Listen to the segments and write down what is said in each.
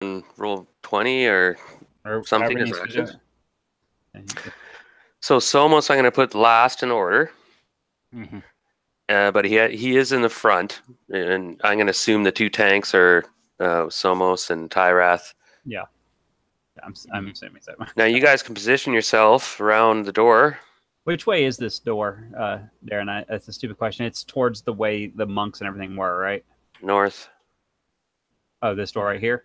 and roll 20 or something however as needs to do actions. it. So Somos, I'm going to put last in order. But he is in the front, and I'm going to assume the two tanks are Somos and Tyrath. Yeah. I'm assuming so. Now you guys can position yourself around the door. Which way is this door, Darren? That's a stupid question. It's towards the way the monks and everything were, right? North. Oh, this door right here?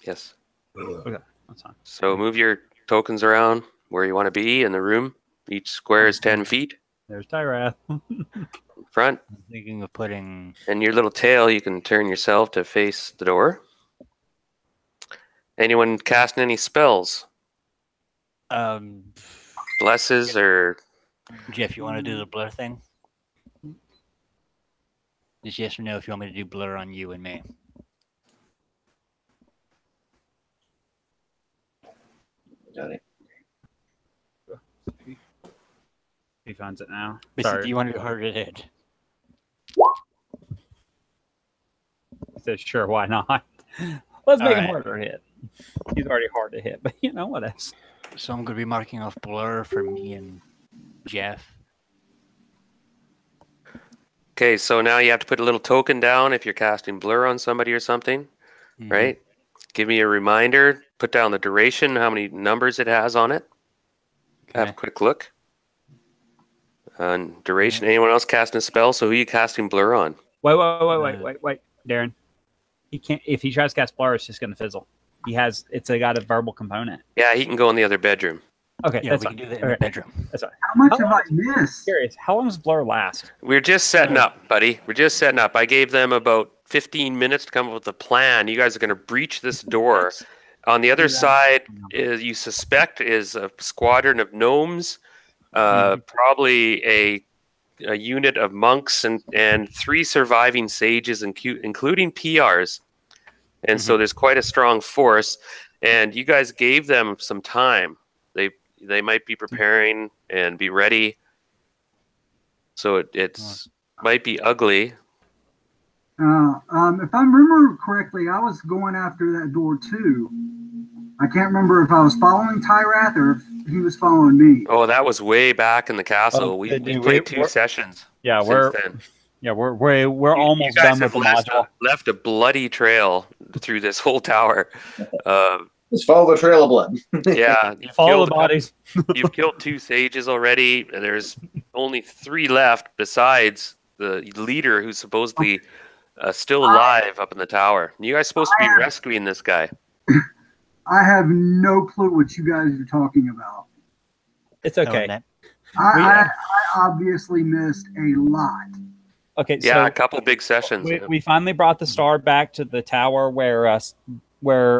Yes. Okay, that's fine. So move your tokens around where you want to be in the room. Each square is 10 feet. There's Tyrath. Front. I'm thinking of putting... And your little tail, you can turn yourself to face the door. Anyone casting any spells? Blesses or... Jeff, you want to do the blur thing? Just yes or no if you want me to do blur on you and me. Got it. He finds it now. But do you want to do harder to hit? He says, sure, why not? Let's make him right. harder to hit. He's already hard to hit, but you know what else? So I'm going to be marking off blur for me and Jeff. Okay, so now you have to put a little token down if you're casting blur on somebody or something, right? Give me a reminder. Put down the duration, how many numbers it has on it. Okay. Have a quick look. Duration. Anyone else casting a spell? So who are you casting blur on? Wait, Darren. He can't. If he tries to cast blur, it's just going to fizzle. It's got a verbal component. Yeah, he can go in the other bedroom. Okay, yeah, that's we fine. can do that in the bedroom. That's fine. How much have I missed? Curious. How long does blur last? We're just setting up, buddy. We're just setting up. I gave them about 15 minutes to come up with a plan. You guys are going to breach this door. On the other side, you suspect is a squadron of gnomes, probably a unit of monks, and 3 surviving sages, including PRs. And so there's quite a strong force. And you guys gave them some time. They might be preparing and be ready. So it's might be ugly. If I remember correctly, I was going after that door too. I can't remember if I was following Tyrath or if he was following me. Oh, that was way back in the castle. We played 2 sessions. Yeah, we're almost done with the module. Left a bloody trail through this whole tower. Just follow the trail of blood. Yeah, follow the bodies. You've killed 2 sages already, and there's only 3 left besides the leader who's supposedly still alive up in the tower. You guys are supposed to be rescuing this guy. I have no clue what you guys are talking about. It's okay. I obviously missed a lot. Okay, yeah, a couple big sessions. We finally brought the star back to the tower where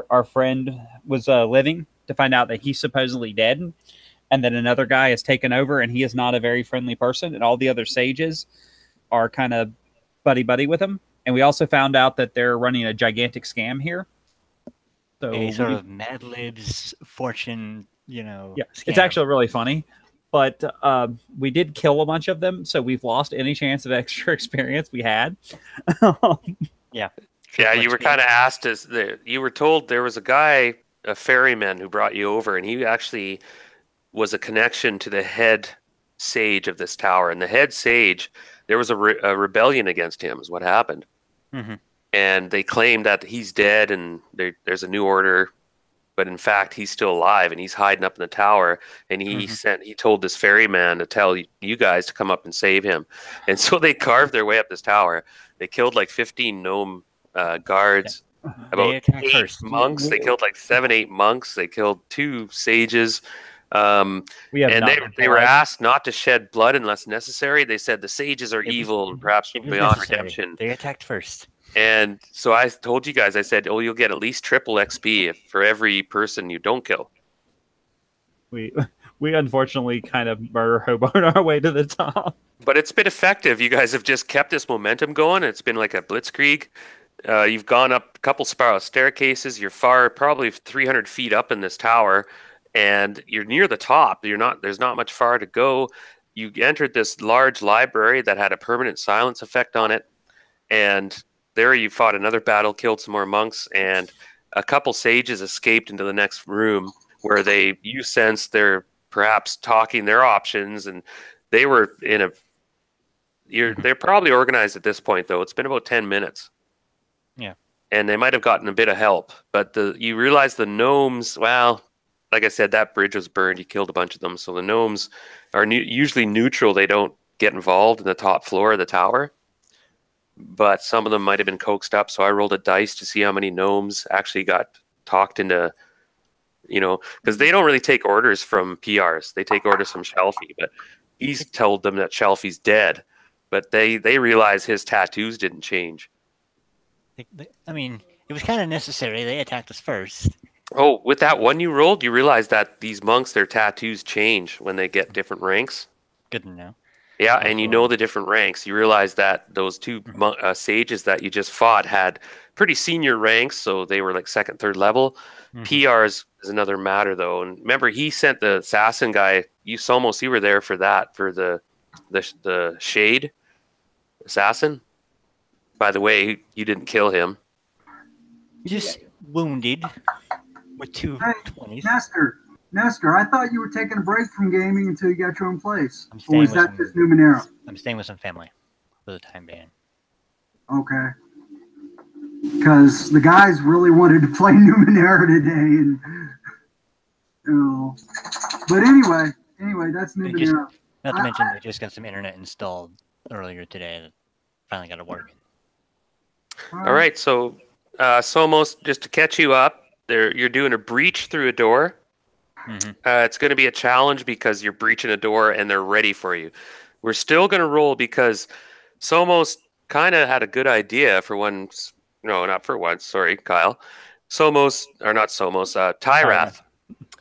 our friend was living to find out that he's supposedly dead, and then another guy has taken over, and he is not a very friendly person, and all the other sages are kind of buddy with him. And we also found out that they're running a gigantic scam here. So a sort of Mad Libs fortune, scam. It's actually really funny. But we did kill a bunch of them, so we've lost any chance of extra experience we had. Yeah. Yeah, you were kind of asked you were told there was a guy, a ferryman, who brought you over, and he actually was a connection to the head sage of this tower. And the head sage, there was a rebellion against him, is what happened. And they claimed that he's dead and there's a new order, but in fact he's still alive and he's hiding up in the tower. And he told this ferryman to tell you guys to come up and save him. And so they carved their way up this tower. They killed like 15 gnome guards, about 8 monks. They killed like 7-8 monks. They killed 2 sages. And they were asked not to shed blood unless necessary. They said the sages are evil and perhaps beyond redemption. They attacked first. And so I told you guys, I said, you'll get at least triple XP for every person you don't kill. We unfortunately kind of murder hoboed our way to the top. But it's been effective. You guys have just kept this momentum going. It's been like a blitzkrieg. You've gone up a couple spiral staircases. You're probably 300 feet up in this tower, and you're near the top. There's not much far to go. You entered this large library that had a permanent silence effect on it, and there you fought another battle, killed some more monks, and a couple sages escaped into the next room where you sense they're perhaps talking their options, and they were in a. They're probably organized at this point, though. It's been about 10 minutes. Yeah. And they might have gotten a bit of help, but you realize the gnomes. Well, like I said, that bridge was burned. You killed a bunch of them, so the gnomes are usually neutral. They don't get involved in the top floor of the tower. But some of them might have been coaxed up, so I rolled a dice to see how many gnomes actually got talked into, because they don't really take orders from PRs. They take orders from Shelfie, but he's told them that Shelfie's dead, but they realize his tattoos didn't change. I mean, it was kind of necessary. They attacked us first. Oh, with that one you rolled, you realize that these monks, their tattoos change when they get different ranks. Good to know. Yeah, and you know the different ranks. You realize that those two sages that you just fought had pretty senior ranks, so they were like second, third level. PRs is another matter, though. And remember, he sent the assassin guy. You were there for that, for the shade assassin. By the way, you didn't kill him. Just wounded with two 20s. Nestor, I thought you were taking a break from gaming until you got your own place. Or was that just Numenera? I'm staying with some family for the time being. Okay. Because the guys really wanted to play Numenera today, but anyway, that's Numenera. Not to mention, they just got some internet installed earlier today that finally got it working. All right, so Somos, just to catch you up, you're doing a breach through a door. It's going to be a challenge because you're breaching a door and they're ready for you. We're still going to roll because Somos kind of had a good idea for once. No, not for once. Sorry, Kyle. Tyrath.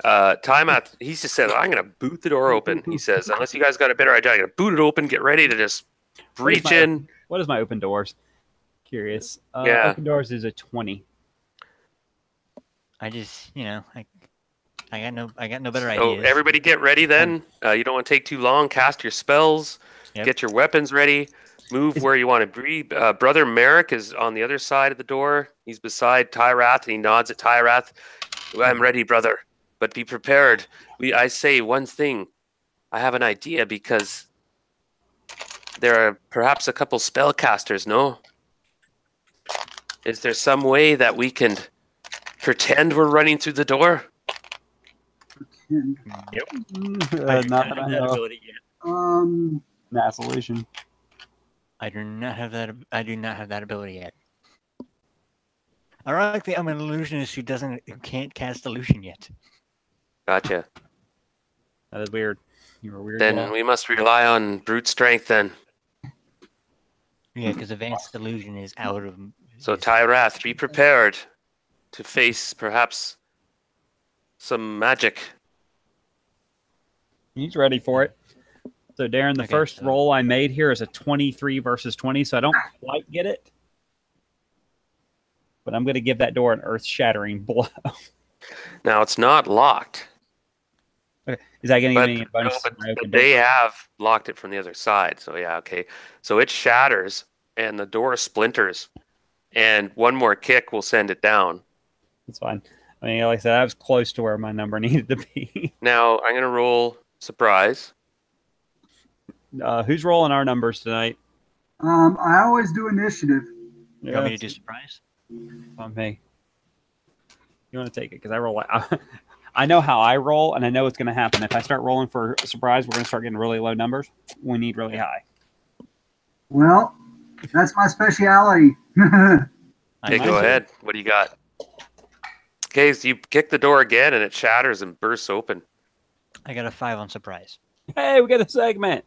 Tymath, he just said, I'm going to boot the door open. He says, unless you guys got a better idea, I'm going to boot it open, get ready to just breach in. What is my open doors? Curious. Yeah. Open doors is a 20. I just, I got no better So ideas. everybody get ready then. You don't want to take too long. Cast your spells. Yep. Get your weapons ready. Move where you want to be. Brother Merrick is on the other side of the door. He's beside Tyrath, and he nods at Tyrath. I'm ready, brother, but be prepared. I say one thing. I have an idea because there are perhaps a couple spellcasters, no? Is there some way that we can pretend we're running through the door? Yep. Not that I know. Mass illusion. I do not have that ability yet. Ironically, I'm an illusionist who can't cast illusion yet. Gotcha. That is weird. You were weird. Then we must rely on brute strength then. Yeah, because advanced illusion is out of. So Tyrath, be prepared to face perhaps some magic. He's ready for it. So Darren, the first roll I made here is a 23 versus 20, so I don't quite get it. But I'm going to give that door an earth-shattering blow. Now, it's not locked. Okay. Is that going to give me a bonus? No, but they have locked it from the other side. So, yeah, okay. So it shatters, and the door splinters. And one more kick will send it down. That's fine. I mean, like I said, I was close to where my number needed to be. Now, I'm going to roll surprise. Who's rolling our numbers tonight? I always do initiative. You want me to do surprise? On me. You want to take it? Because I roll. I know how I roll, and I know what's going to happen. If I start rolling for surprise, we're going to start getting really low numbers. We need really high. Well, that's my speciality. Okay, go ahead. What do you got? Okay, so you kick the door again, and it shatters and bursts open. I got a 5 on surprise. Hey, we got a segment.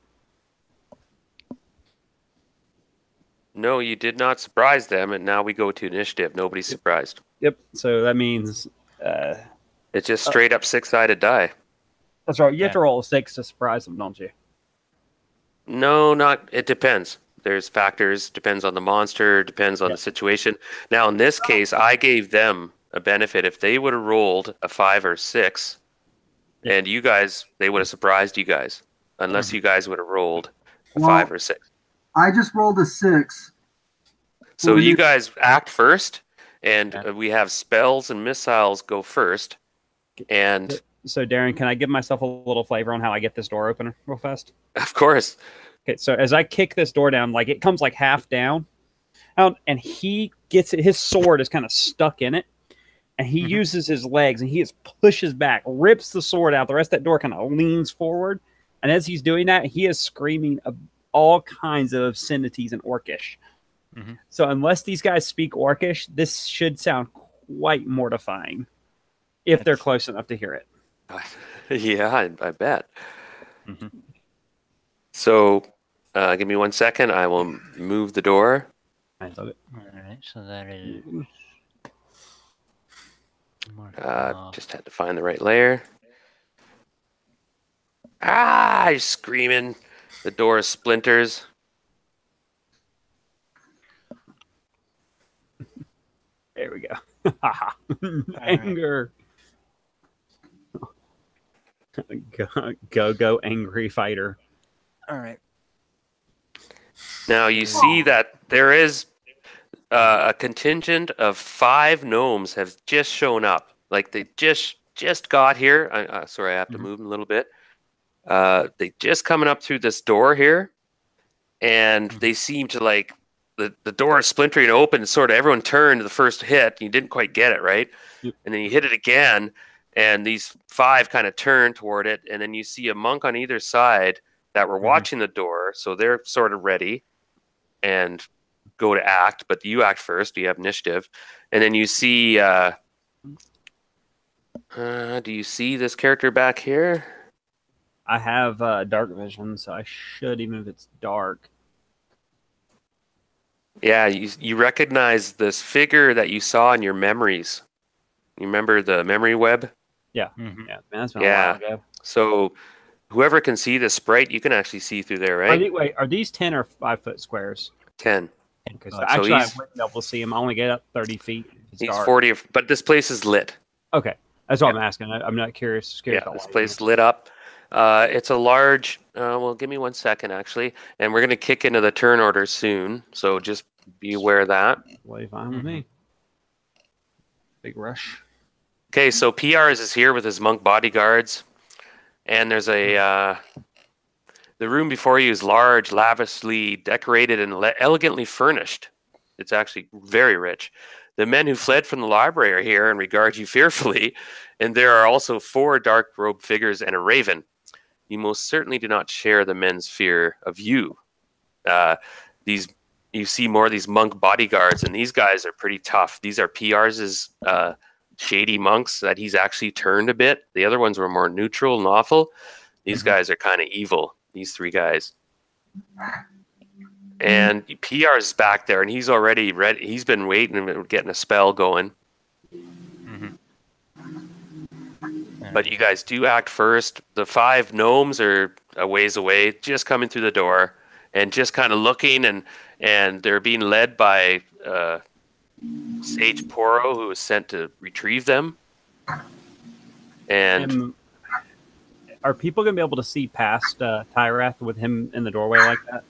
No, you did not surprise them, and now we go to initiative. Nobody's surprised. Yep. So that means it's just straight up 6-sided die. That's right. You have to roll a 6 to surprise them, don't you? No, not. It depends. There's factors. Depends on the monster. Depends on the situation. Now, in this case, I gave them a benefit. If they would have rolled a 5 or 6, and you guys, they would have surprised you guys, unless you guys would have rolled a 5 or 6. I just rolled a 6. So Well, you guys act first, and Yeah. we have spells and missiles go first. And So, Darren, can I give myself a little flavor on how I get this door open real fast? of course, Okay, so as I kick this door down, like it comes like half down, and he gets it. His sword is kind of stuck in it, and he uses his legs and he just pushes back, rips the sword out. The rest of that door kind of leans forward, and as he's doing that, he is screaming all kinds of obscenities in Orcish. So unless these guys speak Orcish, this should sound quite mortifying if they're close enough to hear it. yeah, I bet. So, give me 1 second. I will move the door. I love it. All right, so that is. Just had to find the right layer. Ah! He's screaming. The door splinters. There we go. Anger. Go, angry fighter. All right. Now you see that there is a contingent of 5 gnomes have just shown up. Like they just got here. Sorry, I have to move them a little bit. They just coming up through this door here, and they seem to like the door is splintering open. Sort of everyone turned to the first hit. You didn't quite get it right, and then you hit it again, and these 5 kind of turn toward it, and then you see a monk on either side that were watching the door, so they're sort of ready and go to act, but you act first. You have initiative, and then you see. Do you see this character back here? I have dark vision, so I should, even if it's dark. Yeah, you recognize this figure that you saw in your memories. You remember the memory web? Yeah, yeah, man, that's been a while ago. So whoever can see the sprite, you can actually see through there, right? Wait, are these 10 or 5-foot squares? 10. Okay, So actually, I wouldn't be able to see him. I only get up 30 feet. It's He's dark. 40, but this place is lit. Okay, that's what I'm asking. I'm not curious. Yeah, this place lit up. It's a large. Well, give me 1 second, actually, and we're gonna kick into the turn order soon. So just be aware of that. Way fine with me. Big rush. Okay, so PRs is here with his monk bodyguards, and there's a. The room before you is large, lavishly decorated, and elegantly furnished. It's actually very rich. The men who fled from the library are here and regard you fearfully, and there are also 4 dark-robed figures and a raven. You most certainly do not share the men's fear of you. You see more of these monk bodyguards, and these guys are pretty tough. These are PR's shady monks that he's actually turned a bit. The other ones were more neutral and awful. These guys are kind of evil. These 3 guys. And PR's back there, and he's already ready. He's been waiting and getting a spell going. But you guys do act first. The 5 gnomes are a ways away, just coming through the door, and just kind of looking, and they're being led by Sage Poro, who was sent to retrieve them. And are people going to be able to see past Tyrath with him in the doorway like that?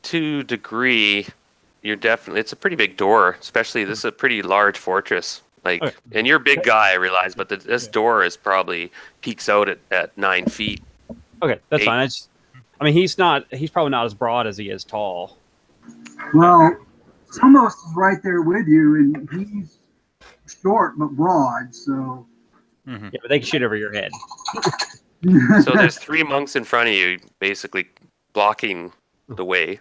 To a degree, you're definitely. It's a pretty big door, especially this is a pretty large fortress. Like, okay. And you're a big guy, I realize, but this door is probably peaks out at 9 feet. Okay, that's 8. Fine. I mean, he's probably not as broad as he is tall. Well, Somos is right there with you, and he's short but broad, so. Yeah, but they can shoot over your head. So there's 3 monks in front of you, basically blocking the way,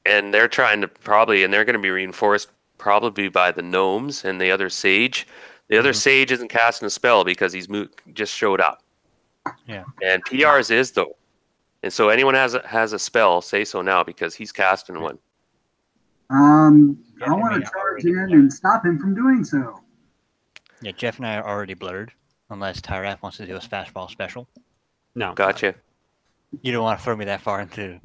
and they're trying to they're going to be reinforced probably by the gnomes and the other sage. The other sage isn't casting a spell because he's just showed up. Yeah, and PR's is though, and so anyone has a spell, say so now because he's casting one. I want to charge in and stop him from doing so. Yeah, Jeff and I are already blurred, unless Tyrath wants to do a fastball special. No, gotcha. You don't want to throw me that far into.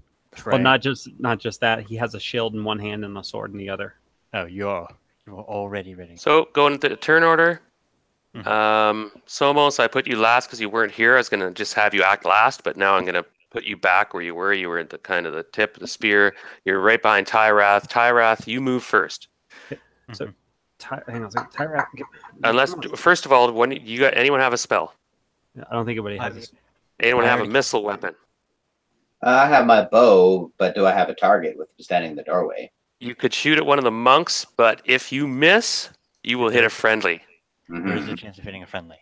Well, not just that. He has a shield in one hand and a sword in the other. Oh, you're already ready. So going into the turn order. Somos, I put you last because you weren't here. I was gonna just have you act last, but now I'm gonna put you back where you were. You were at the kind of the tip of the spear. You're right behind Tyrath. Tyrath, you move first. So, hang on a second. Tyrath. Unless, first of all, when you got anyone have a spell? I don't think anybody has this. Anyone I have a already- missile weapon? I have my bow, but do I have a target with standing in the doorway? You could shoot at one of the monks, but if you miss, you will hit a friendly. Where's Mhm. the chance of hitting a friendly?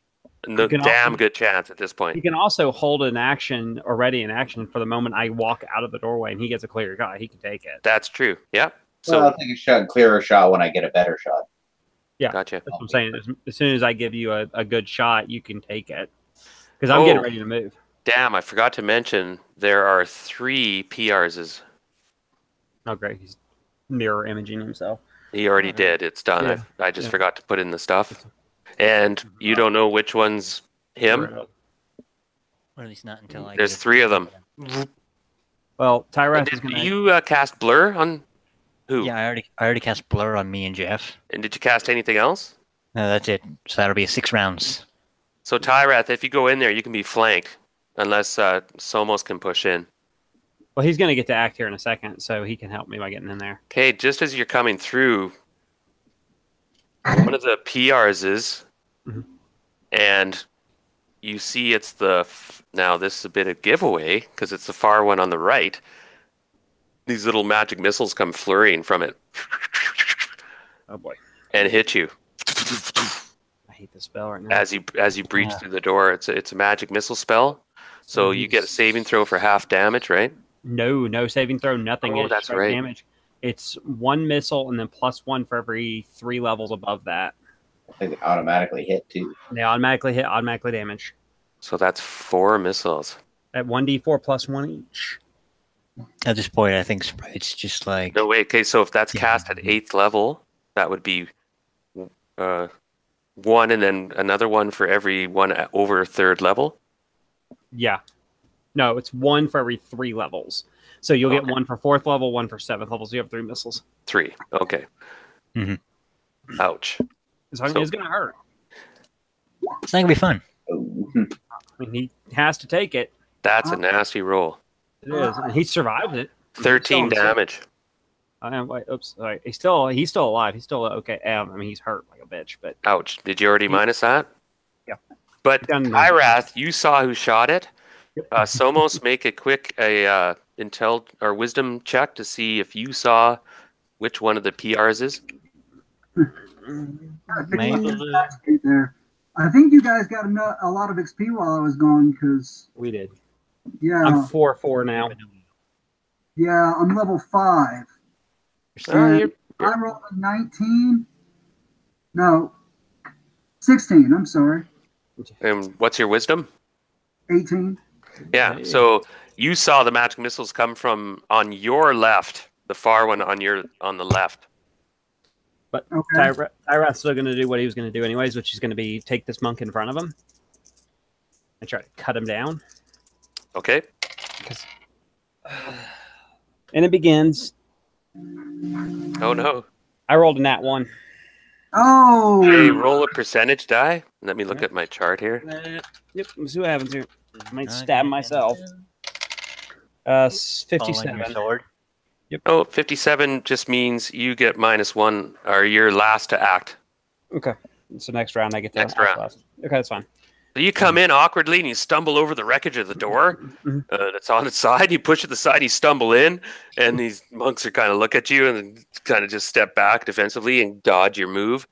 No, can damn also- good chance at this You point. can also hold an action already in action for the moment I walk out of the doorway and he gets a clear shot. He can take it. That's true. Yeah. So So I'll take a shot, clearer shot when I get a better shot. Yeah, gotcha. that's what I'm saying. As soon as I give you a good shot, you can take it. Because I'm getting ready to move. Damn, I forgot to mention there are 3 PRs. Oh, great. He's mirror imaging himself. He already Okay. did. It's done. Yeah. I just Yeah. forgot to put in the stuff. And you don't know which one's him? Right. Or at least not until I. There's get a- 3 of them. Well, And Tyrath is did going to. you cast Blur on who? Yeah, I already cast blur on me and Jeff. And did you cast anything else? No, that's it. So that'll be 6 rounds. So Tyrath, if you go in there, you can be flanked. Unless Somos can push in. Well, he's going to get to act here in a second, so he can help me by getting in there. Okay, just as you're coming through, one of the PRs is, Mhm. and you see it's now this is a bit of giveaway because it's the far one on the right. These little magic missiles come flurrying from it Oh, boy. and hit you I hate this spell right now. as you breach Yeah. through the door. It's a magic missile spell, so you get a saving throw for half damage, right? No saving throw, nothing. Oh, It's that's straight right. damage. It's 1 missile and then +1 for every 3 levels above that. I think it automatically hit too. They automatically hit, automatically damage. So that's 4 missiles. At 1d4 +1 each. At this point, I think it's just like. No, wait. Okay, so if that's Yeah. cast at 8th level, that would be 1 and then another one for every one over 3rd level. Yeah. No, it's 1 for every 3 levels. So you'll get Okay. 1 for 4th level, 1 for 7th level. So you have 3 missiles. 3. Okay. Mhm. Ouch. So, So- it's going to hurt. It's not gonna be fun. Oh. I mean, he has to take it. That's a nasty roll. It is. And he survived it. 13 Still- damage. Wait, oops. Sorry. He's still alive. He's still okay. I mean, he's hurt like a bitch, but Ouch. Did you already minus that? Yeah. But Done. Hyrath, you saw who shot it. Yep. Somos, make a quick intel or wisdom check to see if you saw which one of the PRs is. I think Maybe. you guys get there. I think you guys got a lot of XP while I was gone because, we did. yeah, I'm 4-4 now. yeah, I'm level 5. Oh, you're- I rolled a 19. No, 16. I'm sorry. and what's your wisdom? 18. Yeah. Hey. So you saw the magic missiles come from on your left, the far one on the left. But Okay. Tyrath's still going to do what he was going to do anyways, which is going to be take this monk in front of him and try to cut him down. Okay. And it begins. Oh no. I rolled a nat 1. Oh, Hey, roll a percentage die. Let me look at my chart here. Yep, let's see what happens here. I might stab myself. 57. Your sword. Oh, 57 just means you get -1 or you're last to act. Okay. So next round I get to Next act round. last. Okay, that's fine. So you come in awkwardly and you stumble over the wreckage of the door Mhm. that's on its side. You push it aside, you stumble in, and these monks are kind of look at you and then kind of just step back defensively and dodge your move.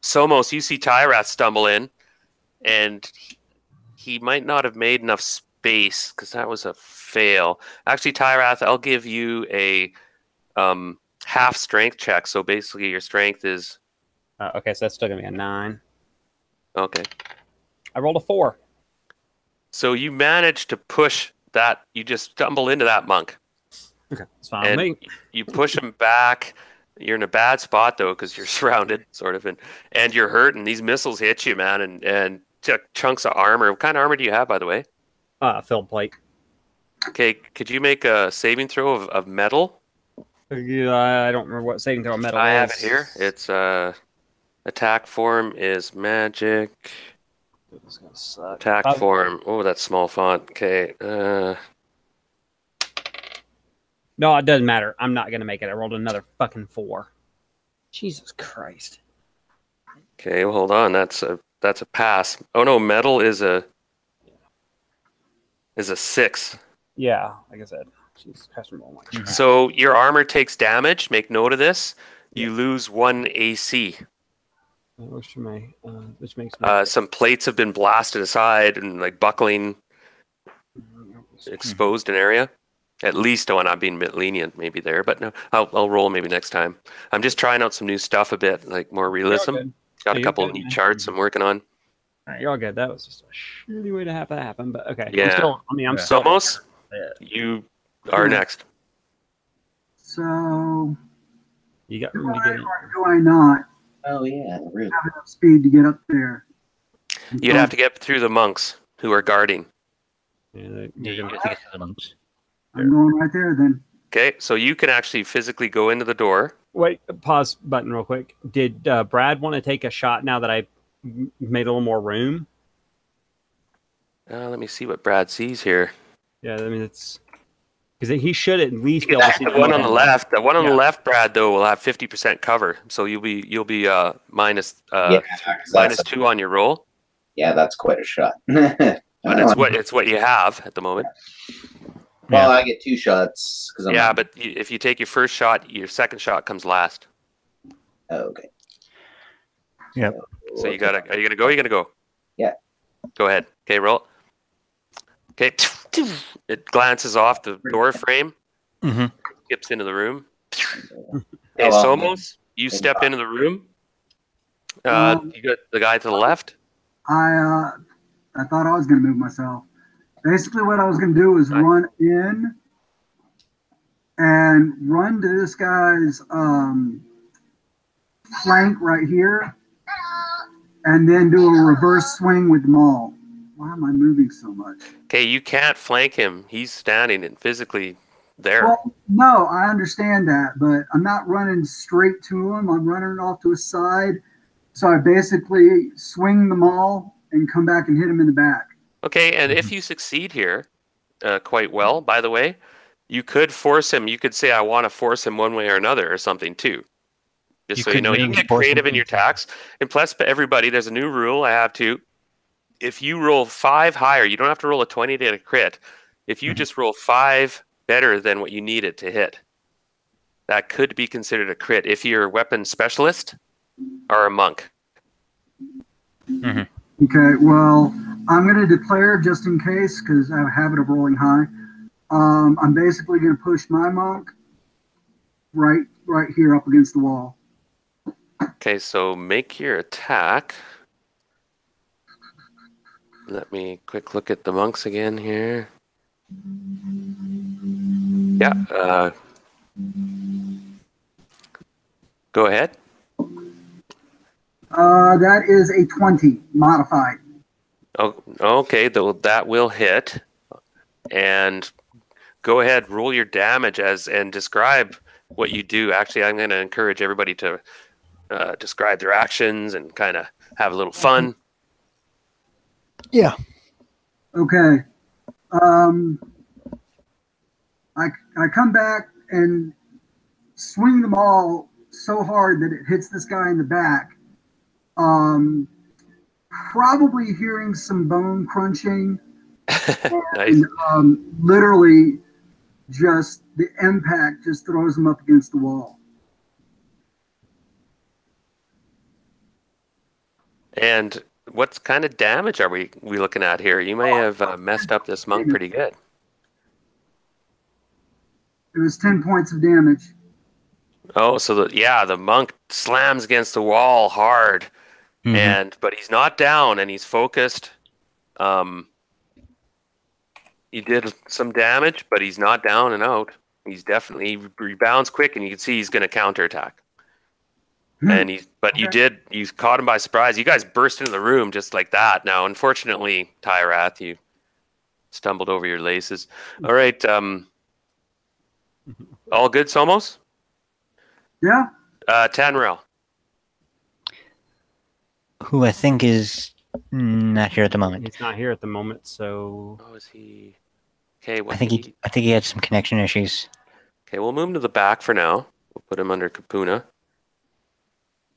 Somos, you see Tyrath stumble in, and he might not have made enough space because that was a fail. Actually, Tyrath, I'll give you a half strength check. So basically, your strength is Okay, so that's still going to be a 9. okay. I rolled a 4. So you manage to push that. You just stumble into that monk, Okay, that's fine. and with me. you push him back. You're in a bad spot though because you're surrounded, sort of, and you're hurt. And these missiles hit you, man, and chunks of armor. What kind of armor do you have, by the way? Filled plate. Okay, could you make a saving throw of metal? Yeah, I don't remember what saving throw metal I have is. it here. It's attack form is magic. This is gonna suck. Attack form. Oh, that's small font. Okay. No, it doesn't matter. I'm not gonna make it. I rolled another fucking 4. Jesus Christ. Okay, well, hold on. That's a pass. Oh no, metal is a 6. Yeah, like I said. Jesus Christ, I'm rolling like crap. So your armor takes damage. Make note of this. You lose 1 AC. Which makes me Some plates have been blasted aside and like buckling, exposed an area. At least when I'm being a bit lenient, maybe there, but no, I'll roll maybe next time. I'm just trying out some new stuff a bit, like more realism. Got a couple of neat charts I'm working on. All right, you're all good. That was just a shitty way to have that happen, but okay. Yeah. I'm still. Somos, you are next. So, You got do room to I get in. or do I not Oh yeah, really. have enough speed to get up there? You'd have to get through the monks who are guarding. Yeah, Yeah, you have to get to the monks. I'm going right there then. Okay, so you can actually physically go into the door. Wait, pause button real quick. Did Brad want to take a shot now that I made a little more room? Let me see what Brad sees here. Yeah, I mean it's because he should at least be able to see The one on the left. The one on the left, Brad, though, will have 50% cover, so you'll be minus Yeah, 'cause minus that's 2 on your roll. yeah, that's quite a shot. But it's what you have at the moment. Well, I get 2 shots because I'm Yeah, but if you take your first shot, your second shot comes last. Oh, okay. Yep. So you gotta. Are you gonna go? You're gonna go. Yeah. Go ahead. Okay, roll. Okay. It glances off the door frame. Mm-hmm. Skips into the room. Oh, Hey, well. Somos, you step into the room. You got the guy to the left. I thought I was going to move myself. Basically, what I was going to do is run in and run to this guy's flank right here, and then do a reverse swing with Maul. Why am I moving so much? Okay, you can't flank him. He's standing and physically there. Well, no, I understand that, but I'm not running straight to him. I'm running off to his side. So I basically swing the Maul and come back and hit him in the back. Okay, and if you succeed here quite well, by the way, you could force him. You could say, I want to force him one way or another or something too. Just so you know, you can get creative in your attacks. And plus, everybody, there's a new rule I have too. If you roll 5 higher, you don't have to roll a 20 to get a crit. If you just roll 5 better than what you needed to hit, that could be considered a crit if you're a weapon specialist or a monk. Mm-hmm. Okay, well, I'm going to declare just in case because I have a habit of rolling high. I'm basically going to push my monk right here up against the wall. Okay, so make your attack. Let me quick look at the monks again here. Yeah. Go ahead. That is a 20 modified. Oh, okay, that will hit. And go ahead, roll your damage and describe what you do. Actually, I'm going to encourage everybody to describe their actions and kind of have a little fun. Yeah. Okay. I come back and swing them all so hard that it hits this guy in the back. Probably hearing some bone crunching. Nice. And literally just the impact just throws him up against the wall. And what kind of damage are we looking at here? You may have messed up this monk pretty good. It was 10 points of damage. Oh, so the monk slams against the wall hard, but he's not down and he's focused. He did some damage, but he's not down and out. He rebounds quick, and you can see he's going to counterattack. And you caught him by surprise. You guys burst into the room just like that. Now, unfortunately, Tyrath, you stumbled over your laces. All right, all good, Somos? Yeah. Tanrel. Who I think is Not here at the moment. He's not here at the moment, so Oh, is he? Okay, I think he had some connection issues. Okay, we'll move him to the back for now. We'll put him under Kapuna.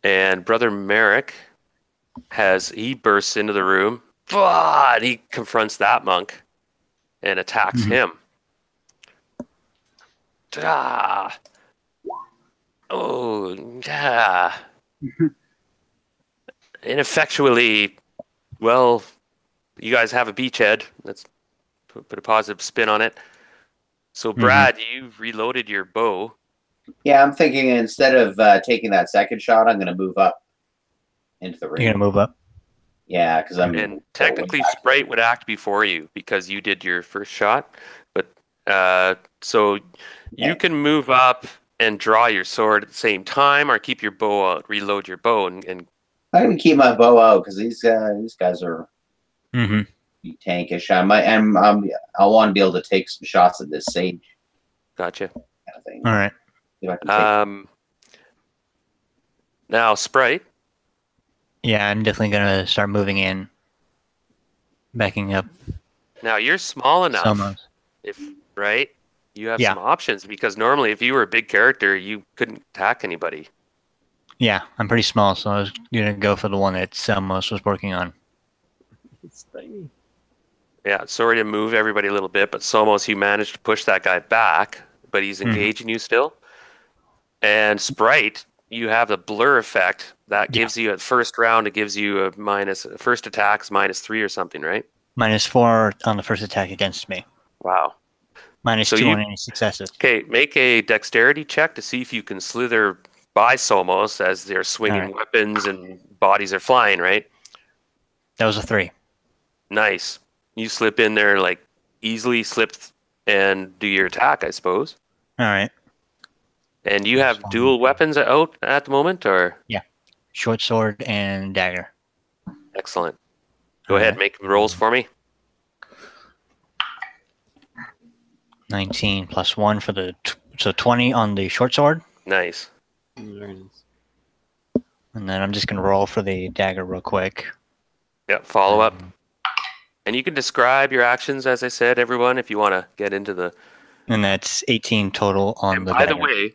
And Brother Merrick he bursts into the room. And he confronts that monk and attacks him. Ah. Oh, yeah. Ineffectually, well, you guys have a beachhead. Let's put a positive spin on it. So, Brad, you reloaded your bow. Yeah, I'm thinking instead of taking that second shot, I'm going to move up into the ring. You're gonna move up. Yeah, because I'm. And technically, Sprite would act before you because you did your first shot. But so you can move up and draw your sword at the same time, or keep your bow out, reload your bow, and I'm going to keep my bow out because these guys are tankish. I want to be able to take some shots at this sage. Gotcha. Kind of thing. All right. Now, Sprite. Yeah, I'm definitely gonna start moving in, backing up. Now you're small enough. Almost. Right? You have some options because normally, if you were a big character, you couldn't attack anybody. Yeah, I'm pretty small, so I was gonna go for the one that Selmos was working on. it's tiny. Yeah, sorry to move everybody a little bit, but Somos, you managed to push that guy back, but he's engaging you still. And Sprite, you have the blur effect that gives you at first round. It gives you a first attack's -3 or something, right? -4 on the first attack against me. Wow. -2 on any successes. Okay, make a dexterity check to see if you can slither by Somos as they're swinging weapons and bodies are flying, right? That was a 3. Nice. You slip in there, like, easily slip and do your attack, I suppose. All right. And you have dual weapons out at the moment, or? Yeah. Short sword and dagger. Excellent. Go ahead, make rolls for me. 19 plus 1 for so 20 on the short sword. Nice. And then I'm just going to roll for the dagger real quick. Yeah, follow up. And you can describe your actions, as I said, everyone, if you want to get into the... And that's 18 total on the dagger. By the way,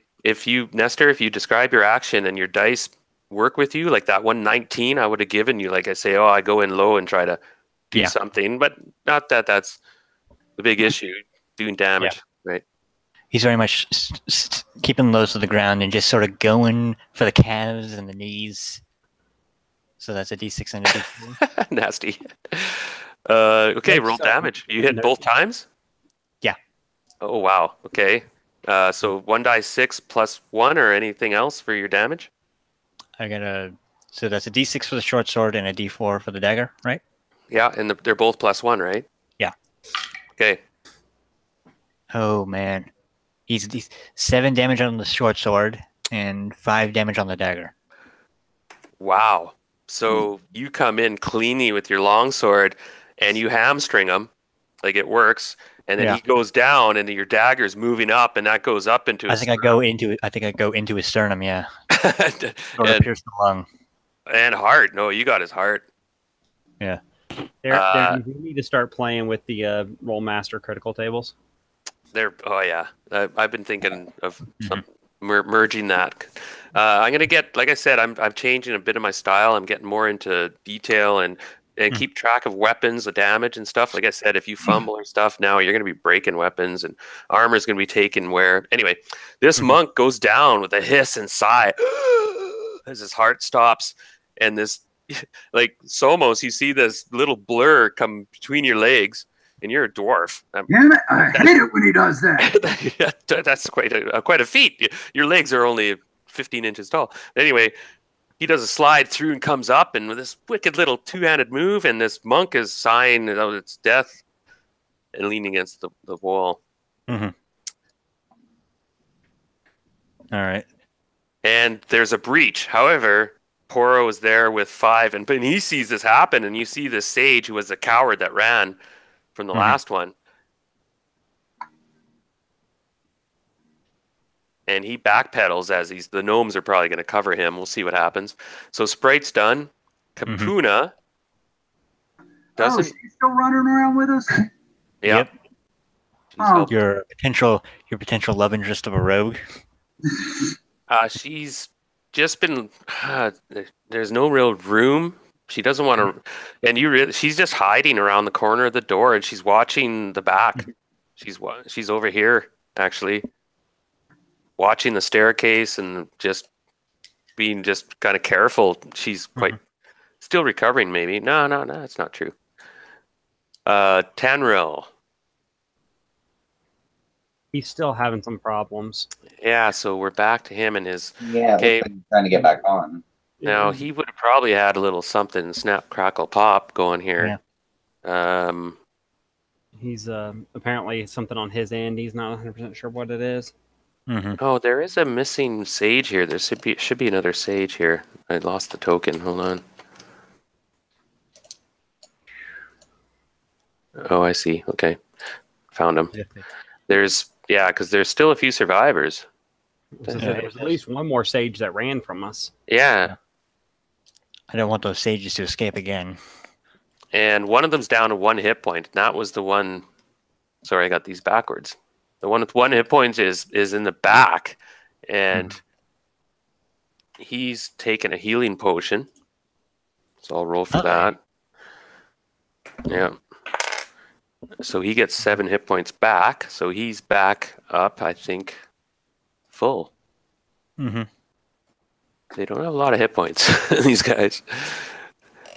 Nestor, if you describe your action and your dice work with you, like that 119 I would have given you, like I say, I go in low and try to do something, but not that that's the big issue, doing damage, right? He's very much keeping low to the ground and just sort of going for the calves and the knees. So that's a d6 and a d4. Nasty. Okay, roll damage. You hit both times? Yeah. Oh, wow. Okay. So 1d6 plus 1 or anything else for your damage? So that's a d6 for the short sword and a d4 for the dagger, right? Yeah, and they're both plus 1, right? Yeah. Okay. Oh, man. He's 7 damage on the short sword and 5 damage on the dagger. Wow. So you come in cleanly with your longsword and you hamstring him, like it works, and then he goes down and your dagger's moving up and that goes up into his I think I go into his sternum, yeah. Or pierce the lung. And heart. No, you got his heart. Yeah. Darren, you need to start playing with the Rollmaster critical tables. I've been thinking of merging that. I'm gonna get, like I said, I'm changing a bit of my style. I'm getting more into detail and keep track of weapons, the damage and stuff. Like I said, if you fumble or stuff now, you're gonna be breaking weapons and armor's gonna be taken wear. Anyway, this monk goes down with a hiss and sigh as his heart stops, and this, like Somos, you see this little blur come between your legs. And you're a dwarf. Damn it! I hate it when he does that. That's quite a feat. Your legs are only 15 inches tall. Anyway, he does a slide through and comes up, and with this wicked little two-handed move, and this monk is sighing out its death and leaning against the wall. Mm-hmm. All right. And there's a breach. However, Poro is there with 5, and he sees this happen, and you see this sage who was a coward that ran from the last one. And he backpedals as the gnomes are probably going to cover him. We'll see what happens. So Sprite's done. Kapuna, Oh, she's still running around with us? Yeah. Yep. She's Oh. helped. Your potential love interest of a rogue. She's just been. There's no real room. She doesn't want to, and she's just hiding around the corner of the door, and she's watching the back. She's over here actually, watching the staircase and just being just kind of careful. She's quite still recovering. Maybe no, that's not true. Tanril. He's still having some problems. Yeah, so we're back to him and his. Yeah, Okay. looks like he's trying to get back on. Now he would have probably had a little something snap, crackle, pop going here. Yeah. He's apparently something on his end. He's not 100% sure what it is. Oh, there is a missing sage here. There should be another sage here. I lost the token. Hold on. Oh, I see. Okay, found him. Because there's still a few survivors. So there was at least one more sage that ran from us. Yeah. I don't want those sages to escape again. And one of them's down to 1 hit point. And that was the one. Sorry, I got these backwards. The one with 1 hit point is in the back, and he's taken a healing potion. So I'll roll for that. Yeah. So he gets 7 hit points back. So he's back up, I think, full. They don't have a lot of hit points, these guys.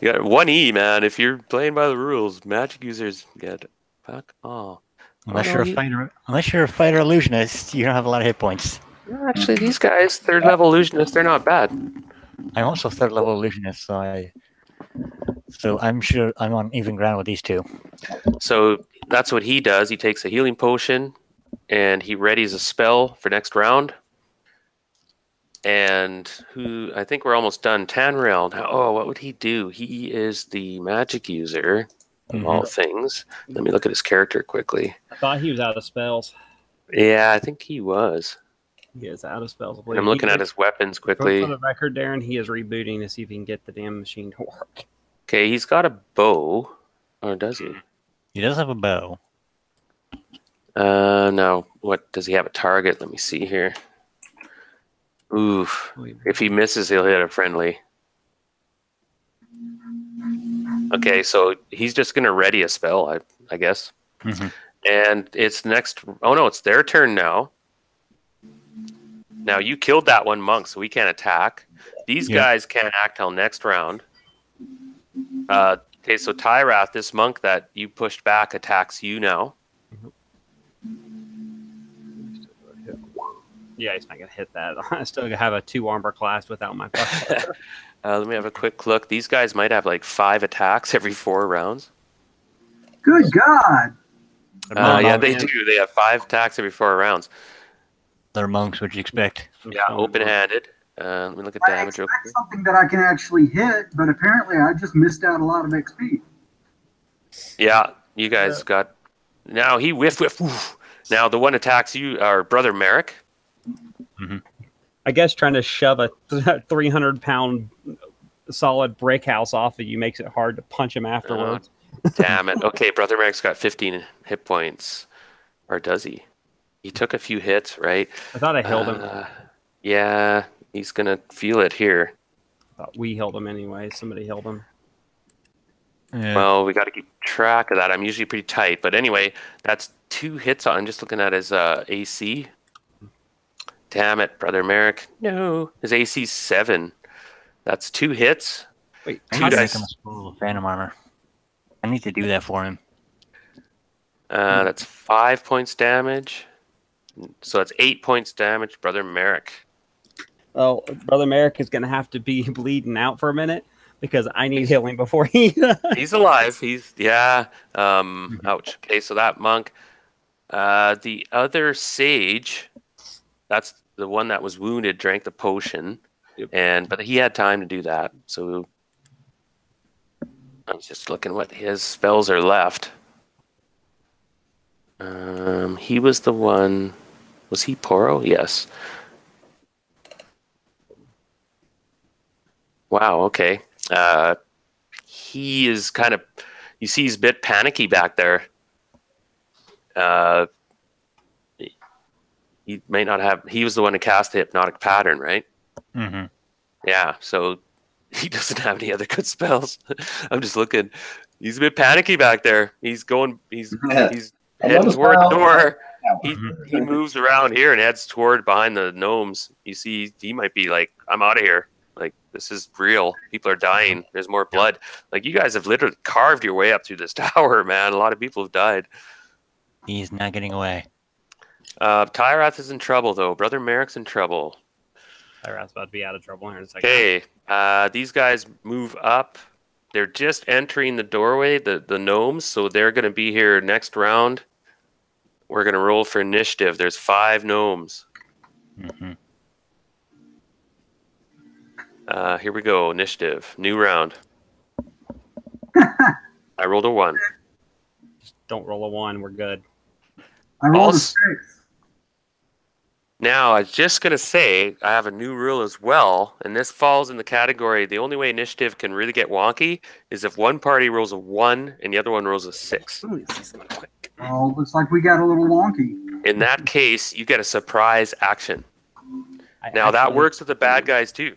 You got 1E, man. If you're playing by the rules, magic users get fuck all. Unless you're a fighter illusionist, you don't have a lot of hit points. Actually, these guys, 3rd level illusionists, they're not bad. I'm also 3rd level illusionist, so I'm sure I'm on even ground with these two. So that's what he does. He takes a healing potion and he readies a spell for next round. And I think we're almost done. Tanrail. Now, what would he do? He is the magic user of all things. Let me look at his character quickly. I thought he was out of spells. Yeah, I think he was. He is out of spells. I'm looking at his weapons quickly. For the record, Darren, he is rebooting to see if he can get the damn machine to work. Okay, he's got a bow. Or does he? He does have a bow. No. What does he have a target? Let me see here. Oof. If he misses, he'll hit a friendly. Okay, so he's just going to ready a spell, I guess. And it's next... Oh, no, it's their turn now. Now, you killed that one monk, so we can't attack. These guys can't act till next round. Okay, so Tyrath, this monk that you pushed back, attacks you now. Yeah, he's not going to hit that. I still have a 2 armor class without my plus. Let me have a quick look. These guys might have like 5 attacks every 4 rounds. Good God. Yeah, they do. They have 5 attacks every 4 rounds. They're monks, what'd you expect? Yeah, open-handed. Let me look at I damage real expect quick. something that I can actually hit, but apparently I just missed out a lot of XP. Yeah, you guys got... Now he whiff. Oof. Now the one attacks you, our brother Merrick. I guess trying to shove a 300-pound solid brick house off of you makes it hard to punch him afterwards. Damn it. Okay, brother Merrick's got 15 hit points. Or does he? He took a few hits, right? I thought I held him. Yeah, he's going to feel it here. I thought we held him anyway. Somebody held him. Yeah. Well, we got to keep track of that. I'm usually pretty tight. But anyway, that's 2 hits. I'm just looking at his AC. Damn it, brother Merrick. No. His AC's 7. That's 2 hits. Wait, I need to make him a spool of phantom armor. I need to do that for him. That's 5 points damage. So that's 8 points damage, brother Merrick. Oh, brother Merrick is going to have to be bleeding out for a minute because I need healing before he... He's alive. Ouch. Okay, so that monk. The other sage, that's the one that was wounded, drank the potion. But he had time to do that. So I'm just looking what his spells are left. He was the one... Was he Poro? Yes. Wow, okay. He is kind of... You see he's a bit panicky back there. He may not have. He was the one to cast the hypnotic pattern, right? Mm-hmm. Yeah. So he doesn't have any other good spells. I'm just looking. He's a bit panicky back there. He's going. He's heading toward the door. He moves around here and heads toward behind the gnomes. You see, he might be like, "I'm out of here. Like, this is real. People are dying. There's more blood. Like, you guys have literally carved your way up through this tower, man. A lot of people have died." He's not getting away. Tyrath is in trouble, though. Brother Merrick's in trouble. Tyrath's about to be out of trouble here in a second. Okay, these guys move up. They're just entering the doorway, the gnomes, so they're going to be here next round. We're going to roll for initiative. There's 5 gnomes. Mm-hmm. Here we go, initiative. New round. I rolled a 1. Just don't roll a 1. We're good. I rolled a 6. Now, I was just going to say, I have a new rule as well, and this falls in the category, the only way initiative can really get wonky is if one party rolls a 1 and the other one rolls a 6. Oh, looks like we got a little wonky. In that case, you get a surprise action. Now, that works with the bad guys, too.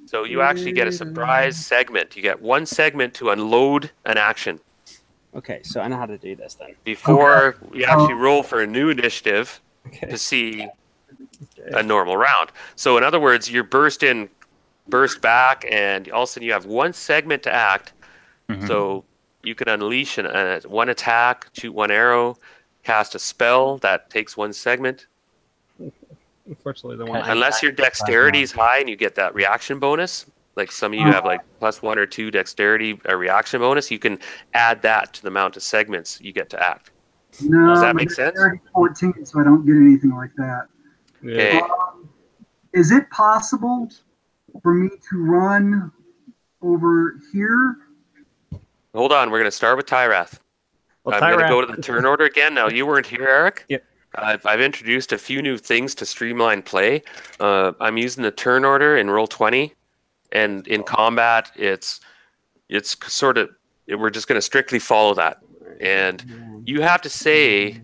So you actually get a surprise segment. You get 1 segment to unload an action. Okay, so I know how to do this then. Before you actually roll for a new initiative to see a normal round. So in other words, you burst back, and all of a sudden you have 1 segment to act. Mm-hmm. So you can unleash 1 attack, shoot 1 arrow, cast a spell that takes 1 segment. Unfortunately, the one Unless your dexterity is high and you get that reaction bonus, like some of you have like +1 or 2 dexterity reaction bonus, you can add that to the amount of segments you get to act. No, does that make sense? 14, so I don't get anything like that. Okay. Is it possible for me to run over here? Hold on, we're going to start with Tyrath. I'm going to go to the turn order again. Now, you weren't here, Eric. Yep. I've introduced a few new things to streamline play. I'm using the turn order in Roll20, and in combat, it's sort of, we're just going to strictly follow that. And you have to say,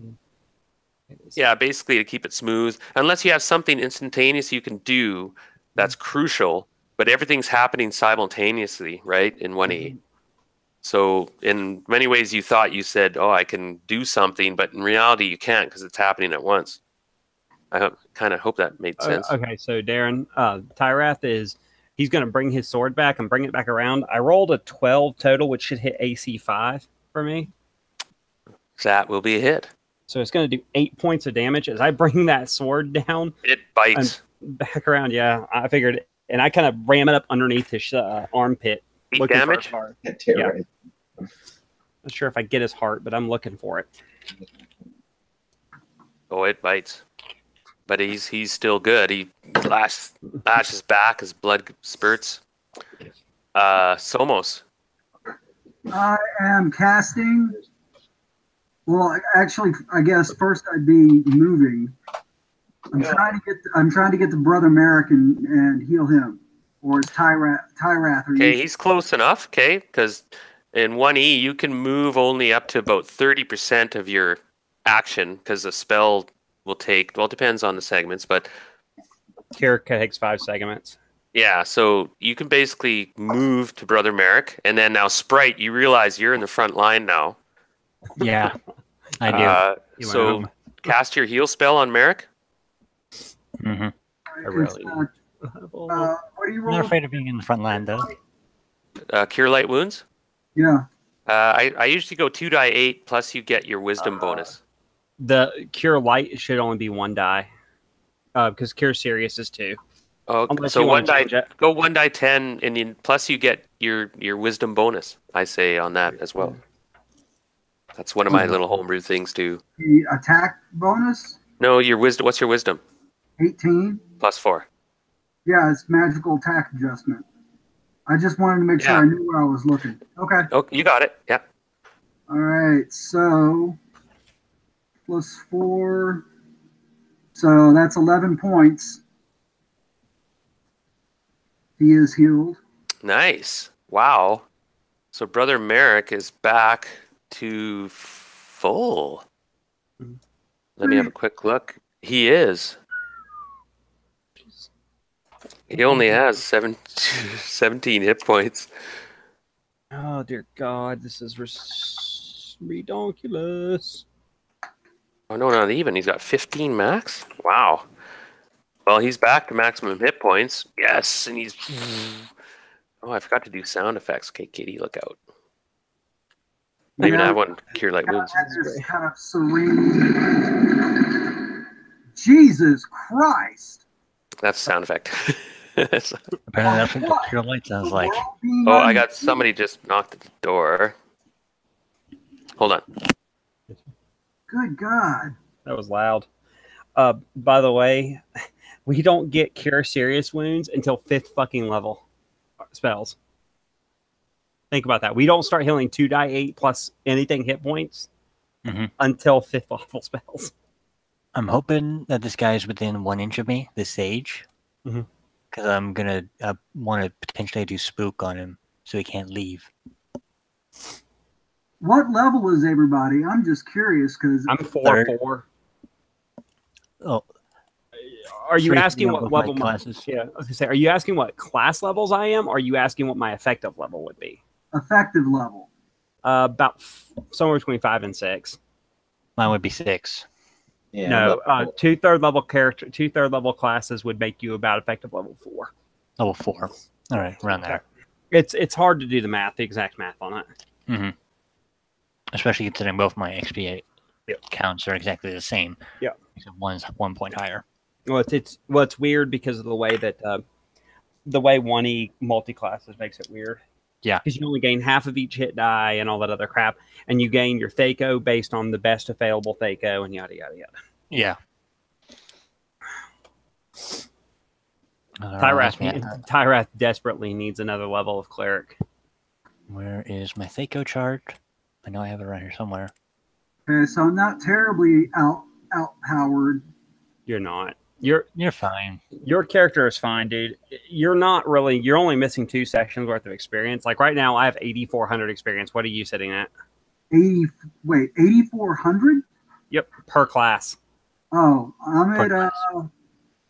yeah, basically to keep it smooth, unless you have something instantaneous you can do that's crucial, but everything's happening simultaneously, right, in 1E. So in many ways you said, oh, I can do something, but in reality you can't because it's happening at once. I kind of hope that made sense. Okay, so Darren, Tyrath he's going to bring his sword back and bring it back around. I rolled a 12 total, which should hit AC 5 for me. That will be a hit. So it's going to do 8 points of damage as I bring that sword down. It bites. Back around, yeah. I figured, and I kind of ram it up underneath his armpit. 8 damage? Yeah. Not sure if I get his heart, but I'm looking for it. Oh, it bites. But he's still good. He lashes back as blood spurts. Somos. I am casting. Well, actually, I guess first I'd be moving. I'm trying to get the brother Merrick and heal him, or is Tyrath? Okay, he's close enough. Okay, because in 1E you can move only up to about 30% of your action, because the spell will take. Well, it depends on the segments, but Cure takes 5 segments. Yeah, so you can basically move to Brother Merrick, and then now Sprite, you realize you're in the front line now. Yeah, I do. So cast your heal spell on Merrick. Mm-hmm. What are you I'm rolling? not afraid of being in the front line, though. Cure light wounds. Yeah. I usually go 2 die 8 plus you get your wisdom bonus. The Cure Light should only be 1 die, because Cure Serious is 2. Oh, so 1 die. Go 1 die 10, and then plus you get your wisdom bonus. I say on that as well. That's one of my little homebrew things too. The attack bonus? No, your wisdom. What's your wisdom? 18. +4. Yeah, it's magical attack adjustment. I just wanted to make sure I knew where I was looking. Okay. Oh, you got it. Yeah. All right. So +4. So that's 11 points. He is healed. Nice. Wow. So Brother Merrick is back to full. Let me have a quick look. He is. He only has 17 hit points. Oh dear God, this is ridiculous. Oh no, not even. He's got 15 max. Wow. Well, he's back to maximum hit points. Yes, and he's. Oh, I forgot to do sound effects. Okay, Katie, look out. I even have one. Cure light wounds. This kind of serene. Jesus Christ! That's sound effect. Apparently, that's what Cure Light sounds like. Oh, I got somebody just knocked at the door. Hold on. Good God! That was loud. By the way, we don't get cure serious wounds until 5th fucking level spells. Think about that. We don't start healing 2d8 plus anything hit points until 5th level spells. I'm hoping that this guy is within 1 inch of me, this sage. Because I'm going to want to potentially do spook on him so he can't leave. What level is everybody? I'm just curious because I'm 4/4. Oh, Are you 3 asking what level my classes? Yeah, I was gonna say, are you asking what class levels I am, or are you asking what my effective level would be? effective level. About somewhere between 5 and 6. Mine would be 6. Yeah, No, but- 2 third level classes would make you about effective level 4. Level 4. All right, around there. It's hard to do the exact math on it. Especially considering both my XP counts are exactly the same. Yeah. Except one's 1 point higher. Well, it's weird because of the way that the way 1E multi-classes makes it weird. Yeah. Because you only gain half of each hit die and all that other crap, and you gain your Thaco based on the best available Thaco and yada yada yada. Yeah. Tyrath desperately needs another level of cleric. Where is my Thaco chart? I know I have it around here somewhere. Okay, so I'm not terribly outpowered. You're not. You're fine. Your character is fine, dude. You're not really. You're only missing 2 sections worth of experience. Like right now, I have 8,400 experience. What are you sitting at? 8,400? Yep, per class. Oh, I'm at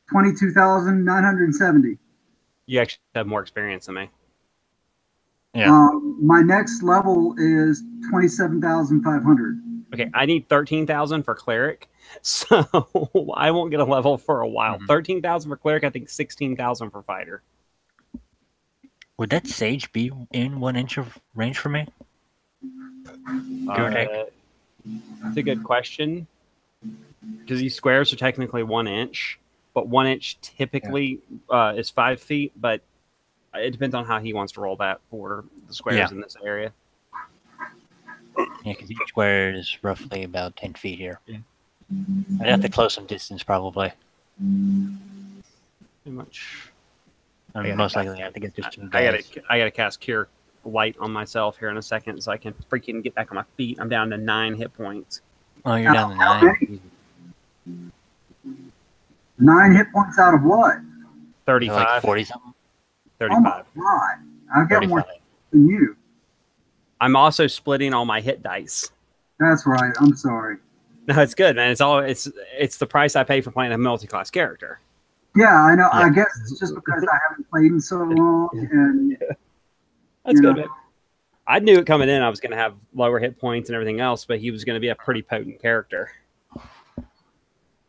22,970. You actually have more experience than me. Yeah. My next level is 27,500. Okay, I need 13,000 for cleric, so I won't get a level for a while. 13,000 for cleric, I think 16,000 for fighter. Would that sage be in 1 inch of range for me? That's a good question. Because these squares are technically 1 inch, but 1 inch typically is 5 feet, but it depends on how he wants to roll that for the squares in this area. Yeah, because each square is roughly about 10 feet here. Yeah. I'd have to close some distance, probably. Pretty much. Most likely, I have to get just 2 I guys. gotta cast Cure Light on myself here in a second so I can freaking get back on my feet. I'm down to 9 hit points. Oh, you're down to 9. 9 hit points out of what? 35. Like 40 something. 35. Oh my God. I've got more 35. than you. I'm also splitting all my hit dice. That's right. I'm sorry. No, it's good, man. It's the price I pay for playing a multi-class character. Yeah, I know. Yeah. I guess it's just because I haven't played in so long. And That's good, know. man. I knew it coming in I was going to have lower hit points and everything else, but he was going to be a pretty potent character.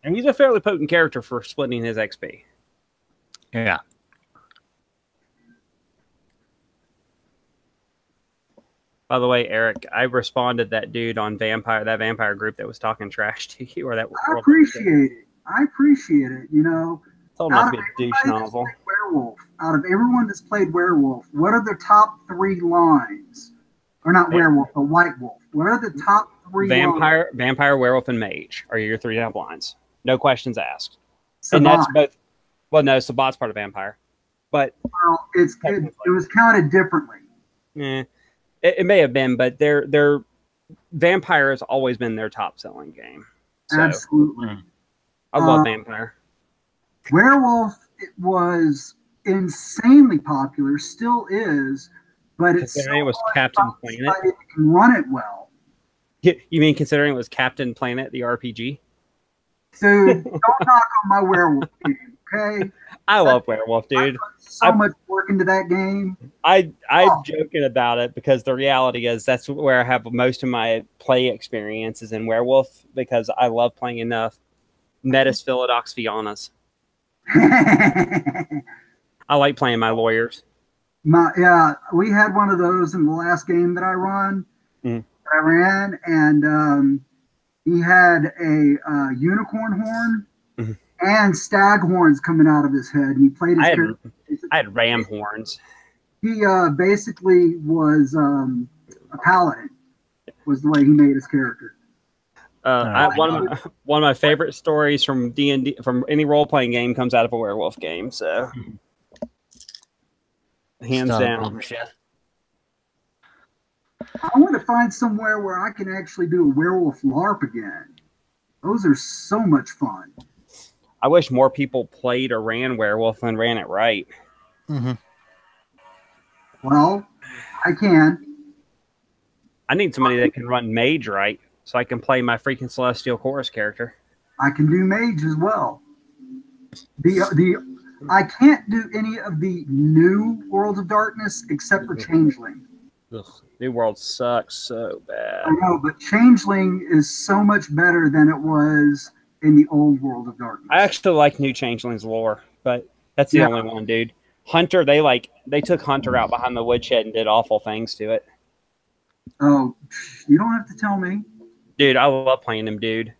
And he's a fairly potent character for splitting his XP. Yeah. By the way, Eric, I responded that dude on that vampire group that was talking trash to you, or that. I appreciate it. I appreciate it. You know, Told him not to be a douche everybody that's nozzle. played Werewolf, out of everyone that's played Werewolf, what are the top 3 lines? Or not Werewolf, but White Wolf. What are the top 3 lines? Vampire, werewolf, and mage are your 3 top lines. No questions asked. Sabbat. And that's both. Well, no, Sabbat's part of vampire, but Well, it was counted differently. It may have been, but their vampire has always been their top selling game. So, Absolutely. I love vampire. Werewolf, it was insanely popular, still is, but it's so Considering it was hard to Captain find Planet. somebody that can run it well. You mean considering it was Captain Planet, the RPG? Dude, don't knock on my werewolf game, okay? I love Werewolf, I dude. put so much work into that game. I'm joking about it because the reality is that's where I have most of my play experiences in Werewolf because I love playing enough Metis Philodox Fianas. I like playing my lawyers. Yeah, we had one of those in the last game that I ran, and he had a unicorn horn and stag horns coming out of his head, and he played his character. I had ram horns. He basically was a paladin, was the way he made his character. One of my favorite stories from D&D, from any role playing game, comes out of a werewolf game. So, hands down. I want to find somewhere where I can actually do a werewolf LARP again. Those are so much fun. I wish more people played or ran werewolf and ran it right. Well, I can. I need somebody that can run mage right, so I can play my freaking Celestial Chorus character. I can do mage as well. I can't do any of the new Worlds of Darkness except for Changeling. Ugh, New World sucks so bad. I know, but Changeling is so much better than it was in the old World of Darkness. I actually like New Changeling's lore, but that's the only one, dude. Hunter, they took Hunter out behind the woodshed and did awful things to it. Oh, you don't have to tell me. Dude, I love playing him, dude.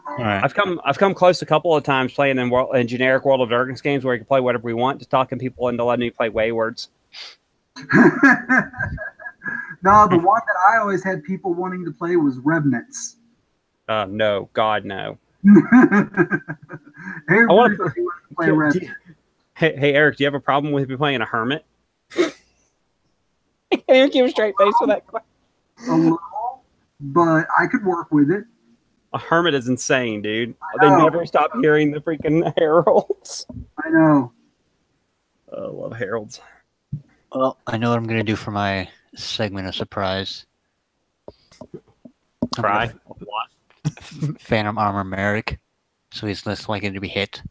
All right. I've come close a couple of times playing in generic World of Darkness games where you can play whatever we want, just talking people into letting me play Waywards. No, the one that I always had people wanting to play was Revenants. No, God, no. Everybody wanted to play Revenants. Hey, Eric, do you have a problem with me playing a hermit? I can't even give a straight face for that question. A little, but I could work with it. A hermit is insane, dude. They never stop hearing the freaking heralds. I know. I love heralds. Well, I know what I'm going to do for my segment of surprise. Cry. Phantom Armor Merrick, so he's less likely to be hit.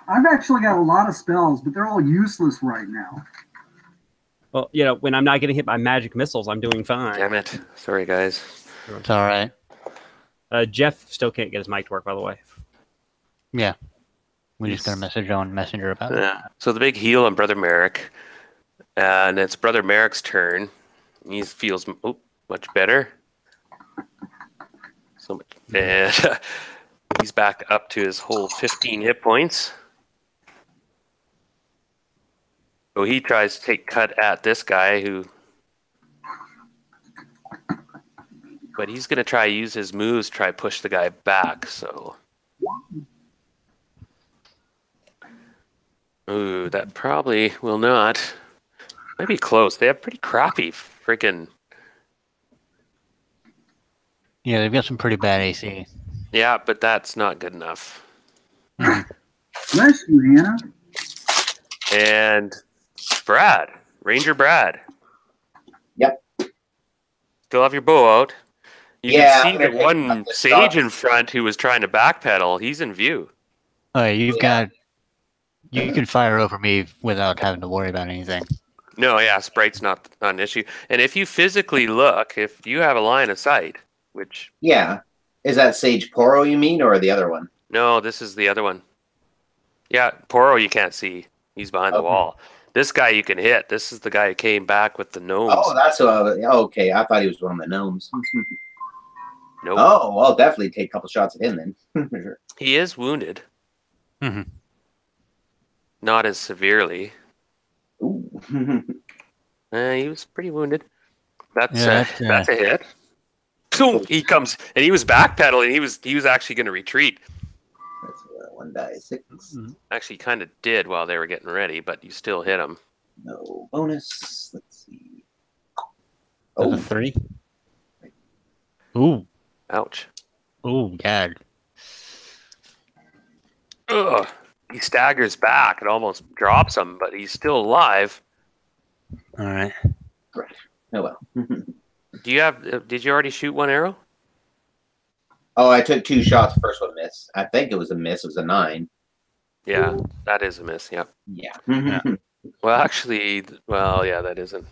I've actually got a lot of spells, but they're all useless right now. Well, when I'm not getting hit by magic missiles, I'm doing fine. Damn it. Sorry, guys. It's all right. Jeff still can't get his mic to work, by the way. Yeah. We just got a message on Messenger about it. Yeah. So the big heal on Brother Merrick, and it's Brother Merrick's turn. He feels much better. So much, and he's back up to his whole 15 hit points. So he tries to take cut at this guy but he's going to try use his moves, try push the guy back. So, ooh, that probably will not. Might be close. They have pretty crappy freaking. Yeah, they've got some pretty bad AC. Yeah, but that's not good enough. Bless you, Hannah. And Brad, Ranger Brad. Yep. Still have your bow out. You Yeah, can see the one sage in front who was trying to backpedal. He's in view. Oh, you can fire over me without having to worry about anything. No, yeah, sprite's not an issue. And if you physically look, if you have a line of sight, which... Yeah. Is that Sage Poro you mean, or the other one? No, this is the other one. Yeah, Poro you can't see. He's behind the wall. This guy you can hit. This is the guy who came back with the gnomes. Oh, that's what okay. I thought he was one of the gnomes. Nope. Oh, I'll definitely take a couple shots at him then. Sure. He is wounded. Mm-hmm. Not as severely. Ooh. He was pretty wounded. That's Yeah, a hit. Boom! He comes, and he was backpedaling. He was actually going to retreat. That's 1 die 6. Actually, kind of did while they were getting ready, but you still hit him. No bonus. Let's see. Oh, 3. Ooh. Ouch. Ooh, God. Ugh. He staggers back and almost drops him, but he's still alive. All right. Oh well. Do you have? Did you already shoot one arrow? Oh, I took 2 shots. First one missed. I think it was a miss. It was a 9. Yeah, that is a miss. Yeah. Yeah. Well, actually, yeah, that isn't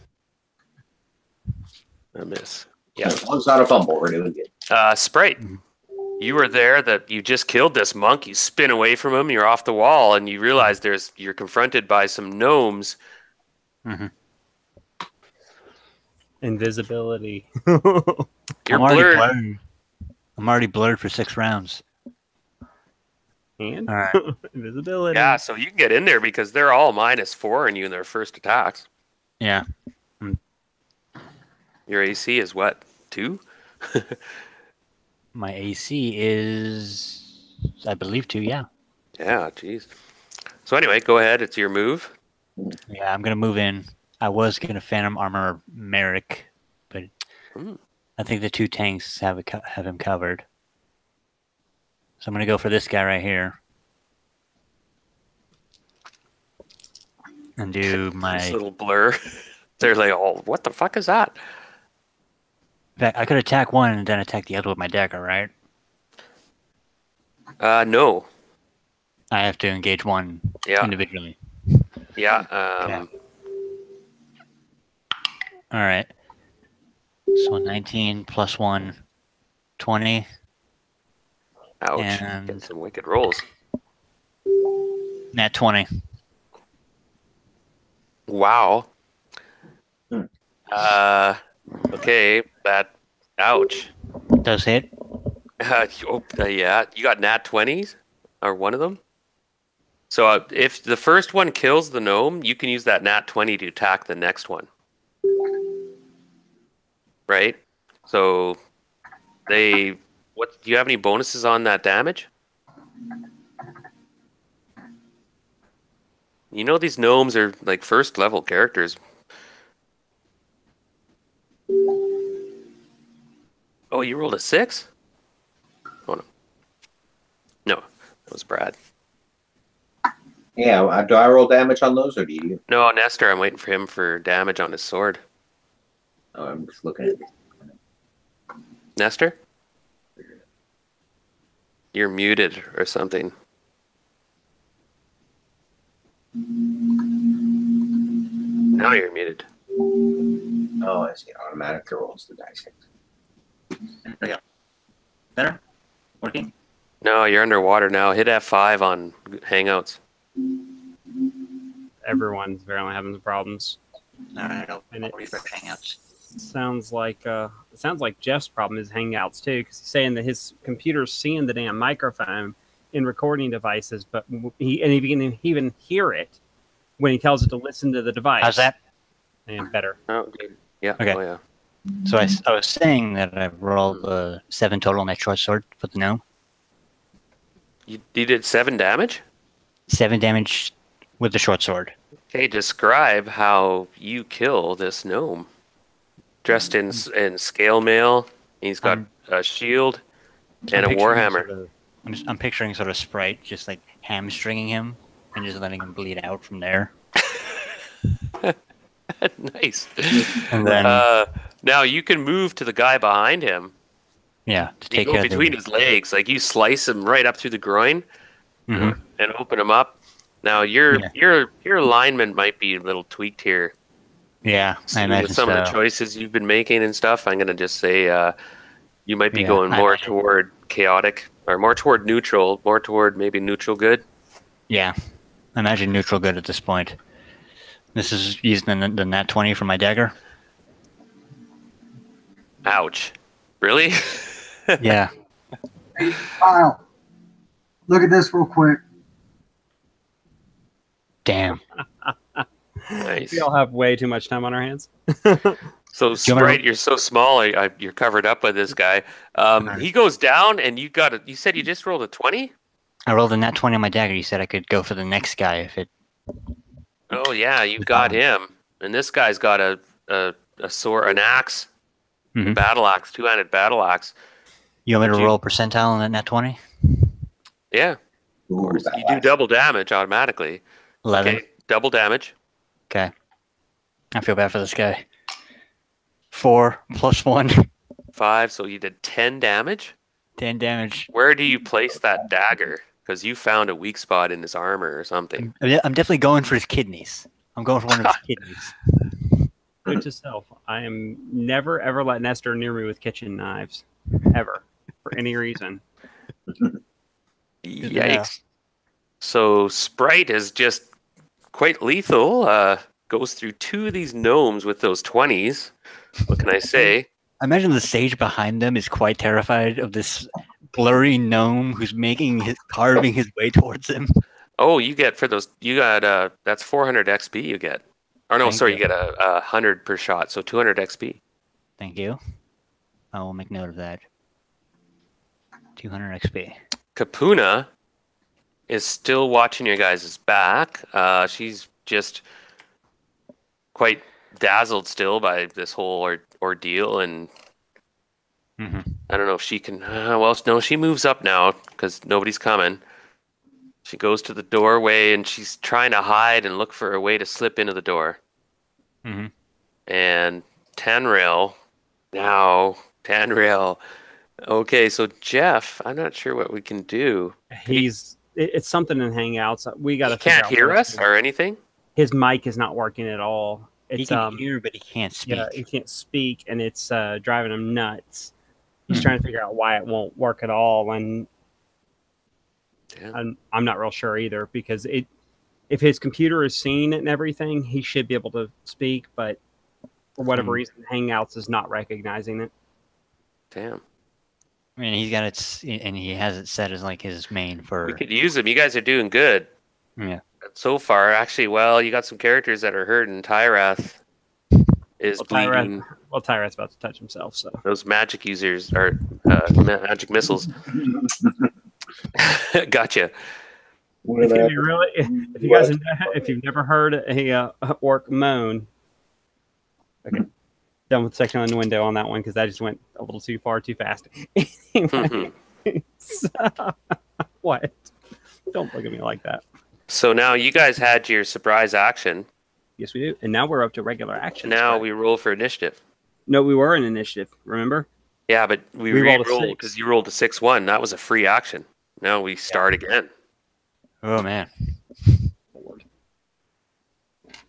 a miss. Yeah. As long as it's not a fumble, we're doing good. Sprite, you were there. That you just killed this monk. You spin away from him. You're off the wall, and you realize you're confronted by some gnomes. Mm-hmm. Invisibility. You're blurred. I'm already blurred for 6 rounds. And All right. invisibility. Yeah, so you can get in there because they're all -4 on you in their first attacks. Yeah. Your AC is what? 2? My AC is, I believe, 2. Yeah. Yeah, jeez. So anyway, go ahead. It's your move. Yeah, I'm gonna move in. I was gonna Phantom Armor Merrick, but I think the 2 tanks have him covered. So I'm gonna go for this guy right here, and do my. This little blur. They're like, oh, what the fuck is that? In fact, I could attack one and then attack the other with my dagger, right? No. I have to engage one individually. Yeah. All right. So 19 plus 1, 20. Ouch. And Getting some wicked rolls. Nat 20. Wow. Okay. That. Ouch. Does hit. Yeah. You got nat 20s? Or one of them? So if the first one kills the gnome, you can use that nat 20 to attack the next one. Right? So do you have any bonuses on that damage? You know these gnomes are like first level characters. Oh, you rolled a 6? Oh no. No, that was Brad. Yeah, do I roll damage on those, or do you? No, Nestor, I'm waiting for him for damage on his sword. Oh, I'm just looking at it. Nestor? You're muted or something. Now you're muted. Oh, I see. Automatic rolls the dice. There we go. Better? Working? No, you're underwater now. Hit F5 on Hangouts. Everyone's apparently having problems. All right, I'll And it- refresh Hangouts. Sounds like Jeff's problem is Hangouts too, because he's saying that his computer's seeing the damn microphone in recording devices, but he can even hear it when he tells it to listen to the device. How's that? And better. Oh, good. Yeah. Okay. Oh, yeah. So I was saying that I rolled 7 total on that short sword for the gnome. You did 7 damage? 7 damage with the short sword. Okay, describe how you kill this gnome. Dressed in scale mail. He's got a shield and a warhammer. I'm picturing sort of Sprite just like hamstringing him and just letting him bleed out from there. Nice. And then now you can move to the guy behind him. yeah, to You take go care of between his legs, like you slice him right up through the groin Mhm. and open him up. Now your alignment might be a little tweaked here. Yeah, I imagine With some so. of the choices you've been making and stuff, I'm gonna just say you might be Yeah, going I more imagine. toward chaotic or more toward neutral, more toward maybe neutral good. Yeah, I imagine neutral good at this point. This is using the nat 20 for my dagger. Ouch. Really? Yeah. Kyle, look at this real quick. Damn. Nice. We all have way too much time on our hands. So you want me to- Sprite, you're so small. You're covered up by this guy. He goes down, and you got it. You said you just rolled a 20. I rolled a nat 20 on my dagger. You said I could go for the next guy if it. Oh yeah, you got him. And this guy's got a sword, an axe, Mhm. battle axe, two-handed battle axe. You want me to Would you- roll percentile on that nat 20? Yeah. Of course. that You do last. double damage automatically. 11. Okay, double damage. Okay. I feel bad for this guy. 4 plus 1. 5, so you did 10 damage. 10 damage. Where do you place that dagger? Because you found a weak spot in his armor or something. I'm definitely going for his kidneys. I'm going for one of his kidneys. Note to self: I am never ever let Nestor near me with kitchen knives, ever, for any reason. Yikes. So Sprite is just quite lethal. Goes through 2 of these gnomes with those 20s. What can I say? I imagine the sage behind them is quite terrified of this blurry gnome who's carving his way towards him. Oh, you get for those. You got that's 400 XP. You get. Or no, Thank sorry, you. you get a 100 per shot, so 200 XP. Thank you. I will make note of that. 200 XP. Kapuna is still watching your guys' back. She's just quite dazzled still by this whole ordeal, and I don't know if she can. Well, no, she moves up now because nobody's coming. She goes to the doorway and she's trying to hide and look for a way to slip into the door. And Tanrail now. Okay, so Jeff, I'm not sure what we can do. It's something in Hangouts. We got to. He can't hear us or anything. His mic is not working at all. He can hear, but he can't speak. Yeah, he can't speak, and it's driving him nuts. He's trying to figure out why it won't work at all, and I'm not real sure either, because if his computer is seeing it and everything, he should be able to speak, but for whatever reason, Hangouts is not recognizing it. Damn. I mean, he's got it, and he has it set as like his main for. We could use him. You guys are doing good. Yeah. So far, actually, well, you got some characters that are hurt, and Tyrath is bleeding. Tyrath's about to touch himself, so those magic users are magic missiles. Gotcha. It's gonna be really. If you guys, if you've never heard a orc moan, okay, done with section on the window on that one because that just went a little too far, too fast. Anyway, what? Don't look at me like that. So now you guys had your surprise action. Yes, we do, and now we're up to regular action. Now we roll for initiative. No, we were in initiative. Remember? Yeah, but we rolled because you rolled a 6-1. That was a free action. Now we start again. Oh man.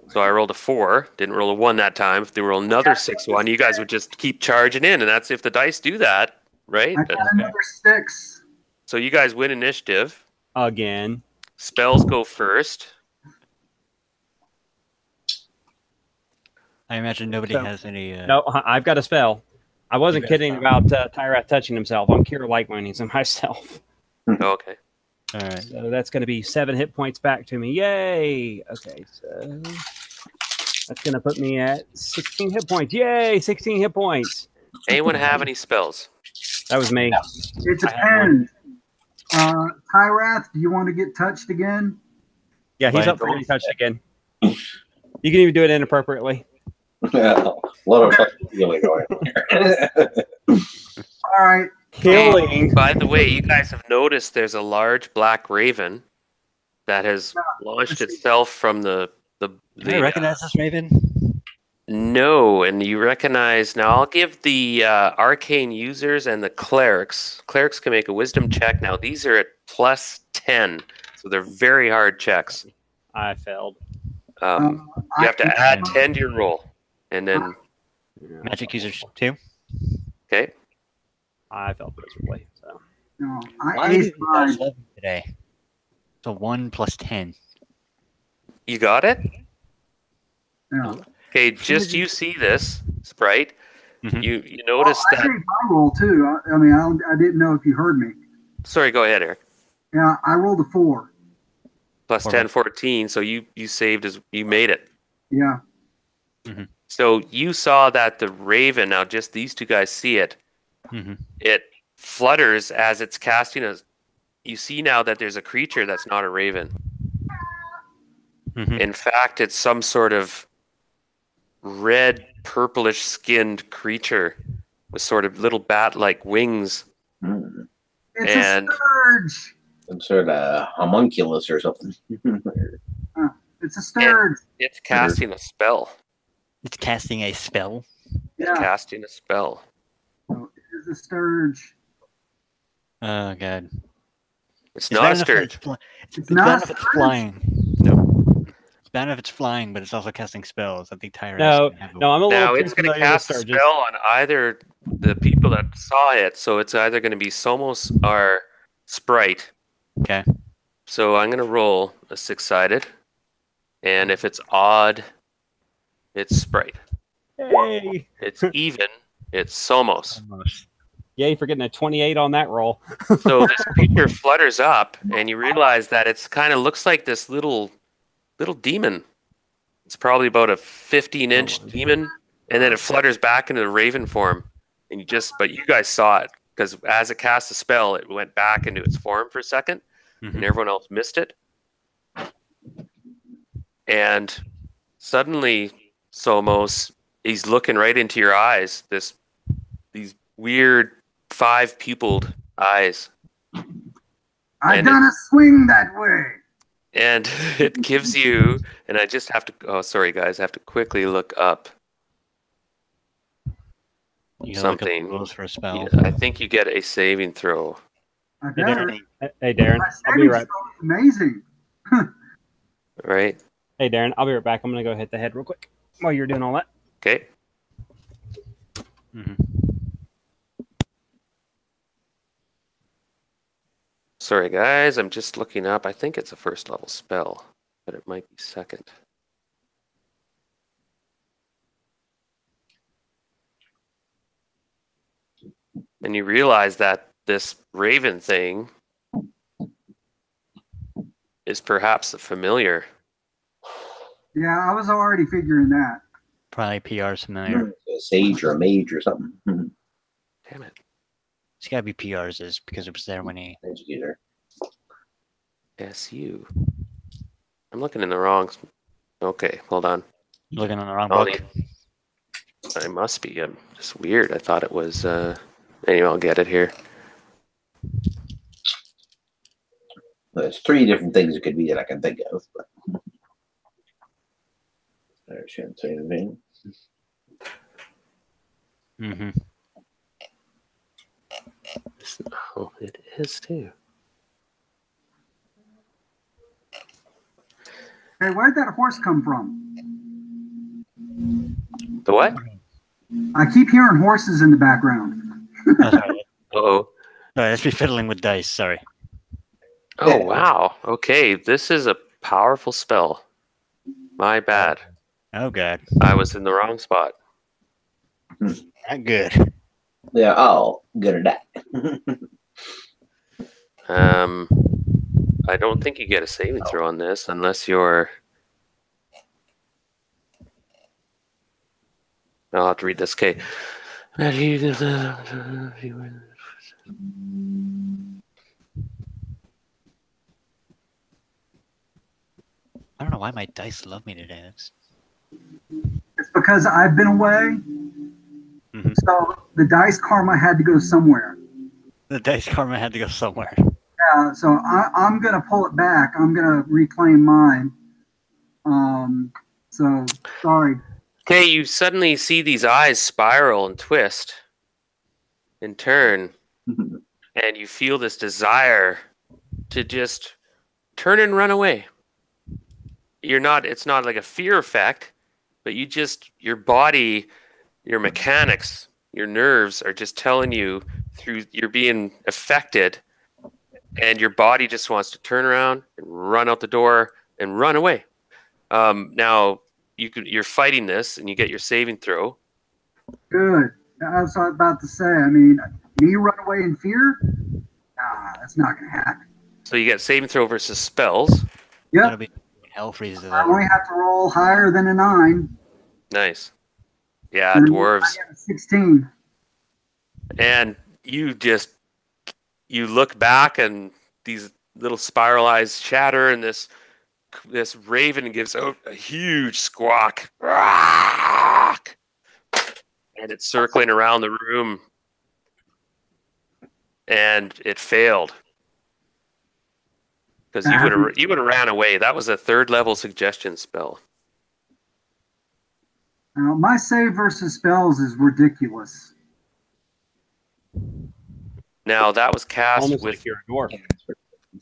So I rolled a 4, didn't roll a 1 that time. If they roll another 6-1, you guys would just keep charging in, and that's if the dice do that, right? I got another 6. So you guys win initiative. Again. Spells go first. I imagine nobody has any. No, I've got a spell. I wasn't kidding about Tyrath touching himself. I'm Cure Light Woundings on myself. Okay. All right. So that's going to be 7 hit points back to me. Yay! Okay, so that's going to put me at 16 hit points. Yay! 16 hit points. Anyone have any spells? That was me. It depends. Tyrath, do you want to get touched again? Yeah, he's up for getting touched again. You can even do it inappropriately. Yeah, a lot of healing going on here. All right. Healing. By the way, you guys have noticed there's a large black raven that has launched itself from the. Do I recognize this raven? No, and you recognize now. I'll give the arcane users and the clerics. Clerics can make a wisdom check. Now these are at +10, so they're very hard checks. I failed. You have to add 10 to your roll, and then Magic users too. okay. I failed miserably. So No, Why I is aced mine. 11 today? So 1 + 10. You got it. Yeah. Okay, just you see this, Sprite. Mhm. You notice I that. saved my roll too. I mean, I didn't know if you heard me. Sorry, go ahead, Eric. Yeah, I rolled a 4. +10, 14. So you saved as you made it. Yeah. So you saw that the raven. Now, just these two guys see it. It flutters as it's casting a. You see now that there's a creature that's not a raven. In fact, it's some sort of red, purplish skinned creature with sort of little bat-like wings. It's And- a scourge. Some sort of homunculus or something. It's a sturge. It's casting a spell. It's casting a spell. It's Yeah. casting a spell. So it is a sturge. Oh god. It's It's not bad a enough that sturge. It's bad not enough it's flying. No. It's bad enough it's flying, but it's also casting spells. I think Tyra. No, no, I'm a little Now too it's going to familiar with cast a sturges. spell on either the people that saw it. So it's either going to be Somos or Sprite. Okay. So I'm going to roll a 6-sided. And if it's odd, it's Sprite. Yay! It's even, it's Somos. Almost. Yay for getting a 28 on that roll. So this creature flutters up, and you realize that it's kind of looks like this little demon. It's probably about a 15-inch demon, and then it flutters back into the raven form. And but you guys saw it because as it cast the spell, it went back into its form for a second, and everyone else missed it. And suddenly, Somos, he's looking right into your eyes. These weird 5-pupiled eyes. I done a swing that way. And it gives you, and I just have to, oh, sorry guys, I have to quickly look up You gotta something. look up the rules for a spell. Yeah, I think you get a saving throw. I Hey, better. Darren, My I'll be saving right. throw is amazing. Right? Hey, Darren, I'll be right back. I'm gonna go hit the head real quick while you're doing all that. Okay. Mhm. Sorry guys, I'm just looking up. I think it's a first level spell, but it might be second. And you realize that this raven thing is perhaps a familiar. Yeah, I was already figuring that. Probably PR's familiar. A sage or a mage or something. Damn it. It's gotta be PR's is because it was there when he. Educator. SU. I'm looking in the wrong. Okay, hold on. Looking on the wrong Oh, book. I must be. I'm just weird. I thought it was. Anyway, I'll get it here. There's 3 different things it could be that I can think of. But I shouldn't say anything. Mm-hmm. Oh, it is too. Hey, where'd that horse come from? The what? I keep hearing horses in the background. Oh, sorry. Uh-oh. Sorry, let's be fiddling with dice. Sorry. Oh, wow. Okay, this is a powerful spell. My bad. Oh god. I was in the wrong spot. Not good. Yeah, oh, good at that. I don't think you get a saving throw on this unless you're... I'll have to read this. Okay. I don't know why my dice love me today. That's... It's because I've been away. Mhm. So the dice karma had to go somewhere. The dice karma had to go somewhere. Yeah, so I'm going to pull it back. I'm going to reclaim mine. So, sorry. Okay, you suddenly see these eyes spiral and twist and turn, and you feel this desire to just turn and run away. It's not like a fear effect, but your body, your mechanics, your nerves are just telling you you're being affected, and your body just wants to turn around and run out the door and run away. Now, you're fighting this, and you get your saving throw. Good. That's what I was about to say. I mean, me run away in fear? Nah, that's not going to happen. So you get saving throw versus spells. Yep. That'll be hell freezes. I only have to roll higher than a 9. Nice. Yeah, And dwarves. I got a 16. And you look back, and these little spiral eyes shatter, and this raven gives out a huge squawk. And it's circling around the room. And it failed. Because you would have ran away. That was a 3rd level suggestion spell. Now, my save versus spells is ridiculous. Now that was cast Almost with like you're a dwarf.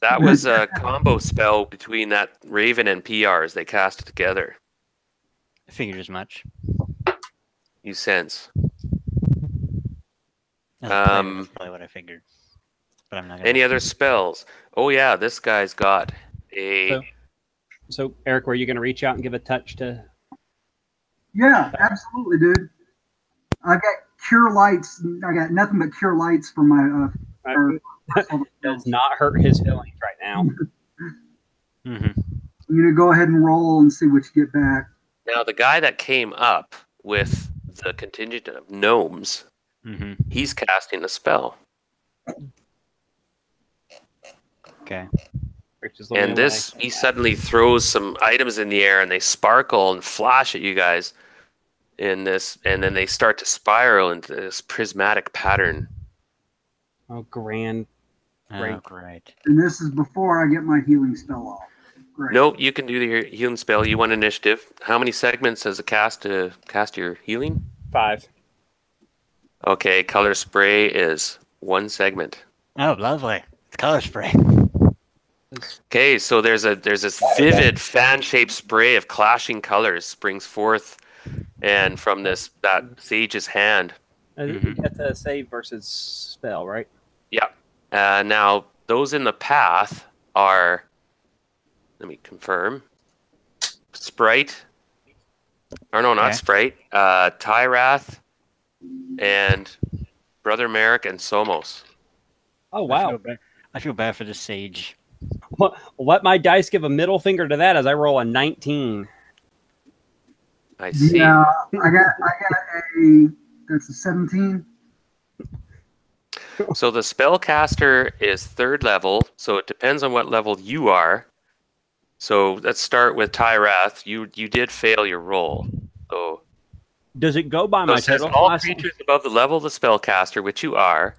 that was a combo spell between that Raven and PRs. They cast it together. I figured as much. You sense. As a player, that's probably what I figured. But I'm not gonna. Any other spells? Oh yeah, this guy's got a. So Eric, were you going to reach out and give a touch to? Yeah, absolutely, dude. I got cure lights. I got nothing but cure lights for my. Does not hurt his feelings right now. Mm-hmm. I'm gonna go ahead and roll and see what you get back. Now the guy that came up with the contingent of gnomes, he's casting a spell. Okay. And this, he suddenly throws some items in the air and they sparkle and flash at you guys in this, and then they start to spiral into this prismatic pattern. Oh, great. Oh, great. And this is before I get my healing spell off. Great. Nope, you can do your healing spell. You want initiative. How many segments does it cast to cast your healing? 5. Okay, color spray is 1 segment. Oh, lovely. It's color spray. Okay, so there's this vivid fan-shaped spray of clashing colors springs forth, and from that sage's hand. That's a save versus spell, right? Yeah. Now those in the path are. Let me confirm. Sprite. Or no, not Sprite. Tyrath, and Brother Merrick and Somos. Oh wow! I feel bad for the sage. Well, let my dice give a middle finger to that as I roll a 19. I see. Yeah, I got that's a 17. So the spellcaster is 3rd level, so it depends on what level you are. So let's start with Tyrath. You did fail your roll. So does it go by my it says total all class? creatures above the level of the spellcaster, which you are,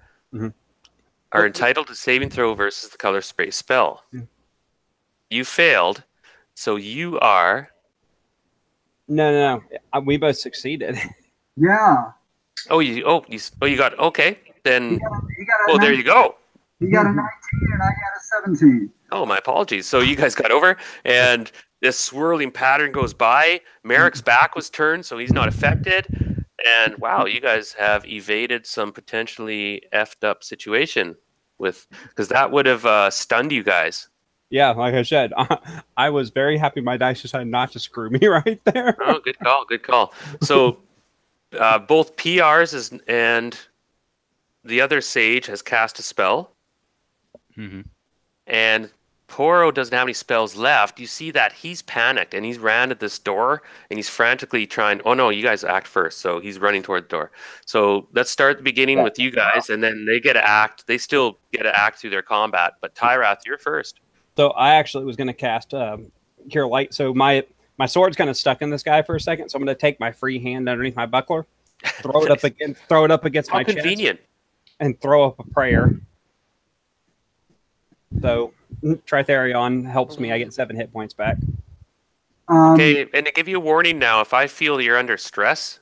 are entitled to saving throw versus the color spray spell. You failed, so you are. No. We both succeeded. Yeah. You got okay. Then You got there you go. You got a 19 and I got a 17. Oh, my apologies. So you guys got over, and this swirling pattern goes by. Merrick's back was turned, so he's not affected. And wow, you guys have evaded some potentially effed up situation because that would have stunned you guys. Yeah, like I said, I was very happy my dice decided not to screw me right there. Oh, good call, good call. So both PRs and the other sage has cast a spell. And Poro doesn't have any spells left. You see that he's panicked and he's ran at this door and he's frantically trying. Oh no, you guys act first. So he's running toward the door. So let's start at the beginning with you guys, and then they get to act. They still get to act through their combat. But Tyrath, you're first. So I actually was going to cast Cure Light. So my sword's kind of stuck in this guy for a second. So I'm going to take my free hand underneath my buckler, throw it up against How my convenient. chest, and throw up a prayer. So Tritherion helps me. I get 7 hit points back. Okay, and to give you a warning now, if I feel you're under stress,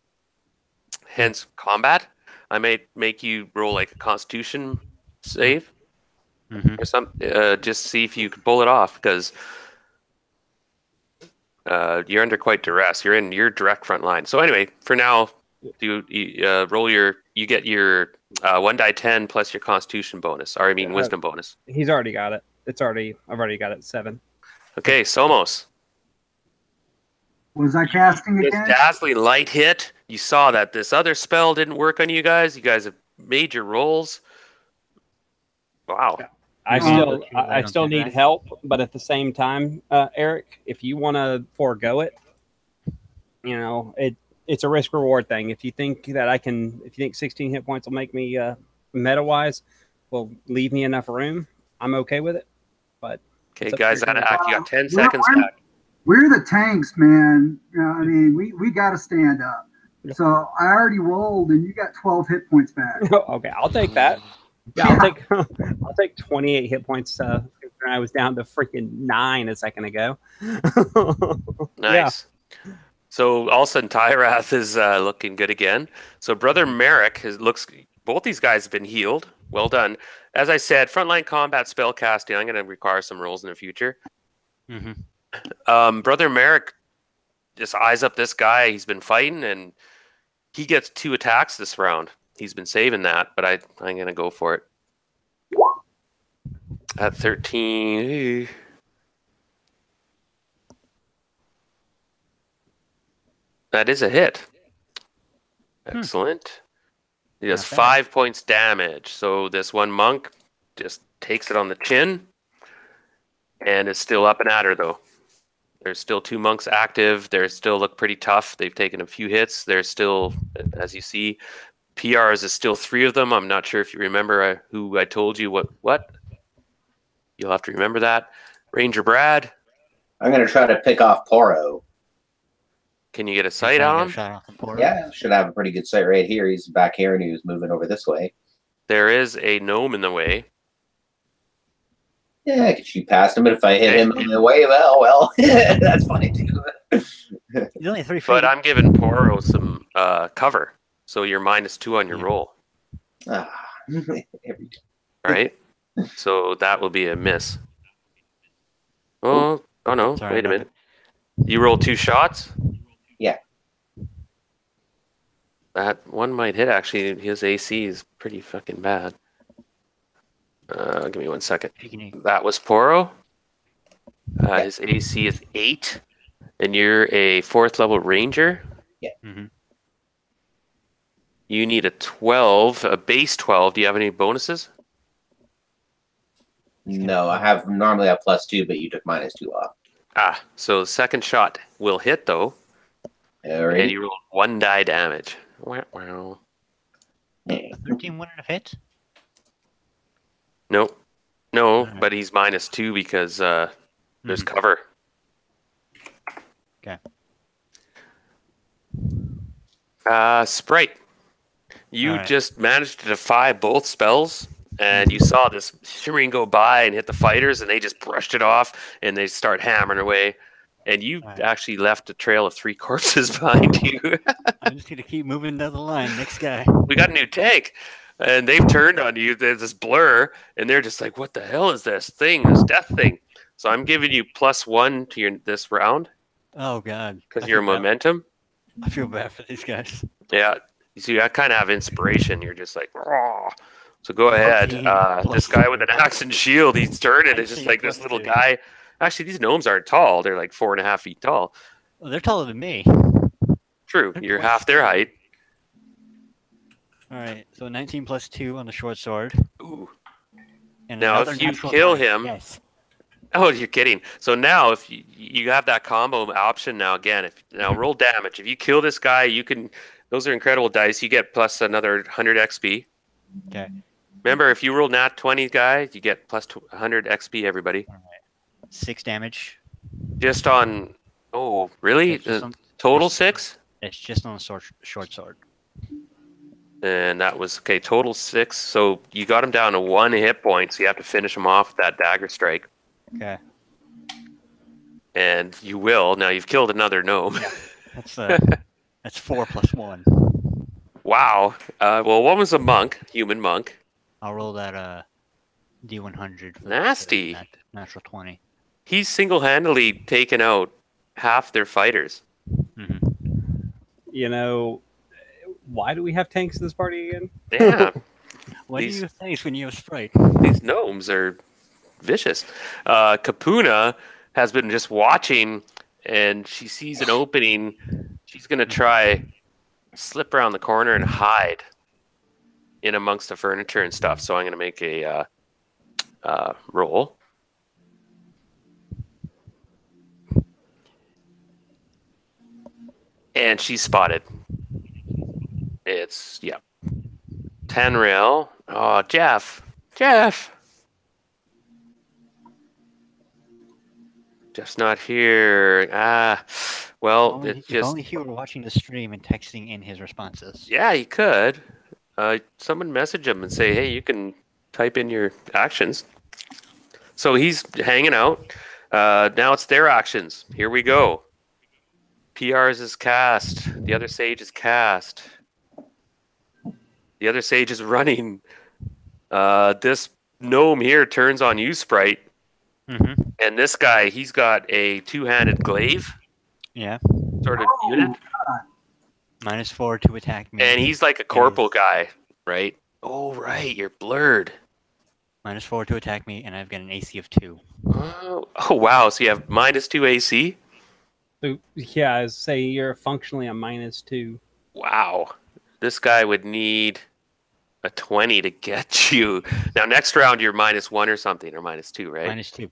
hence combat, I may make you roll like a Constitution save or something. Just see if you can pull it off, because you're under quite duress. You're in your direct front line. So anyway, for now, you roll you get your 1d10 plus your Constitution bonus, or I mean Wisdom bonus. He's already got it. I've already got it 7. Okay, Somos. Was I casting This again? dazzling light hit. You saw that this other spell didn't work on you guys. You guys have made your rolls. Wow. I still need help, but at the same time, Eric, if you want to forego it, it's a risk reward thing. If you think 16 hit points will make me meta wise, will leave me enough room, I'm okay with it. But okay, guys, out of act. You got 10 seconds back. We're the tanks, man. I mean, we got to stand up. So I already rolled, and you got 12 hit points back. Okay, I'll take that. Yeah, I'll take 28 hit points and I was down to freaking 9 a second ago. Nice. So all of a sudden, Tyrath is looking good again. So Brother Merrick looks. Both these guys have been healed. Well done. As I said, frontline combat spell casting. I'm going to require some rolls in the future. Brother Merrick just eyes up this guy he's been fighting, and he gets 2 attacks this round. He's been saving that, but I'm going to go for it. At 13. That is a hit. Excellent. He does 5 points damage. So this one monk just takes it on the chin and is still up and at her, though. There's still 2 monks active. They still look pretty tough. They've taken a few hits. There's still, as you see, PRs is still 3 of them. I'm not sure if you remember who I told you what. You'll have to remember that. Ranger Brad. I'm going to try to pick off Poro. Can you get a sight on him? Yeah, should have a pretty good sight right here. He's back here and he was moving over this way. There is a gnome in the way. Yeah, I could shoot past him, but if I hit him in the way, well, that's funny too. He's only 3 feet. But I'm giving Poro some cover, so you're -2 on your roll. Right? So that will be a miss. Oh no! Sorry, wait a minute. You rolled 2 shots. Yeah. That one might hit. Actually, his AC is pretty fucking bad. Give me 1 second. That was Poro. His AC is 8, and you're a 4th level ranger. Yeah. You need a 12, a base 12. Do you have any bonuses? No, I have normally a +2, but you took -2 off. So the second shot will hit though. Alrighty. And you rolled 1 die damage. Wow. 13 wouldn't have hit? No, but he's -2 because there's cover. Okay. Sprite, you just managed to defy both spells, and you saw this shimmering go by and hit the fighters, and they just brushed it off, and they start hammering away. And you actually left a trail of 3 corpses behind you. I'm just going to keep moving down the line. Next guy. We got a new tank. And they've turned on you. There's this blur. And they're just like, what the hell is this thing? This death thing. So I'm giving you +1 to this round. Oh, God. Because your momentum. I feel bad for these guys. Yeah. You see, I kind of have inspiration. You're just like, raw. So go ahead. This guy with an axe and shield, he's turning. It's just like this little guy. Actually, these gnomes aren't tall. They're like 4.5 feet tall. Well, they're taller than me. True. You're half their height. All right. So 19 +2 on the short sword. Ooh. And now, if you kill him... Yes. Oh, you're kidding. So now, if you have that combo option now, again, now roll damage. If you kill this guy, you can... Those are incredible dice. You get plus another 100 XP. Okay. Remember, if you roll nat 20, guy, you get plus 100 XP, everybody. All right. 6 damage. Just on... Oh, really? Total 6? It's just on the short sword. And that was... Okay, total 6. So you got him down to 1 hit point, so you have to finish him off with that dagger strike. Okay. And you will. Now, you've killed another gnome. Yeah. That's 4 + 1. Wow. Well, one was a monk, human monk. I'll roll that D100 for Nasty. That natural 20. He's single-handedly taken out half their fighters. You know, why do we have tanks in this party again? Yeah. What do you think when you have Sprite? These gnomes are vicious. Kapuna has been just watching, and she sees an opening. She's going to try slip around the corner and hide in amongst the furniture and stuff. So I'm going to make a roll. And she's spotted. It's, 10 rail. Oh, Jeff. Jeff's not here. Well, it's just... If only he were watching the stream and texting in his responses. Yeah, he could. Someone message him and say, hey, you can type in your actions. So he's hanging out. Now it's their actions. Here we go. PR's is cast. The other sage is cast. The other sage is running. This gnome here turns on you, Sprite. Mm-hmm. And this guy, he's got a two-handed glaive Yeah. sort of unit. -4 to attack me. And he's like a corporal guy, right? Oh, right. You're blurred. -4 to attack me, and I've got an AC of 2. Oh, wow. So you have -2 AC? So, yeah, I say you're functionally a -2. Wow. This guy would need a 20 to get you. Now, next round, you're -1 or something, or -2, right? -2.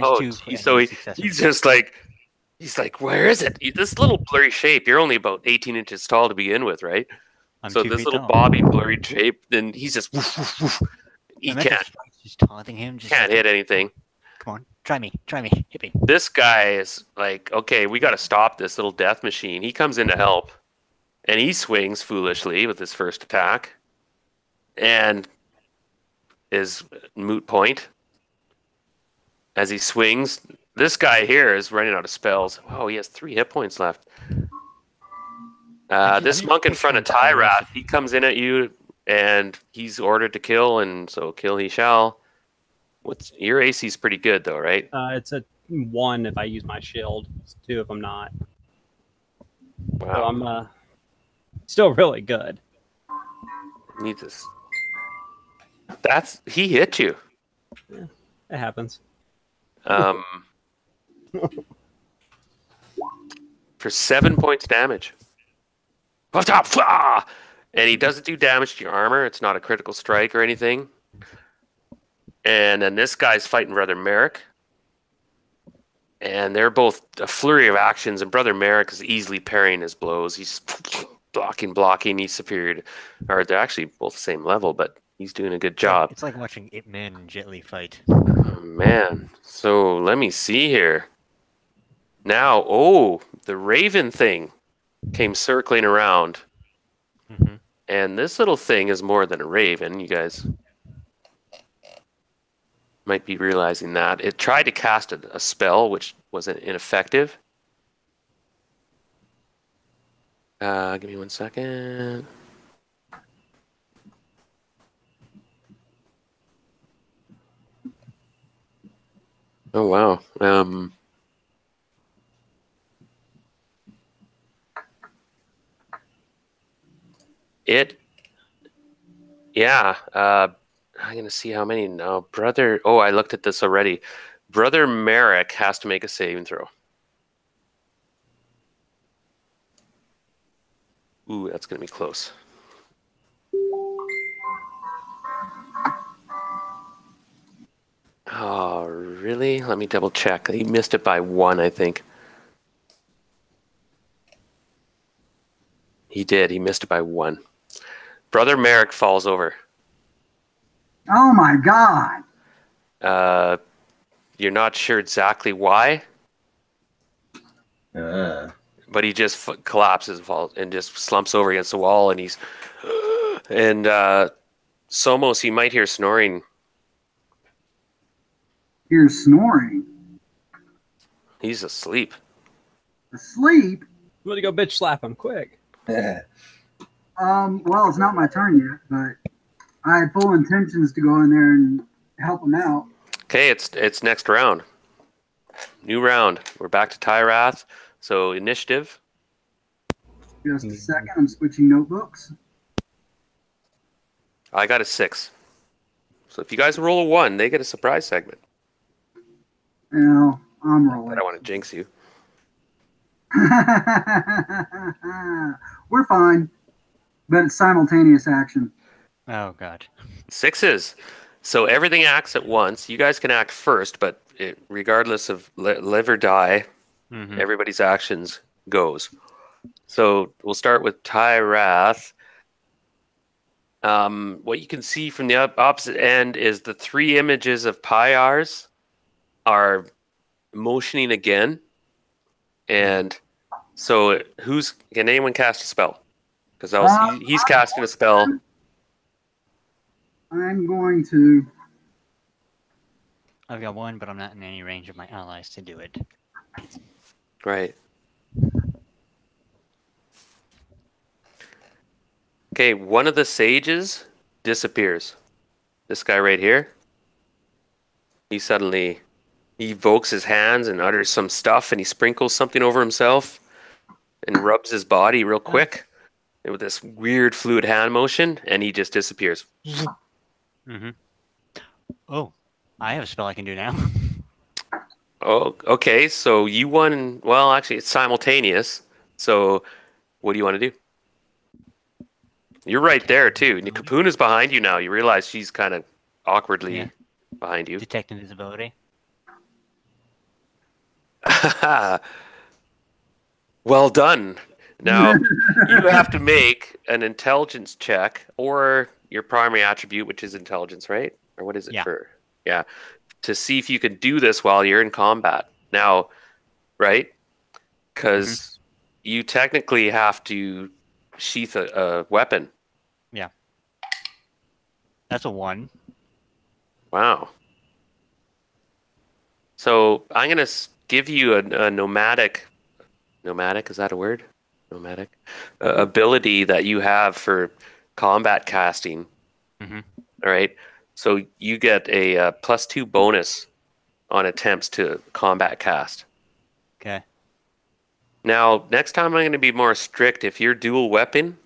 Oh, -2. geez, so he's just like, where is it? This little blurry shape, you're only about 18 inches tall to begin with, right? I'm So 2 this feet little tall. bobby blurry shape, then he's just, woof, woof, woof. He I'm at the can't spike, just taunting him. Just hit anything. Come on, try me, hit me. This guy is like, okay, we got to stop this little death machine. He comes in to help, and he swings foolishly with his first attack, and is moot point. As he swings, this guy here is running out of spells. Oh, he has 3 hit points left. This monk in front of Tyrath, he comes in at you, and he's ordered to kill, and so kill he shall. Your AC is pretty good, though, right? It's a 1 if I use my shield. It's 2 if I'm not. Wow. So I'm still really good. Need this. He hit you. Yeah, it happens. For 7 points damage. And he doesn't do damage to your armor. It's not a critical strike or anything. And then this guy's fighting Brother Merrick. And they're both a flurry of actions, and Brother Merrick is easily parrying his blows. He's blocking. He's superior. Or they're actually both the same level, but he's doing a good job. It's like watching Ip Man and Jet Li fight. Oh, man. So let me see here. Now, the Raven thing came circling around. Mm-hmm. And this little thing is more than a Raven. You guys might be realizing that. It tried to cast a spell, which was ineffective. Give me 1 second. Oh, wow. I'm going to see how many now. I looked at this already. Brother Merrick has to make a saving throw. Ooh, that's going to be close. Oh, really? Let me double check. He missed it by 1, I think. He did. He missed it by 1. Brother Merrick falls over. Oh my God. You're not sure exactly why, Uh, but he just collapses and just slumps over against the wall, and he's and Somos, you might hear snoring. You're snoring. He's asleep. Asleep? I'm gonna go bitch slap him quick. Well, it's not my turn yet, but I had full intentions to go in there and help him out. Okay, it's next round. New round. We're back to Tyrath. So initiative. Just a second, I'm switching notebooks. I got a 6. So if you guys roll a 1, they get a surprise segment. Now, I'm rolling. I don't want to jinx you. We're fine, but it's simultaneous action. Oh God. 6s. So everything acts at once. You guys can act first, but regardless of live or die, everybody's actions goes. So we'll start with Tyrath. What you can see from the opposite end is the 3 images of Pyars are motioning again. And so can anyone cast a spell? Because he's casting a spell. I'm going to. I've got one, but I'm not in any range of my allies to do it. Right. Okay, one of the sages disappears. This guy right here. He suddenly evokes his hands and utters some stuff, and he sprinkles something over himself and rubs his body real quick with this weird fluid hand motion, and he just disappears. Mm-hmm. Oh, I have a spell I can do now. Oh, okay. So you won. Well, actually, it's simultaneous. So what do you want to do? You're right there too. And Kapuna's behind you now. You realize she's kind of awkwardly behind you. Detect invisibility. Well done. Now you have to make an intelligence check, or your primary attribute, which is intelligence, right? Or what is it for? Yeah, to see if you can do this while you're in combat. Now, right? Because you technically have to sheath a weapon. Yeah. That's a 1. Wow. So I'm going to give you a nomadic, is that a word? Nomadic? Ability that you have for combat casting. Mm-hmm. All right. So you get a +2 bonus on attempts to combat cast. Okay. Now, next time I'm going to be more strict. If you're dual weapon,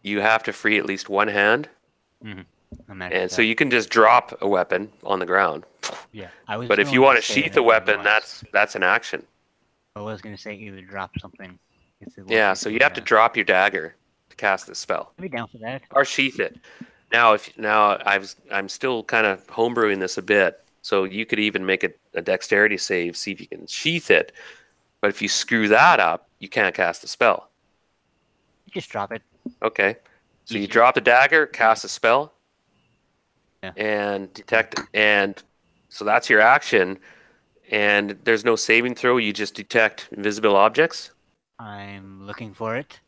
you have to free at least one hand. Mm-hmm. And so you can just drop a weapon on the ground. Yeah. But if you want to sheath a weapon, that's an action. I was going to say either drop something. Yeah, so you have to drop your dagger to cast this spell. I'd be down for that. Or sheath it. Now, I'm still kind of homebrewing this a bit, so you could even make a dexterity save, see if you can sheath it. But if you screw that up, you can't cast the spell. You just drop it. Okay. So you drop the dagger, cast a spell, and detect it. And so that's your action. And there's no saving throw. You just detect invisible objects. I'm looking for it.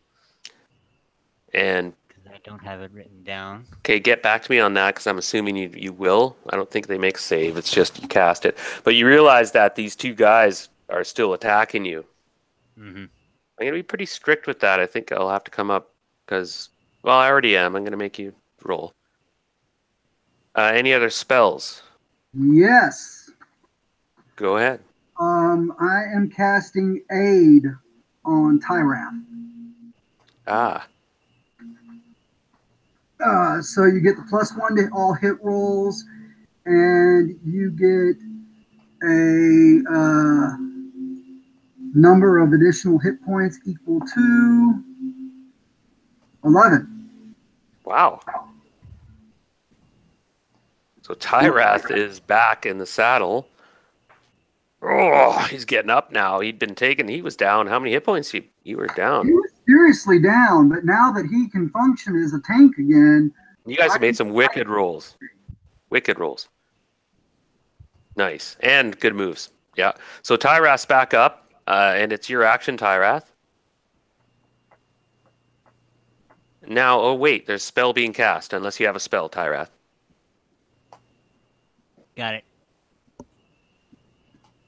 And because I don't have it written down. Okay, get back to me on that because I'm assuming you will. I don't think they make a save. It's just you cast it. But you realize that these two guys are still attacking you. Mm-hmm. I'm going to be pretty strict with that. I think I'll have to come up because, well, I already am. I'm going to make you roll. Any other spells? Yes. Go ahead. I am casting Aid on Tyrath. So you get the +1 to all hit rolls, and you get a number of additional hit points equal to 11. Wow. So Tyrath is back in the saddle. Oh, he's getting up now. He was down. How many hit points you were down? He was seriously down, but now that he can function as a tank again. You guys have made some wicked rolls. Wicked rolls. Nice. And good moves. Yeah. So Tyrath's back up, and it's your action, Tyrath. Now, oh wait, there's spell being cast, unless you have a spell, Tyrath. Got it.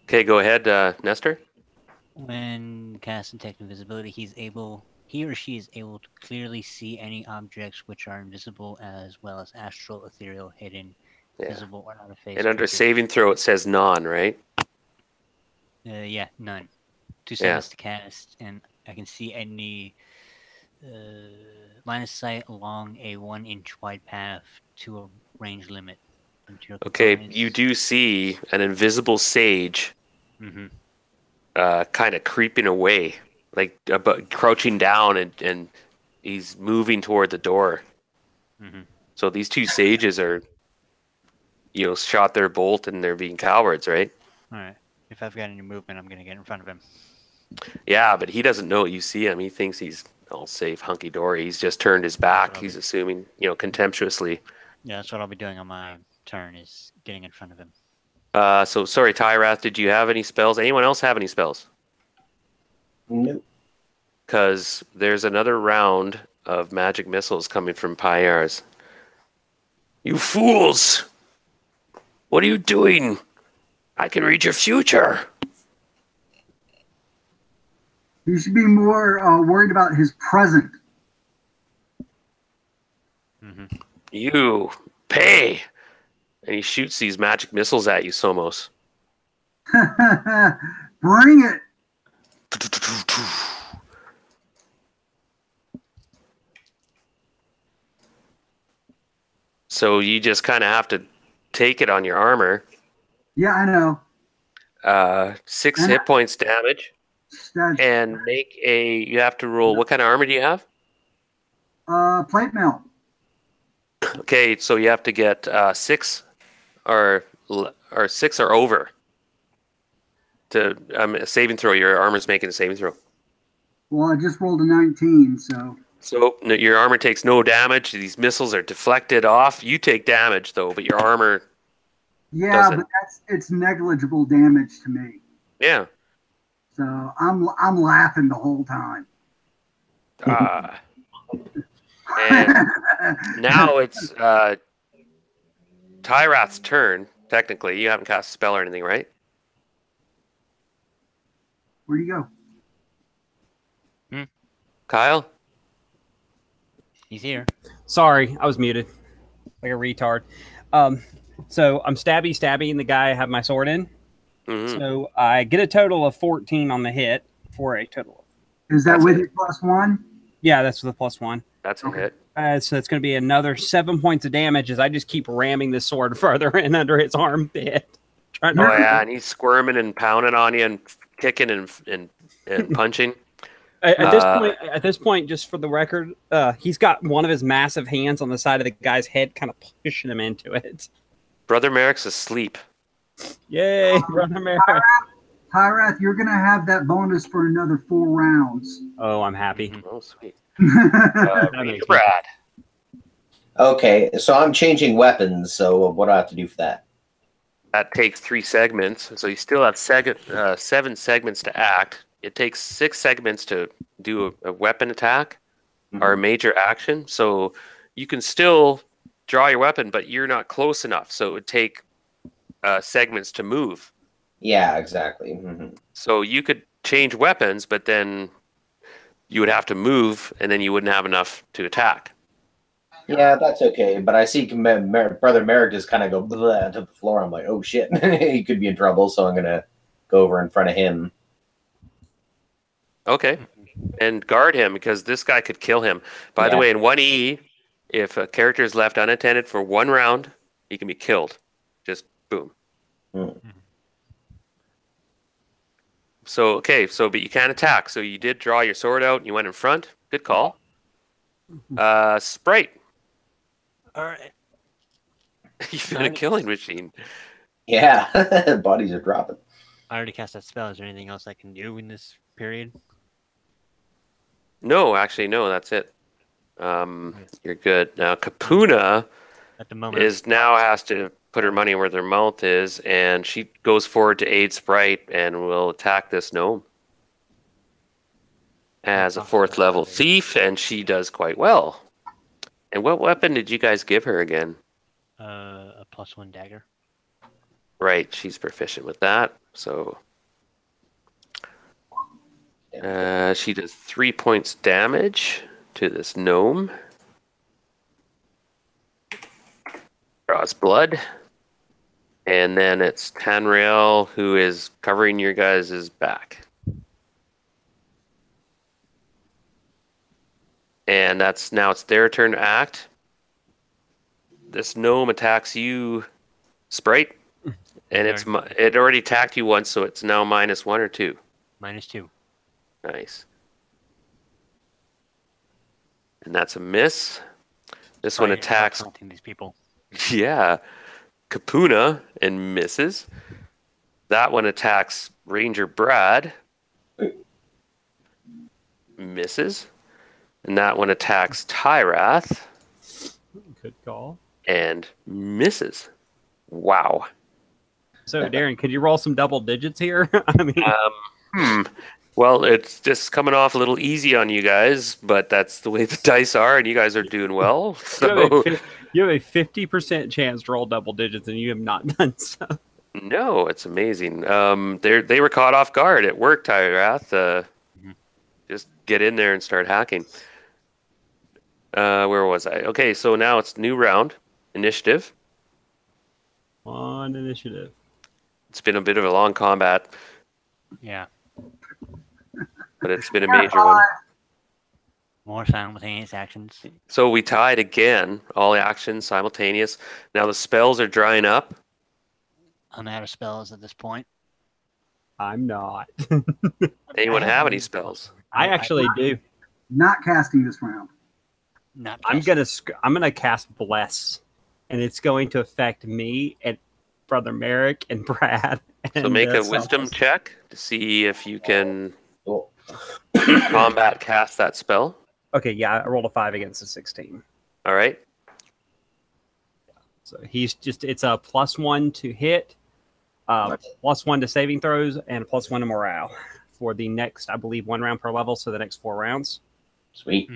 Okay, go ahead, Nestor. When cast Detect Invisibility, he or she is able to clearly see any objects which are invisible, as well as astral, ethereal, hidden, visible, or out of phase. And under saving throw, it says non, right? Yeah, none. 2 seconds to cast, and I can see any line of sight along a 1-inch wide path to a range limit. Okay, you do see an invisible sage kind of creeping away, like crouching down, and he's moving toward the door. So these two sages are, shot their bolt and they're being cowards, right? All right. If I've got any movement, I'm going to get in front of him. Yeah, but he doesn't know you see him. He thinks he's all safe, hunky-dory. He's just turned his back. He's assuming, contemptuously. Yeah, that's what I'll be doing on my turn, is getting in front of him. So sorry, Tyrath, did you have any spells? Anyone else have any spells? Nope. Because there's another round of magic missiles coming from Pyars. You fools! What are you doing? I can read your future. He should be more worried about his present. You pay. And he shoots these magic missiles at you, Somos. Bring it. So you just kind of have to take it on your armor. Yeah, I know. 6 And hit points damage. that's And you have to roll. What kind of armor do you have? plate mail. Okay, so you have to get 6 or 6 or over to a saving throw. Your armor's making a saving throw. Well, I just rolled a 19, so. So your armor takes no damage. These missiles are deflected off. You take damage though, but your armor. Yeah, Doesn't. but it's negligible damage to me. Yeah. So I'm laughing the whole time. And now it's Tyrath's turn. Technically, you haven't cast a spell or anything, right? Where'd you go? Kyle? He's here. Sorry, I was muted like a retard. So I'm stabbing the guy I have my sword in. Mm-hmm. So I get a total of 14 on the hit for a total. Is that That's with it. your +1? Yeah, that's the +1. That's a hit. So it's going to be another 7 points of damage as I just keep ramming this sword further in under his armpit. Trying to Oh yeah, and he's squirming and pounding on you and kicking and punching. At this point, just for the record, he's got one of his massive hands on the side of the guy's head, kind of pushing him into it. Brother Merrick's asleep. Yay, Brother Merrick. Tyrath, you're going to have that bonus for another 4 rounds. Oh, I'm happy. Oh sweet. That Ranger makes Brad. Okay, so I'm changing weapons, so what do I have to do for that? That takes 3 segments, so you still have 7 segments to act. It takes 6 segments to do a weapon attack or a major action. So you can still draw your weapon, but you're not close enough. So it would take segments to move. Yeah, exactly. So you could change weapons, but then you would have to move, and then you wouldn't have enough to attack. Yeah, that's okay. But I see Brother Merrick just kind of go blah to the floor. I'm like, oh shit, he could be in trouble. So I'm gonna go over in front of him. Okay. And guard him, because this guy could kill him. By the way, in 1E, if a character is left unattended for 1 round, he can be killed. Just boom. So, but you can't attack. So you did draw your sword out and you went in front. Good call. Sprite. All right. You've been a killing machine. Yeah, bodies are dropping. I already cast that spell. Is there anything else I can do in this period? No, actually, no, that's it. You're good. Now, Kapuna At the moment, now has to put her money where their mouth is, and she goes forward to aid Sprite and will attack this gnome as a 4th level thief, and she does quite well. And what weapon did you guys give her again? a +1 dagger. Right, she's proficient with that. So she does 3 points damage to this gnome. Draws blood. And then it's Tanrail who is covering your guys' back. And now it's their turn to act. This gnome attacks you, Sprite. And it already attacked you once, so it's now -1 or 2. -2. Nice. And that's a miss. This one attacks. Hunting these people. Yeah. Kapuna and misses. That one attacks Ranger Brad. Misses. And that one attacks Tyrath. Good call. And misses. Wow. So, Darren, could you roll some double digits here? I mean, Well, it's just coming off a little easy on you guys, but that's the way the dice are, and you guys are doing well. So You have a 50% chance to roll double digits, and you have not done so. No, it's amazing. They were caught off guard. It worked, Tyrath. Just get in there and start hacking. Where was I? Okay, so now it's new round. Initiative. On initiative. It's been a bit of a long combat, Yeah. but it's been a major one. More simultaneous actions. So we tied again. All actions simultaneous. Now the spells are drying up. I'm out of spells at this point. I'm not. Anyone have any spells? I actually do. Not casting this round. Not I'm gonna cast Bless, and it's going to affect me and Brother Merrick and Brad. So And, make a Silas. wisdom check to see if you can Cool. combat cast that spell. Okay, yeah, I rolled a 5 against a 16. All right. So it's a +1 to hit, +1 to saving throws, and a +1 to morale for the next, I believe, 1 round per level. So the next 4 rounds. Sweet.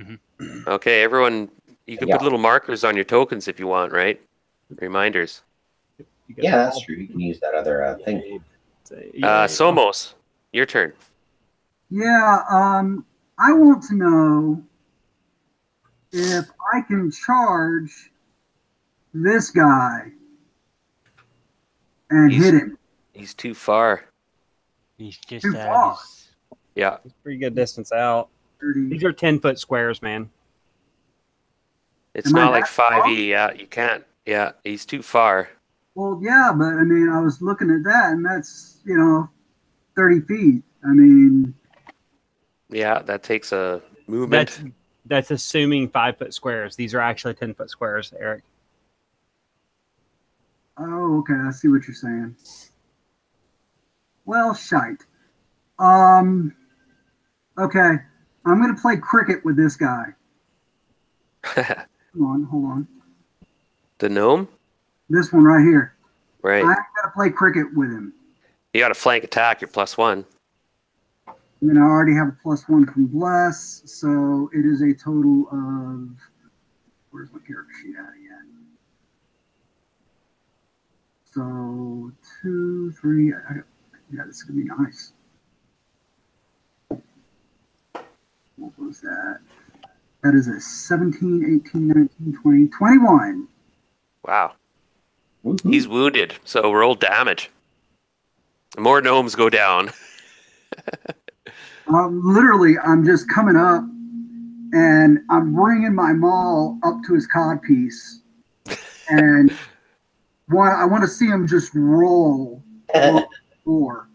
Okay, everyone, you can Yeah. put little markers on your tokens if you want, right? Reminders. You guys Yeah, all- that's true. You can use that other thing. Somos, your turn. Yeah, I want to know if I can charge this guy and He's- hit him. He's too far. He's just Too out far. of his... Yeah. Pretty good distance out. 30. These are 10-foot squares, man. It's Am I not like that far? 5e. Yeah, you can't. Yeah, he's too far. Well, yeah, but I mean, I was looking at that, and that's 30 feet. I mean, Yeah, that takes a movement. That's assuming 5-foot squares. These are actually 10-foot squares, Eric. oh, okay, I see what you're saying. Well, shite. Okay, I'm gonna play cricket with this guy. Hold on. The gnome? This one right here. Right. I'm gonna play cricket with him. You got a flank attack, you're +1. And I already have a +1 from Bless, so it is a total of. Where's my character sheet at again? So 2, 3. Yeah, this is gonna be nice. What was that? That is a 17, 18, 19, 20, 21. Wow. He's wounded, so roll damage. More gnomes go down. Literally, I'm just coming up, and I'm bringing my maul up to his codpiece, and I want to see him just roll on the floor,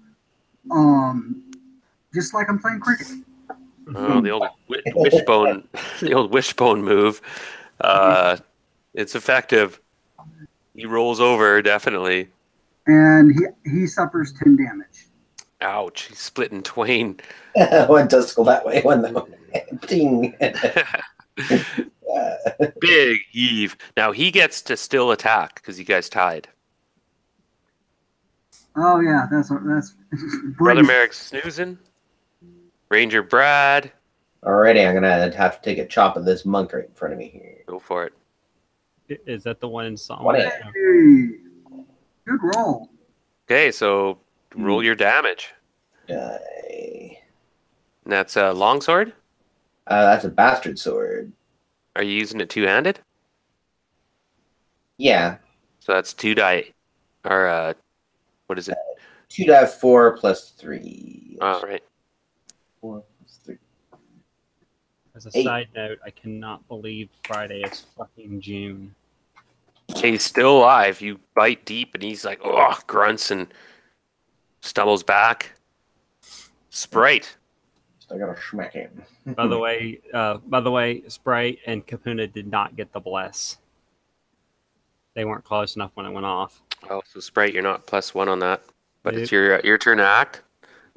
just like I'm playing cricket. Oh, the old wishbone, the old wishbone move. It's effective. He rolls over, definitely. And he suffers 10 damage. Ouch! He's split in twain. One does go that way. One that ding. Big heave. Now he gets to still attack because you guys tied. Oh yeah, that's Brother Merrick's snoozing. Ranger Brad. Alrighty, I'm gonna have to take a chop of this monk right in front of me here. Go for it. Is that the one in Psalm? 20. Hey, good roll. Okay, so roll your damage. Die. And that's a longsword. That's a bastard sword. Are you using it two-handed? Yeah. So that's 2 die, or what is it? 2-4 plus 3. All right. 4 plus 3. As a 8. side note, I cannot believe Friday is fucking June. He's still alive. You bite deep, and he's like, oh, grunts and stumbles back. Sprite. I gotta smack him. By the way, Sprite and Kapuna did not get the bless. They weren't close enough when it went off. Oh, so Sprite, you're not +1 on that, but Nope. it's your turn to act.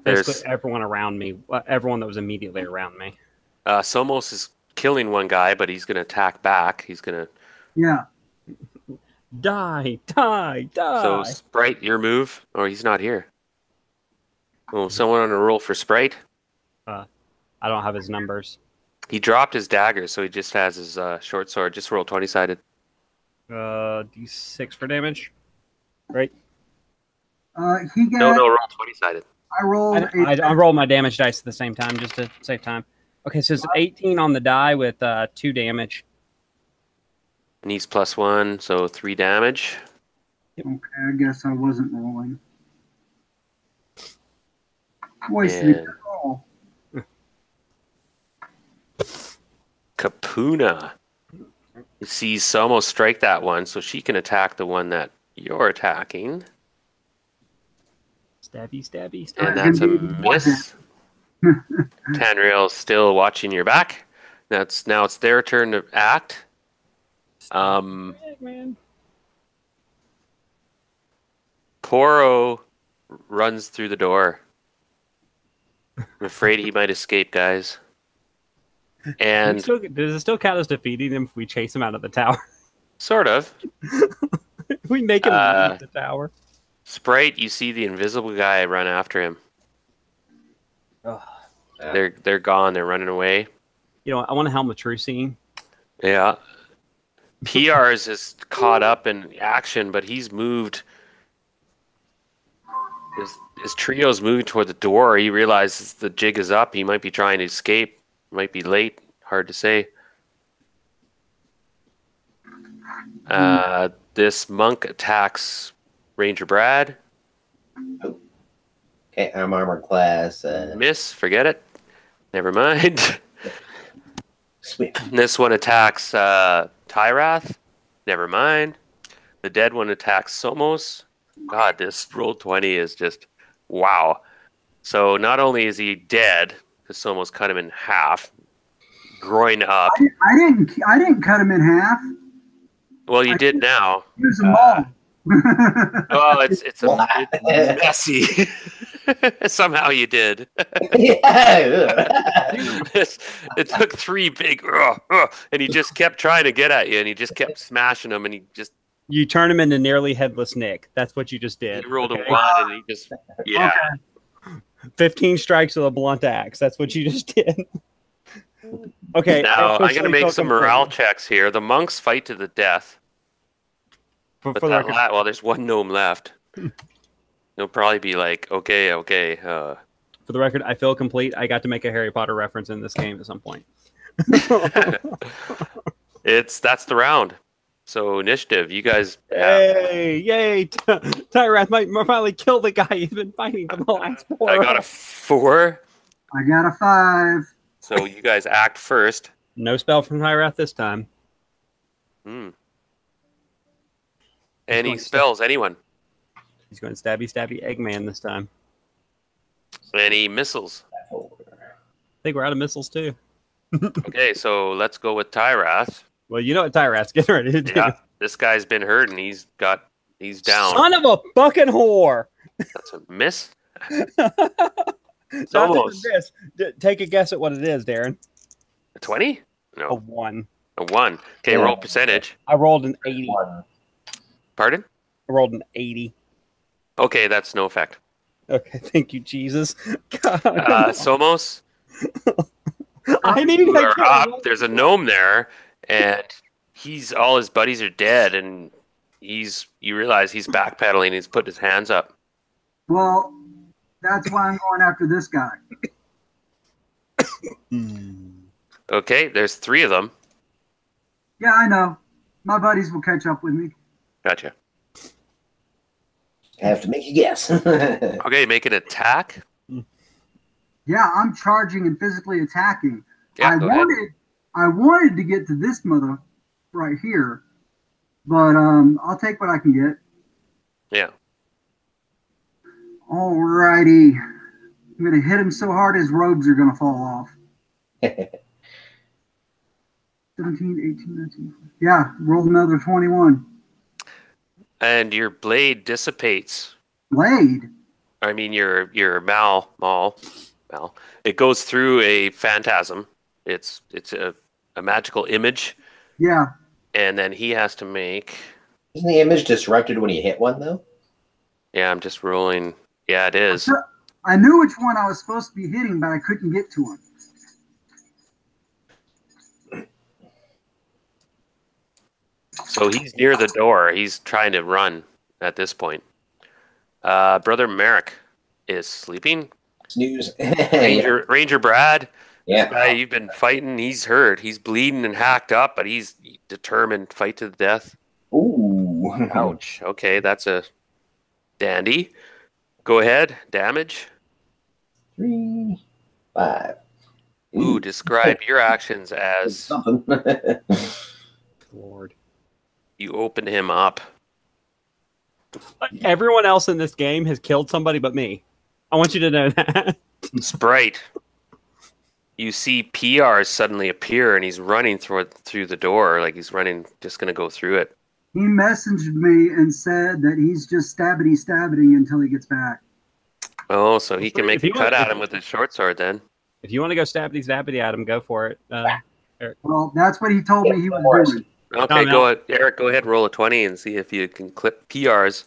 There's Basically, everyone around me, everyone that was immediately around me. Somos is killing one guy, but he's gonna attack back. He's gonna. Yeah. Die! So Sprite, your move, or he's not here. Oh, someone on a roll for Sprite. I don't have his numbers. He dropped his dagger, so he just has his short sword. Just roll 20-sided. D6 for damage. Right? He got. No, roll 20-sided. I rolled. I rolled my damage dice at the same time just to save time. Okay, so it's 18 on the die with 2 damage. Needs +1, so 3 damage. Okay, I guess I wasn't rolling. Wasted a And good roll. Kapuna. You see Somo strike that one, so she can attack the one that you're attacking. Stabby, stabby, stabby. And that's a miss. Tanriel's still watching your back. Now it's their turn to act. Man. Poro runs through the door. I'm afraid he might escape, guys. And Does it still count as defeating him if we chase him out of the tower? sort of. We make him leave the tower. Sprite, you see the invisible guy run after him. Ugh. They're gone. They're running away. You know, I want a Helm of True scene. Yeah. PR's is caught up in action, but he's moved. His trio's moving toward the door. He realizes the jig is up. He might be trying to escape. Might be late. Hard to say. This monk attacks Ranger Brad. Okay, I'm armor class. Miss. Forget it. Never mind. Sweet. This one attacks Tyrath. Never mind. The dead one attacks Somos. God, this roll 20 is just wow. So not only is he dead, because Somos cut him in half, groin up. I didn't cut him in half. Well, you did now. Use them all. Oh, it's messy. Somehow you did. Yeah. It took 3 big, and he just kept trying to get at you, and he just kept smashing them, and he just. You turn him into nearly headless Nick. That's what you just did. He rolled a 1, and he just, yeah. Okay. 15 strikes with a blunt axe. That's what you just did. Okay. Now, I'm going to make some morale checks here. The monks fight to the death. For But the that record, well, there's one gnome left. He'll probably be like, okay. for the record, I feel complete. I got to make a Harry Potter reference in this game at some point. That's the round. So initiative, you guys. Hey, yay! Tyrath might finally kill the guy you've been fighting for the last 4. I got a 4. I got a 5. So you guys act first. No spell from Tyrath this time. Any spells? Anyone? He's going stabby, stabby, Eggman this time. Any missiles? I think we're out of missiles too. Okay, so let's go with Tyrath. Well, you know what Tyrath's getting ready to do. Yeah, this guy's been hurt and he's down. Son of a fucking whore! That's a miss. It's almost. Take a guess at what it is, Darren. A 20? No. A 1. A 1. Okay, roll percentage. I rolled an 80. Pardon? I rolled an 80. Okay, that's no effect. Okay, thank you, Jesus. God. Somos, I need you to are kill up. one. There's a gnome there, and all his buddies are dead, and you realize he's backpedaling. He's putting his hands up. Well, that's why I'm going after this guy. Okay, there's 3 of them. Yeah, I know. My buddies will catch up with me. Gotcha. I have to make a guess. Okay, make an attack. Yeah, I'm charging and physically attacking. Yeah, go ahead. I wanted to get to this mother right here, but I'll take what I can get. Yeah. Alrighty. I'm gonna hit him so hard his robes are gonna fall off. 17, 18, 19. Yeah, rolled another 21. And your blade dissipates. Blade? I mean, your Mal. It goes through a phantasm. It's a magical image. Yeah. And then he has to make. Isn't the image disrupted when you hit one, though? Yeah, I'm just rolling. Yeah, it is. I knew which one I was supposed to be hitting, but I couldn't get to him. So So he's near the door. He's trying to run at this point. Brother Merrick is sleeping. Snooze. Ranger Brad. Yeah. This guy you've been fighting, he's hurt. He's bleeding and hacked up, but he's determined. Fight to the death. Ooh. Ouch. Okay, that's a dandy. Go ahead. Damage. 3, 5. Ooh, describe your actions as Something. Lord. you open him up. Everyone else in this game has killed somebody but me. I want you to know that. Sprite. You see PRs suddenly appear and he's running through the door, like he's running, just going to go through it. He messaged me and said that he's just stabbiting until he gets back. Oh, so he can make If he a cut wants- at him with his short sword then. If you want to go stabbity at him, go for it. Well, that's what he told me he was doing. Okay, No. go ahead. Eric, go ahead, roll a 20 and see if you can clip PRs,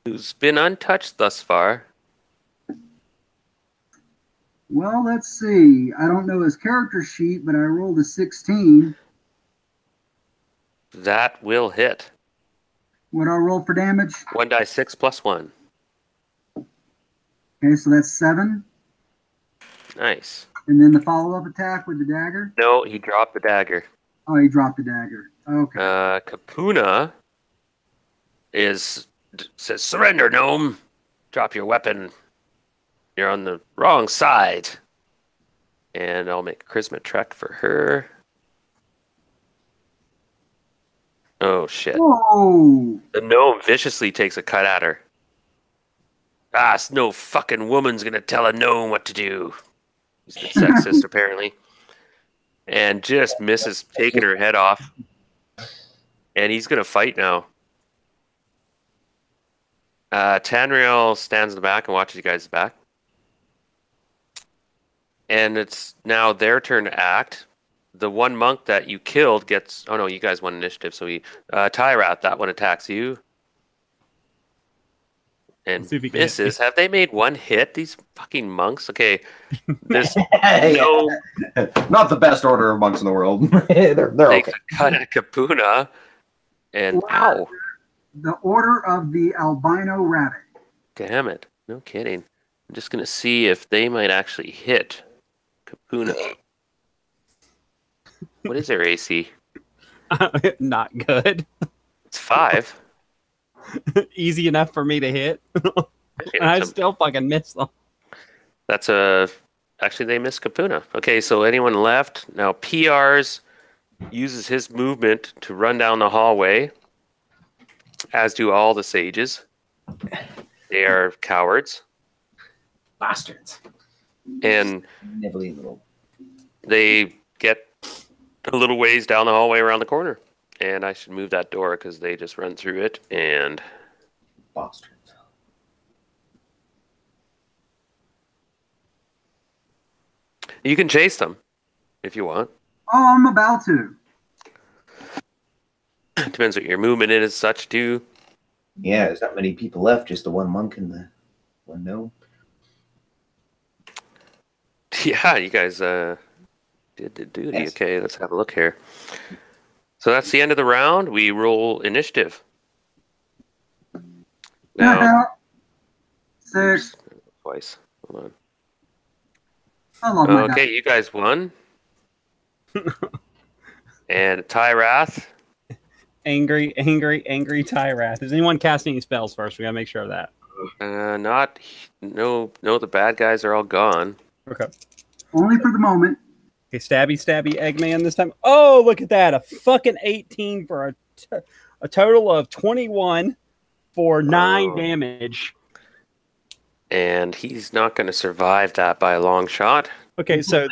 who's been untouched thus far. Well, let's see. I don't know his character sheet, but I rolled a 16. That will hit. What I roll for damage? 1 die 6 plus 1. Okay, so that's 7. Nice. And then the follow-up attack with the dagger. No, he dropped the dagger. Oh, he dropped the dagger. Okay. Kapuna says, "Surrender, gnome. Drop your weapon. You're on the wrong side." And I'll make a charisma check for her. Oh, shit. Whoa! The gnome viciously takes a cut at her. No fucking woman's gonna tell a gnome what to do. He's been sexist, apparently. And just misses taking her head off. And he's gonna fight now. Tanriel stands in the back and watches you guys back. And it's now their turn to act. The one monk that you killed gets... Oh, no, you guys won initiative, so he... Tyrath, that one attacks you. And Let's see if he can misses. hit me. Have they made one hit? These fucking monks? Okay. There's no. Not the best order of monks in the world. they're takes okay. a cut at Kapuna. And ow. The Order of the Albino Rabbit. Damn it. No kidding. I'm just going to see if they might actually hit Kapuna. What is their AC? Not good. It's 5. Easy enough for me to hit. And I still fucking miss them. That's a... Actually, they missed Kapuna. Okay, so anyone left? Now, PRs uses his movement to run down the hallway, as do all the sages. They are cowards. Bastards. And Nibbly little. they get a little ways down the hallway around the corner. And I should move that door because they just run through it. And Bastards. you can chase them if you want. Oh, I'm about to. Depends what your movement is, such too. Yeah, there's not many people left. Just the one monk and the one gnome. Yeah, you guys did the duty. Yes. Okay, let's have a look here. So that's the end of the round. We roll initiative. Now, 6. twice. Hold on. I love my Okay, you guys won. And Tyrath. Angry Tyrath. Is anyone casting any spells first? We gotta make sure of that. No, the bad guys are all gone. Okay. Only for the moment. Okay, stabby Eggman this time. Oh, look at that. A fucking 18 for a total of 21 for 9 damage. And he's not going to survive that by a long shot. Okay, so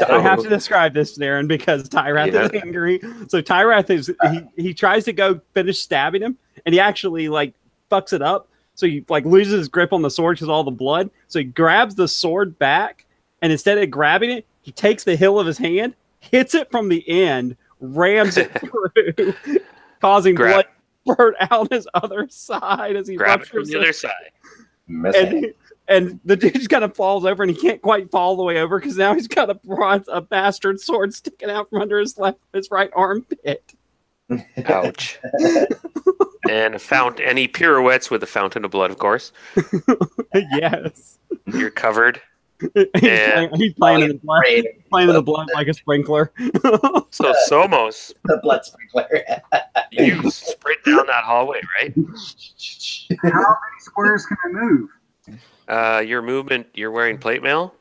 I have to describe this, Darren, because Tyrath is angry. So Tyrath is he tries to go finish stabbing him, and he actually like fucks it up. So he like loses his grip on the sword because all the blood. So he grabs the sword back, and instead of grabbing it, he takes the hill of his hand, hits it from the end, rams it through, causing blood to spurt out his other side as he grab it from ruptures the other side. And the dude just kind of falls over, and he can't quite fall all the way over because now he's got a bastard sword sticking out from under his right armpit. Ouch. And and he pirouettes with a fountain of blood, of course. Yes. You're covered. He's playing in the blood. Playing in the blood like a sprinkler. So Somos, The blood sprinkler. you sprint down that hallway, right? How many squares can I move? Your movement, you're wearing plate mail?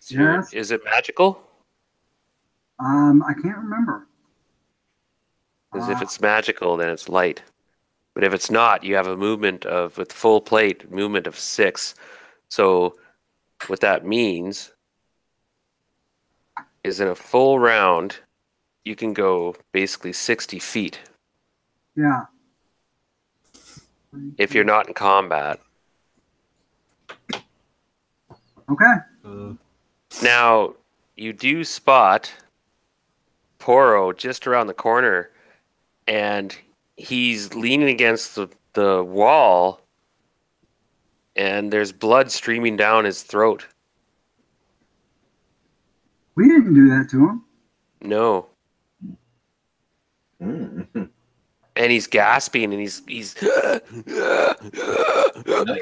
Yes. Is it magical? I can't remember. Because if it's magical, then it's light. But if it's not, you have a movement with full plate, movement of 6. So what that means is in a full round, you can go basically 60 feet Yeah. if you're not in combat. Okay. Now, you do spot Poro just around the corner, and he's leaning against the wall, and there's blood streaming down his throat. We didn't do that to him. No. Mm. And he's gasping, and he's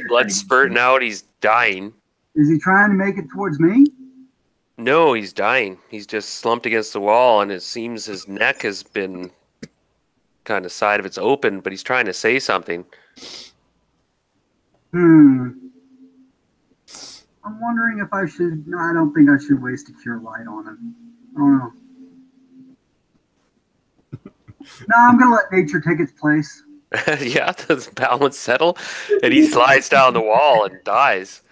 blood spurting out. He's dying. Is he trying to make it towards me? No, he's dying. He's just slumped against the wall, and it seems his neck has been kind of side of it's open, but he's trying to say something. I'm wondering if I should. No, I don't think I should waste a cure light on him. I don't know. No, I'm gonna let nature take its place. Yeah, the balance settle, and he slides down the wall and dies.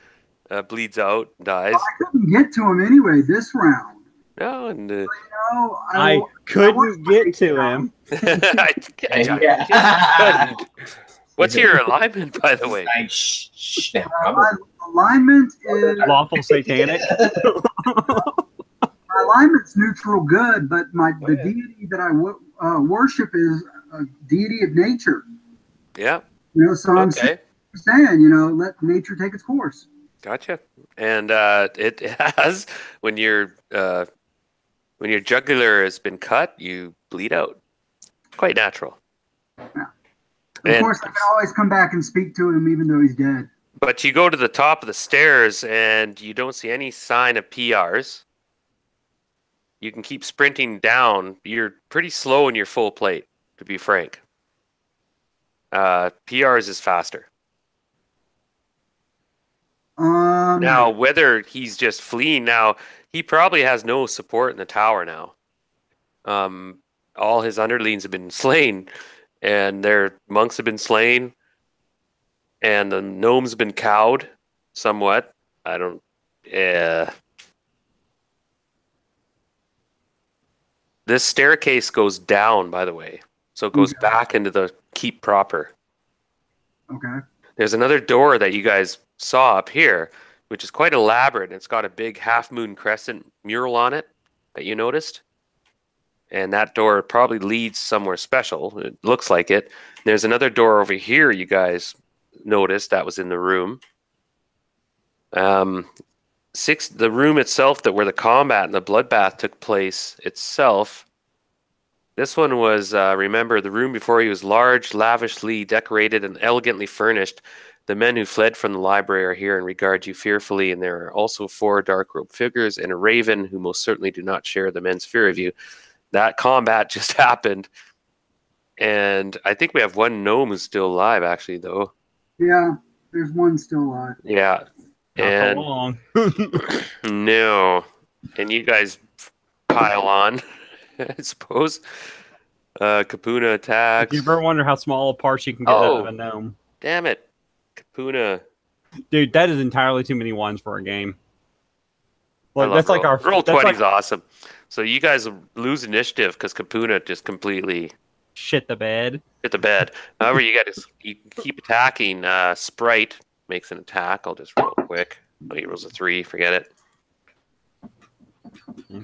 Bleeds out, dies. I couldn't get to him anyway this round. No, and No, I couldn't get to him. I couldn't. What's your alignment, by the way? My alignment is Lawful satanic. my alignment's neutral good, but the deity that I worship is a deity of nature. Yeah. You know, so I'm Okay. saying, let nature take its course. Gotcha. And it has when your jugular has been cut, you bleed out. Quite natural. Yeah. Of course, I can always come back and speak to him, even though he's dead. But you go to the top of the stairs and you don't see any sign of PRs. You can keep sprinting down. You're pretty slow in your full plate, to be frank. PRs is faster. Now, whether he's just fleeing now, he probably has no support in the tower now. All his underlings have been slain, and their monks have been slain, and the gnomes have been cowed somewhat. I don't... This staircase goes down, by the way. So it goes back into the keep proper. Okay. There's another door that you guys saw up here, which is quite elaborate. It's got a big half-moon crescent mural on it that you noticed. And that door probably leads somewhere special. It looks like it. There's another door over here you guys noticed that was in the room. The room itself where the combat and the bloodbath took place itself. This one was, remember, the room before you was large, lavishly decorated, and elegantly furnished. The men who fled from the library are here and regard you fearfully, and there are also 4 dark-robed figures and a raven who most certainly do not share the men's fear of you. That combat just happened, and I think we have 1 gnome who's still alive, actually, though. Yeah, there's one still alive. Yeah. Not for long. No. And you guys pile on, I suppose. Kapuna attacks. You ever wonder how small a parts you can get out of a gnome? Damn it. Kapuna. Dude, that is entirely too many ones for a game. Like that's like our roll 20 is awesome. So you guys lose initiative because Kapuna just completely shit the bed. Hit the bed. However, you keep attacking. Sprite makes an attack. I'll just roll quick. Oh, he rolls a 3. Forget it.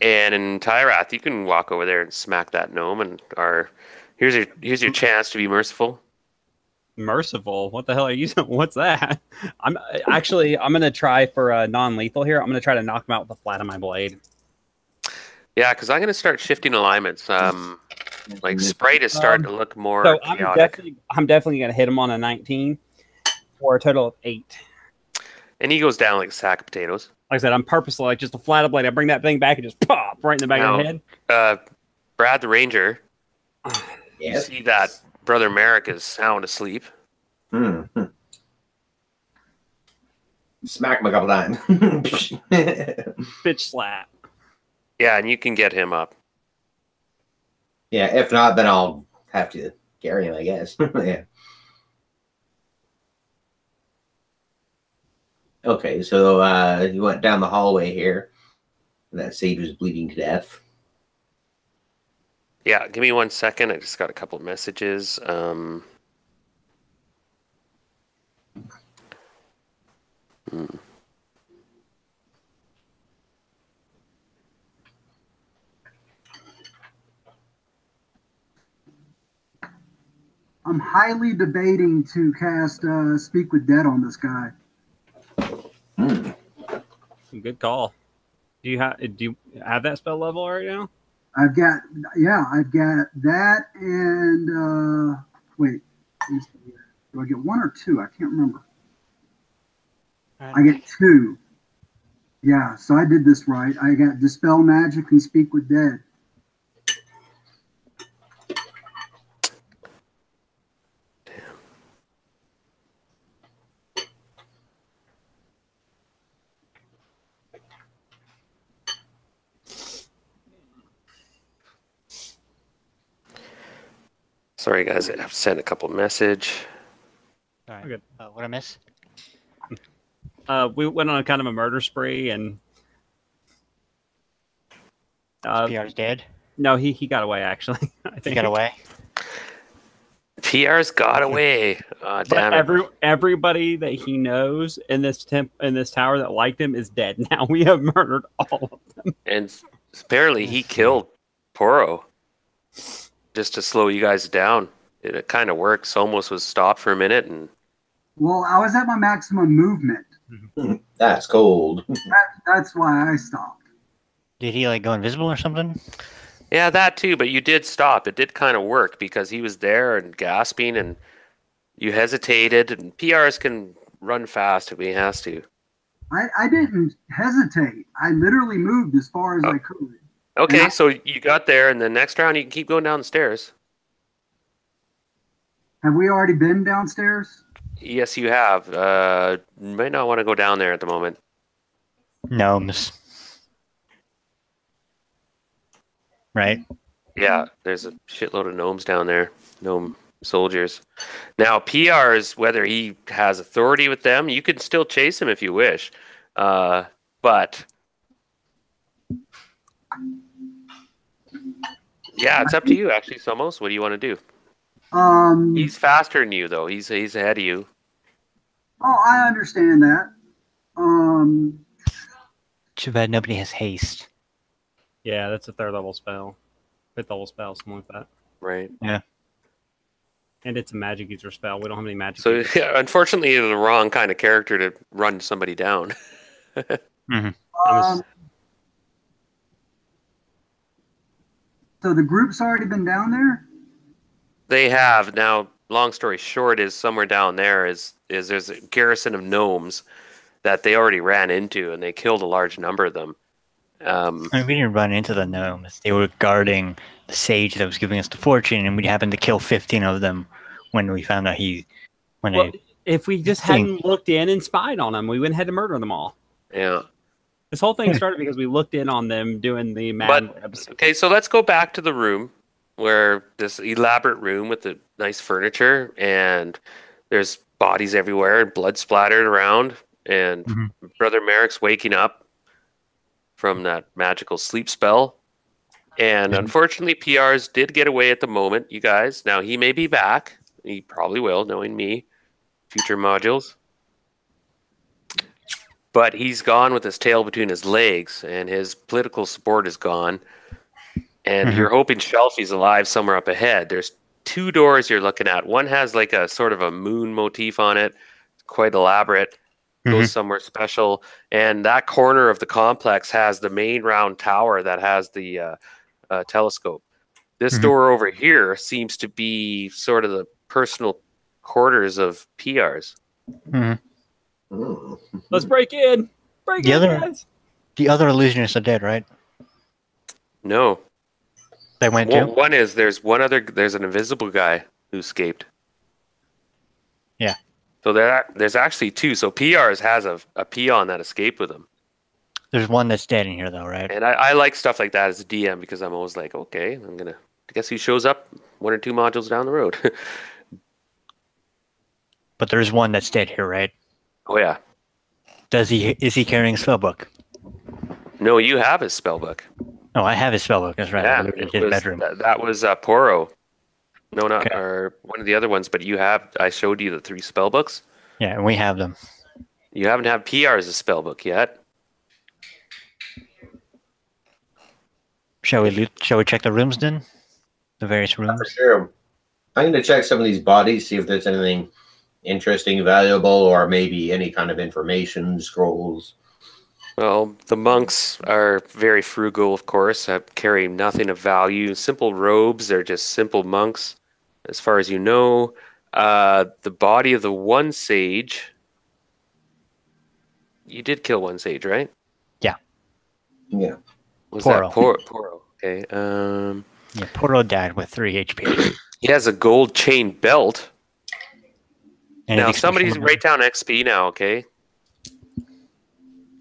And in Tyrath, you can walk over there and smack that gnome. And here's your chance to be merciful. Merciful? What the hell are you? What's that? I'm gonna try for non-lethal here. I'm gonna try to knock him out with the flat of my blade. Yeah, because I'm gonna start shifting alignments. Like Sprite is starting to look more So chaotic. I'm definitely going to hit him on a 19 for a total of 8. And he goes down like a sack of potatoes. Like I said, I'm purposely like just a flat blade. I bring that thing back and just pop right in the back of the head. Brad the Ranger, you Yes. see that Brother Merrick is sound asleep. Mm-hmm. Smack him a couple times. Bitch slap. Yeah, and you can get him up. Yeah, if not, then I'll have to carry him, I guess. Yeah. Okay, so you went down the hallway here. That sage was bleeding to death. Yeah, give me 1 second. I just got a couple of messages. I'm highly debating to cast Speak with Dead on this guy. Hmm. Good call. Do you have that spell level right now? I've got that and wait. Let me see here. Do I get 1 or 2? I can't remember. I get 2. Yeah, so I did this right. I got Dispel Magic and Speak with Dead. Sorry, guys. I've sent a couple message. Sorry. Okay. What I miss? We went on a kind of a murder spree, and PR's dead. no, he got away actually. I He think got away. PR's got away. Oh, damn But it. everybody that he knows in this tower that liked him is dead now. We have murdered all of them. And apparently he killed Poro just to slow you guys down. It kind of worked. Somos was stopped for a minute, and Well, I was at my maximum movement. That's cold. That's why I stopped. Did he like go invisible or something? yeah, that too. But you did stop. It did kind of work because he was there and gasping, and you hesitated. And PRs can run fast if he has to. I didn't hesitate. I literally moved as far as I could. Okay, so you got there, and the next round you can keep going down the stairs. Have we already been downstairs? Yes, you have. You might not want to go down there at the moment. Gnomes. Right? Yeah, there's a shitload of gnomes down there. Gnome soldiers. Now, PRs, whether he has authority with them, you can still chase him if you wish. But yeah, it's up to you, actually, Somos. What do you want to do? He's faster than you, though. He's ahead of you. Oh, I understand that. Too bad nobody has haste. Yeah, that's a 3rd level spell, 5th level spell, something like that. Right. Yeah. And it's a magic user spell. We don't have any magic. So, users. yeah, unfortunately, you're the wrong kind of character to run somebody down. So the group's already been down there? They have. Now, long story short is somewhere down there is there's a garrison of gnomes that they already ran into, and they killed a large number of them. I mean, we didn't run into the gnomes. They were guarding the sage that was giving us the fortune, and we happened to kill 15 of them when we found out if we just hadn't looked in and spied on them, we wouldn't have had to murder them all. Yeah. This whole thing started because we looked in on them doing the Mad episode. Okay, so let's go back to the room where this elaborate room with the nice furniture, and there's bodies everywhere and blood splattered around, and Brother Merrick's waking up from that magical sleep spell. And unfortunately, PRs did get away at the moment, you guys. Now, he may be back. He probably will, knowing me. Future modules. But he's gone with his tail between his legs, and his political support is gone. And you're hoping Shelfie's alive somewhere up ahead. There's 2 doors you're looking at. One has like a sort of a moon motif on it. It's quite elaborate. Goes somewhere special. And that corner of the complex has the main round tower that has the telescope. This door over here seems to be sort of the personal quarters of PRs. Let's break in. Break in, guys. The other illusionists are dead, right? No. They went too? One is there's an invisible guy who escaped. Yeah. So there's actually two. So PRs has a peon that escaped with him. There's one that's dead in here, though, right? And I like stuff like that as a DM because I'm always like, okay, guess who shows up 1 or 2 modules down the road. But there's one that's dead here, right? Oh yeah. Is he carrying a spellbook? No, you have his spellbook. Oh, I have his spellbook. That's right. Yeah, I did bedroom. That was Poro. No, not Okay. or one of the other ones, but I showed you the 3 spellbooks. Yeah, and we have them. You haven't had PR as a spellbook yet. Shall we check the rooms then? The various rooms? For sure. I'm going to check some of these bodies, see if there's anything interesting, valuable, or maybe any kind of information, scrolls. Well, the monks are very frugal, of course, carry nothing of value. Simple robes, they're just simple monks, as far as you know. The body of the one sage. You did kill one sage, right? Yeah. Yeah. Was Poro. that Poro? Okay. Yeah, Poro died with 3 HP. He has a gold chain belt. And Now, if somebody's write down XP now, okay?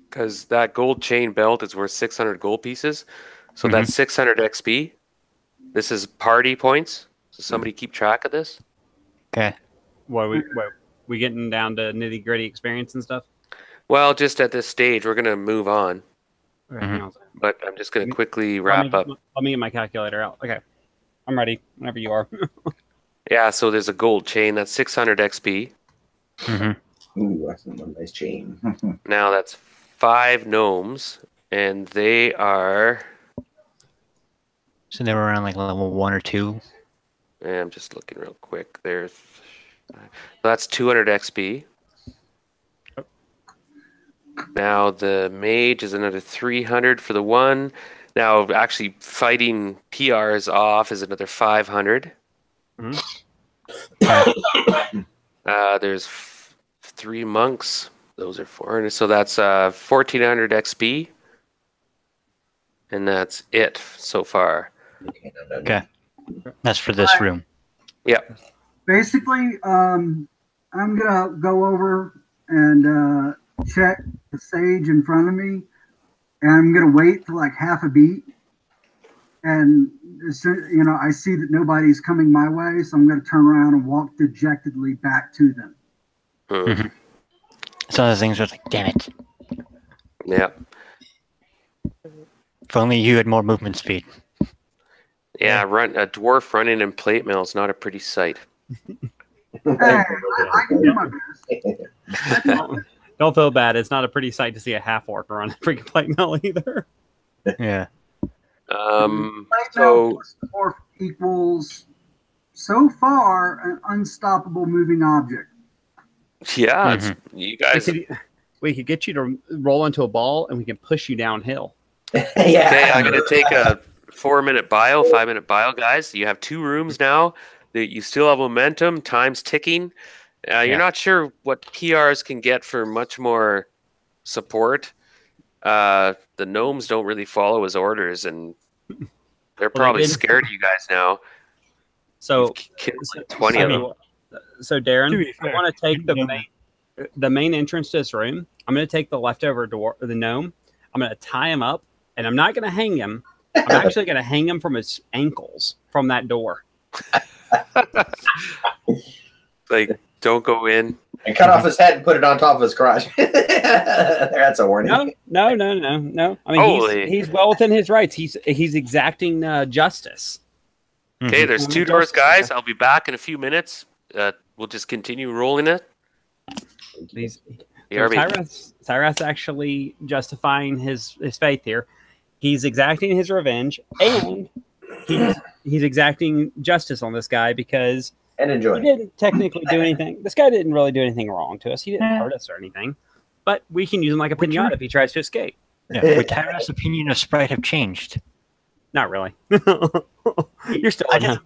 Because that gold chain belt is worth 600 gold pieces. So that's 600 XP. This is party points. So somebody keep track of this. Okay. We getting down to nitty gritty experience and stuff? Well, just at this stage, we're going to move on. Okay, hang on a second. But I'm just going to quickly wrap up. Let me get my calculator out. Okay. I'm ready whenever you are. Yeah, so there's a gold chain. That's 600 XP. Ooh, that's a nice chain. Now that's 5 gnomes. And they are... So they were around like level 1 or 2. I'm just looking real quick. That's 200 XP. Now the mage is another 300 for the one. Now actually fighting PRs off is another 500. There's 3 monks. Those are 400. So that's 1400 XP. And that's it so far. Okay. That's for this room. Yep. Basically, I'm gonna go over and check the sage in front of me, and I'm gonna wait for like half a beat. And as soon, I see that nobody's coming my way, so I'm gonna turn around and walk dejectedly back to them. Some of the things are like, damn it. Yep. If only you had more movement speed. Yeah, a dwarf running in plate mail is not a pretty sight. Hey, I can do my best. Don't feel bad. It's not a pretty sight to see a half orc run freaking plate mill either. Yeah. So plus dwarf equals so far an unstoppable moving object. Yeah, you guys. We could get you to roll into a ball, and we can push you downhill. Yeah. Okay, I'm gonna take a 4-minute bio, 5-minute bio, guys. You have 2 rooms now. You still have momentum. Time's ticking. You're not sure what PRs can get for much more support. The gnomes don't really follow his orders, and they're probably scared of you guys now. So, killed like 20 of them. So, Darren, I want to take the main entrance to this room. I'm going to take the leftover door, the gnome. I'm going to tie him up, and I'm not going to hang him. I'm actually going to hang him from his ankles from that door. Like, don't go in. And cut off his head and put it on top of his crotch. That's a warning. No. I mean, he's well within his rights. He's exacting justice. Okay, there's 2 doors, guys. I'll be back in a few minutes. We'll just continue rolling it. Tyreth's actually justifying his faith here. He's exacting his revenge, and he's exacting justice on this guy because he didn't technically do anything. This guy didn't really do anything wrong to us. He didn't hurt us or anything. But we can use him like a pinata if he tries to escape. Yeah, would Tyreth's opinion of Sprite have changed? Not really. You're still I in just,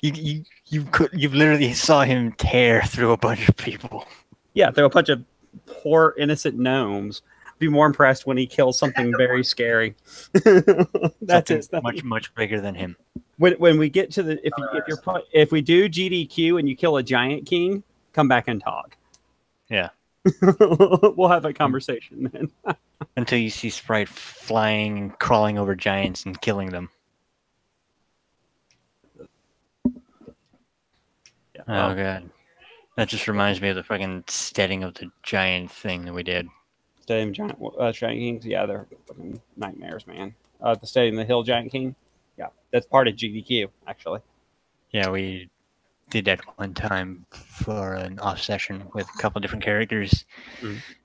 you literally saw him tear through a bunch of people. Yeah, they're a bunch of poor innocent gnomes. Be more impressed when he kills something very scary. That's Something it. much bigger than him. When we get to the if we do GDQ and you kill a giant king, come back and talk. Yeah. We'll have a conversation then. Until you see Sprite flying and crawling over giants and killing them. Yeah, Oh god. That just reminds me of the fucking steading of the giant thing that we did. Stadium Giant Kings, yeah, they're fucking nightmares, man. The Stadium the Hill Giant King, yeah, that's part of GDQ, actually. Yeah, we did that one time for an off session with a couple different characters,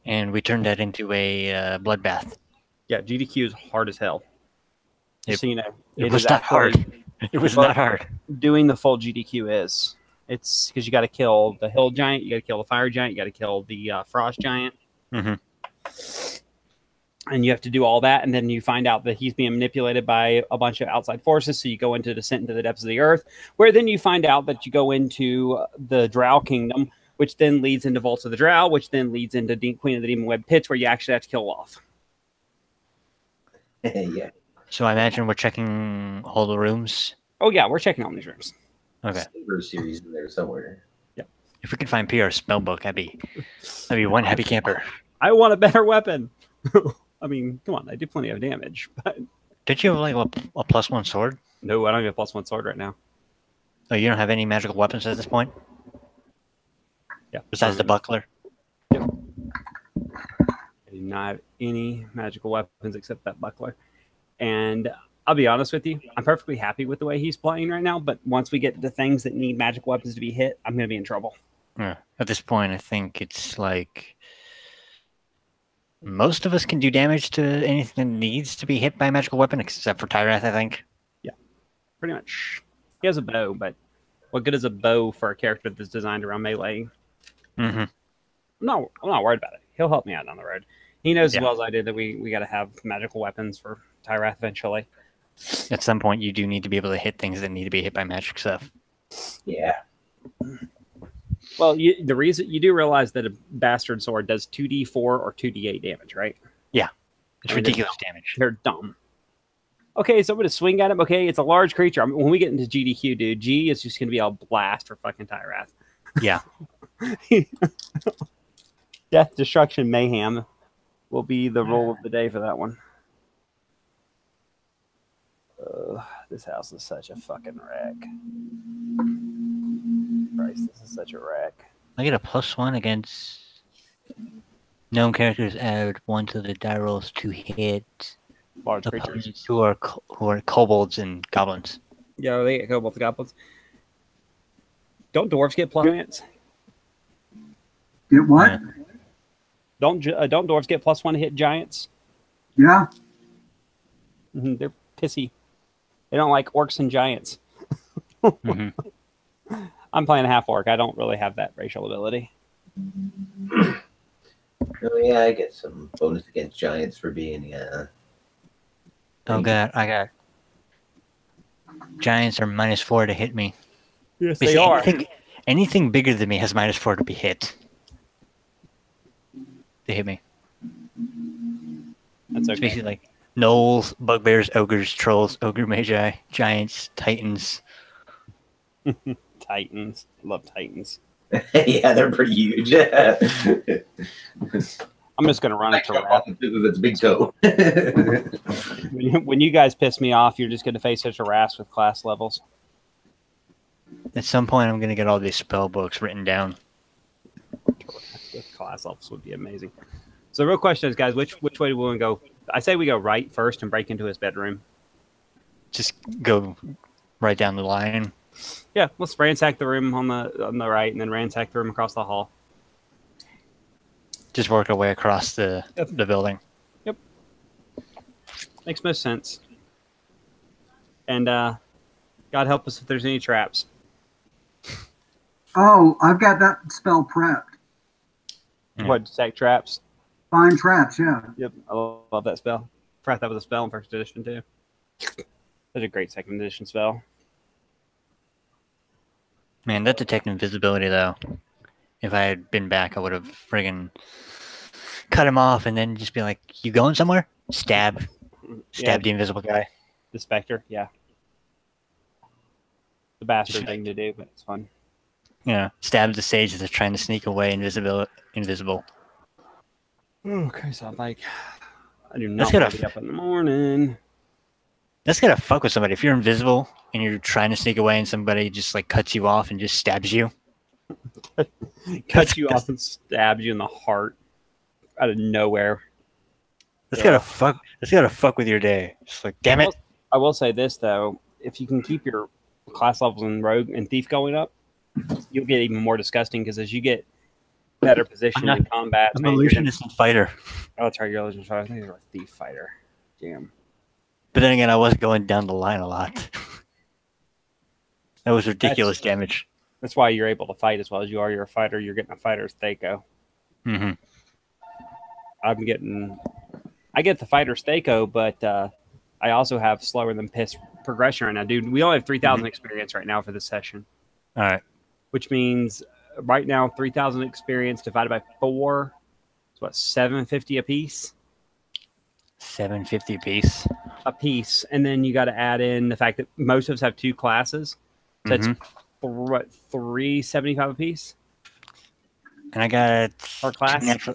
and we turned that into a bloodbath. Yeah, GDQ is hard as hell. Just so you know, it was not hard. It was not hard. Doing the full GDQ is. It's because you got to kill the Hill Giant, you got to kill the Fire Giant, you got to kill the Frost Giant. Mm-hmm. And you have to do all that, and then you find out that he's being manipulated by a bunch of outside forces. So you go into Descent into the Depths of the Earth, where then you find out that you go into the Drow Kingdom, which then leads into Vaults of the Drow, which then leads into Queen of the Demon Web Pits, where you actually have to kill off. Yeah. So I imagine we're checking all the rooms. Oh yeah, we're checking all these rooms. Okay. Silver series in there somewhere. Yeah. If we could find PR spellbook, that'd be one happy camper. I want a better weapon. I mean, come on, I do plenty of damage, but Did you have like a +1 sword? no, I don't have a +1 sword right now. Oh, you don't have any magical weapons at this point? Yeah. Besides the buckler? Yep. I do not have any magical weapons except that buckler. And I'll be honest with you, I'm perfectly happy with the way he's playing right now, but once we get to things that need magical weapons to be hit, I'm going to be in trouble. Yeah. At this point, I think it's like most of us can do damage to anything that needs to be hit by a magical weapon, except for Tyrath, I think. Yeah, pretty much. He has a bow, but what good is a bow for a character that's designed around melee? Mm-hmm. I'm not worried about it. He'll help me out down the road. He knows as well as I do that we got to have magical weapons for Tyrath eventually. At some point, you do need to be able to hit things that need to be hit by magic stuff. Yeah. Well, the reason you do realize that a bastard sword does 2d4 or 2d8 damage, right? Yeah, it's ridiculous damage. They're dumb. Okay, so I'm going to swing at him. Okay, it's a large creature. When we get into GDQ, dude, G is just going to be a blast for fucking Tyrath. Yeah. Death, destruction, mayhem will be the role of the day for that one. This house is such a fucking wreck. Christ, this is such a wreck. I get a +1 against known characters. Add 1 to the die rolls to hit Large creatures who are kobolds and goblins. Yeah, they get kobolds and goblins. Don't dwarves get +1? Get what? Yeah. Don't dwarves get +1 to hit giants? Yeah. They're pissy. They don't like orcs and giants. Mm-hmm. I'm playing a half orc. I don't really have that racial ability. Oh yeah, I get some bonus against giants for being Oh god, I got giants are -4 to hit me. Yes, Basically, they are. Anything bigger than me has -4 to be hit. They hit me. That's It's okay. basically like gnolls, bugbears, ogres, trolls, ogre magi, giants, titans. Titans. Love Titans. yeah, they're pretty huge. I'm just going to run it to wrath. That's a big toe. When you guys piss me off, you're just going to face such a harass with class levels. At some point, I'm going to get all these spell books written down. With class levels would be amazing. So the real question is, guys, which way do we want to go? I say we go right first and break into his bedroom. Just go right down the line. Yeah, let's ransack the room on the right and then ransack the room across the hall. Just work our way across the building. Yep. Makes most sense. And God help us if there's any traps. Oh, I've got that spell prepped. Yeah. What, sack traps? Find traps, yeah. Yep, I love that spell. Forgot that was a spell in first edition too. That's a great second edition spell. Man, that detect invisibility though. If I had been back, I would have friggin' cut him off and then just be like, "You going somewhere?" Stab the invisible guy. The Spectre, yeah. The bastard thing to do, but it's fun. Yeah, stab the sage that's trying to sneak away invisible. Okay, so I'm like, I do That's not gotta want to be up in the morning. That's gotta fuck with somebody. If you're invisible and you're trying to sneak away and somebody just like cuts you off and just stabs you. Cuts you off and stabs you in the heart out of nowhere. That's gotta fuck with your day. Just like, damn it. I will say this though, if you can keep your class levels in Rogue and Thief going up, you'll get even more disgusting because as you get better positioned in combat, I'm an illusionist and fighter. Oh, that's right, you're illusionist fighter. I think you're a thief fighter. Damn. But then again, I was going down the line a lot. That was ridiculous damage. That's why you're able to fight as well as you are. You're a fighter. You're getting a fighter's Thaco. Mm-hmm. I get the fighter's Thaco, but I also have slower than piss progression right now, dude. We only have 3,000 experience right now for this session. All right. Which means right now 3,000 experience divided by 4 is what, 750 a piece. 750 a piece. And then you got to add in the fact that most of us have 2 classes, so it's what, 375 a piece. And I got per class.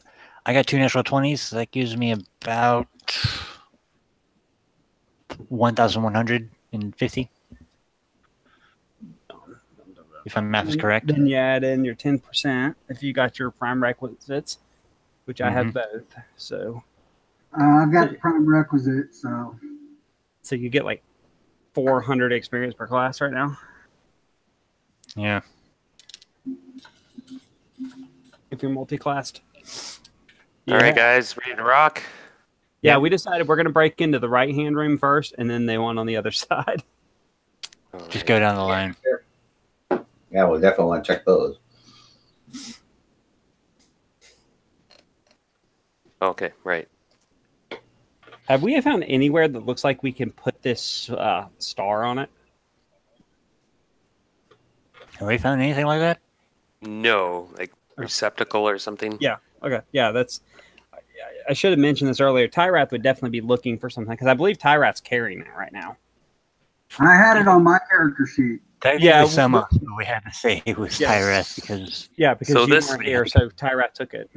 I got 2 natural 20s. So that gives me about 1,150. If my math is correct. Then you add in your 10% if you got your prime requisites, which I have both. So I've got the prime requisite, so you get like 400 experience per class right now. Yeah. If you're multi-classed. All right, guys, ready to rock? Yeah, we decided we're going to break into the right-hand room first, and then they want on the other side. Just go down the line. Yeah, we'll definitely want to check those. Okay, right. Have we found anywhere that looks like we can put this star on it? Have we found anything like that? No, like receptacle or something. Yeah. Okay. Yeah, that's. I should have mentioned this earlier. Tyrath would definitely be looking for something because I believe Tyrath's carrying it right now. I had it on my character sheet. Yeah, we had to say it was Tyrath because so you weren't here, so Tyrath took it.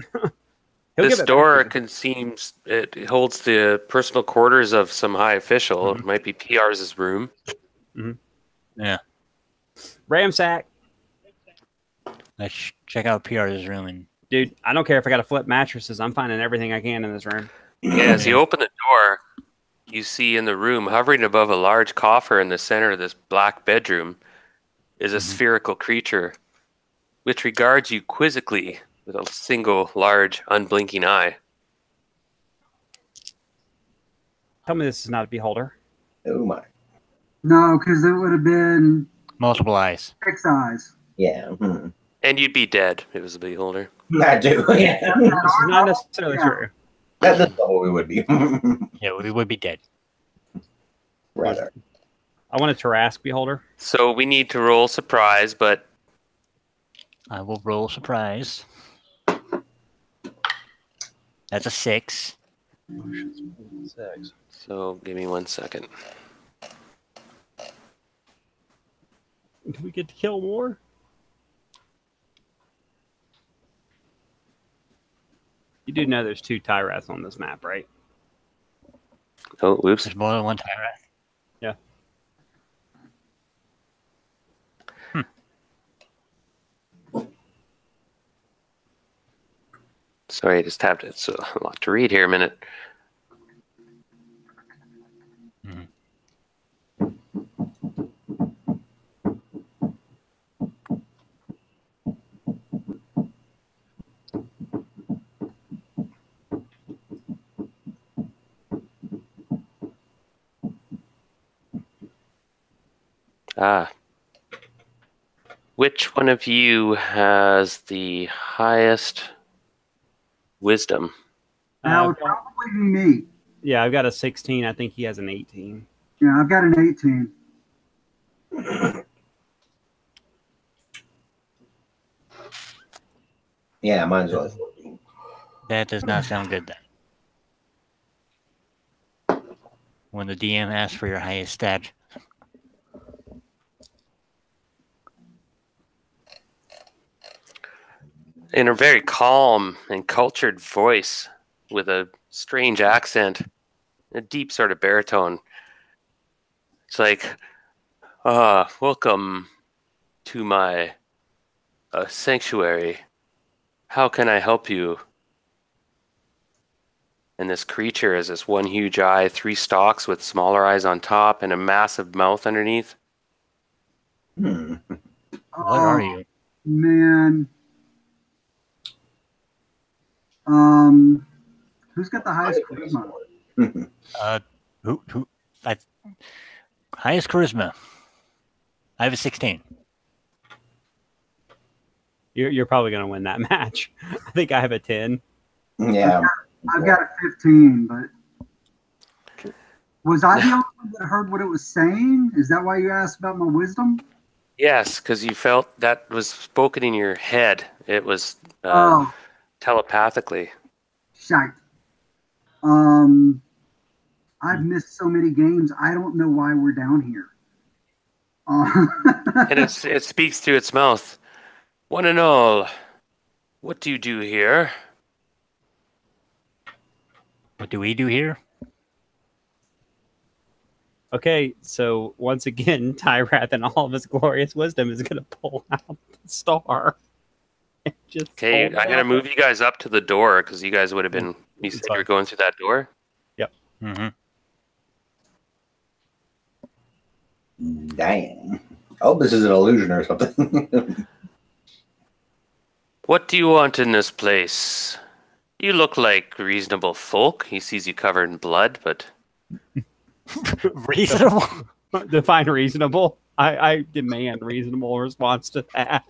This door it holds the personal quarters of some high official. It might be PR's room. Yeah. Ramsack. Let's check out PR's room. And dude, I don't care if I got to flip mattresses. I'm finding everything I can in this room. Yeah, as you open the door, you see in the room, hovering above a large coffer in the center of this black bedroom, is a spherical creature, which regards you quizzically with a single, large, unblinking eye. Tell me this is not a beholder. Oh my. No, because it would have been multiple eyes. 6 eyes. Yeah. And you'd be dead if it was a beholder. I do, yeah. This is not necessarily true. That's what we would be. Yeah, we would be dead. Rather. I want a Tarask beholder. So we need to roll surprise, but I will roll surprise. That's a 6. 6. So give me 1 second. Do we get to kill more? You do know there's 2 Tyraths on this map, right? Oh, whoops. There's more than 1 Tyrath. Yeah. Sorry, I just tapped it. So a lot to read here. A minute. Which one of you has the highest wisdom? That would probably be me. Yeah, I've got a 16. I think he has an 18. Yeah, I've got an 18. Yeah, mine's only 14. That does not sound good then. When the DM asks for your highest stat. In a very calm and cultured voice with a strange accent, a deep sort of baritone. It's like, welcome to my sanctuary. How can I help you? And this creature is this one huge eye, 3 stalks with smaller eyes on top and a massive mouth underneath. What are you? Man. Who's got the highest charisma? Highest charisma. I have a 16. You're probably going to win that match. I think I have a 10. Yeah. I've got a 15, but was I the only one that heard what it was saying? Is that why you asked about my wisdom? Yes, because you felt that was spoken in your head. It was telepathically. Shite. I've missed so many games. I don't know why we're down here. And it speaks through its mouth. One and all, what do you do here? What do we do here? Okay, so once again, Tyrath and all of his glorious wisdom is going to pull out the star. Okay, I'm going to move you guys up to the door because you guys would have been. You said you were going through that door? Yep. Mm-hmm. Dang. Oh, this is an illusion or something. What do you want in this place? You look like reasonable folk. He sees you covered in blood, but... Reasonable? Define reasonable. I demand reasonable response to that.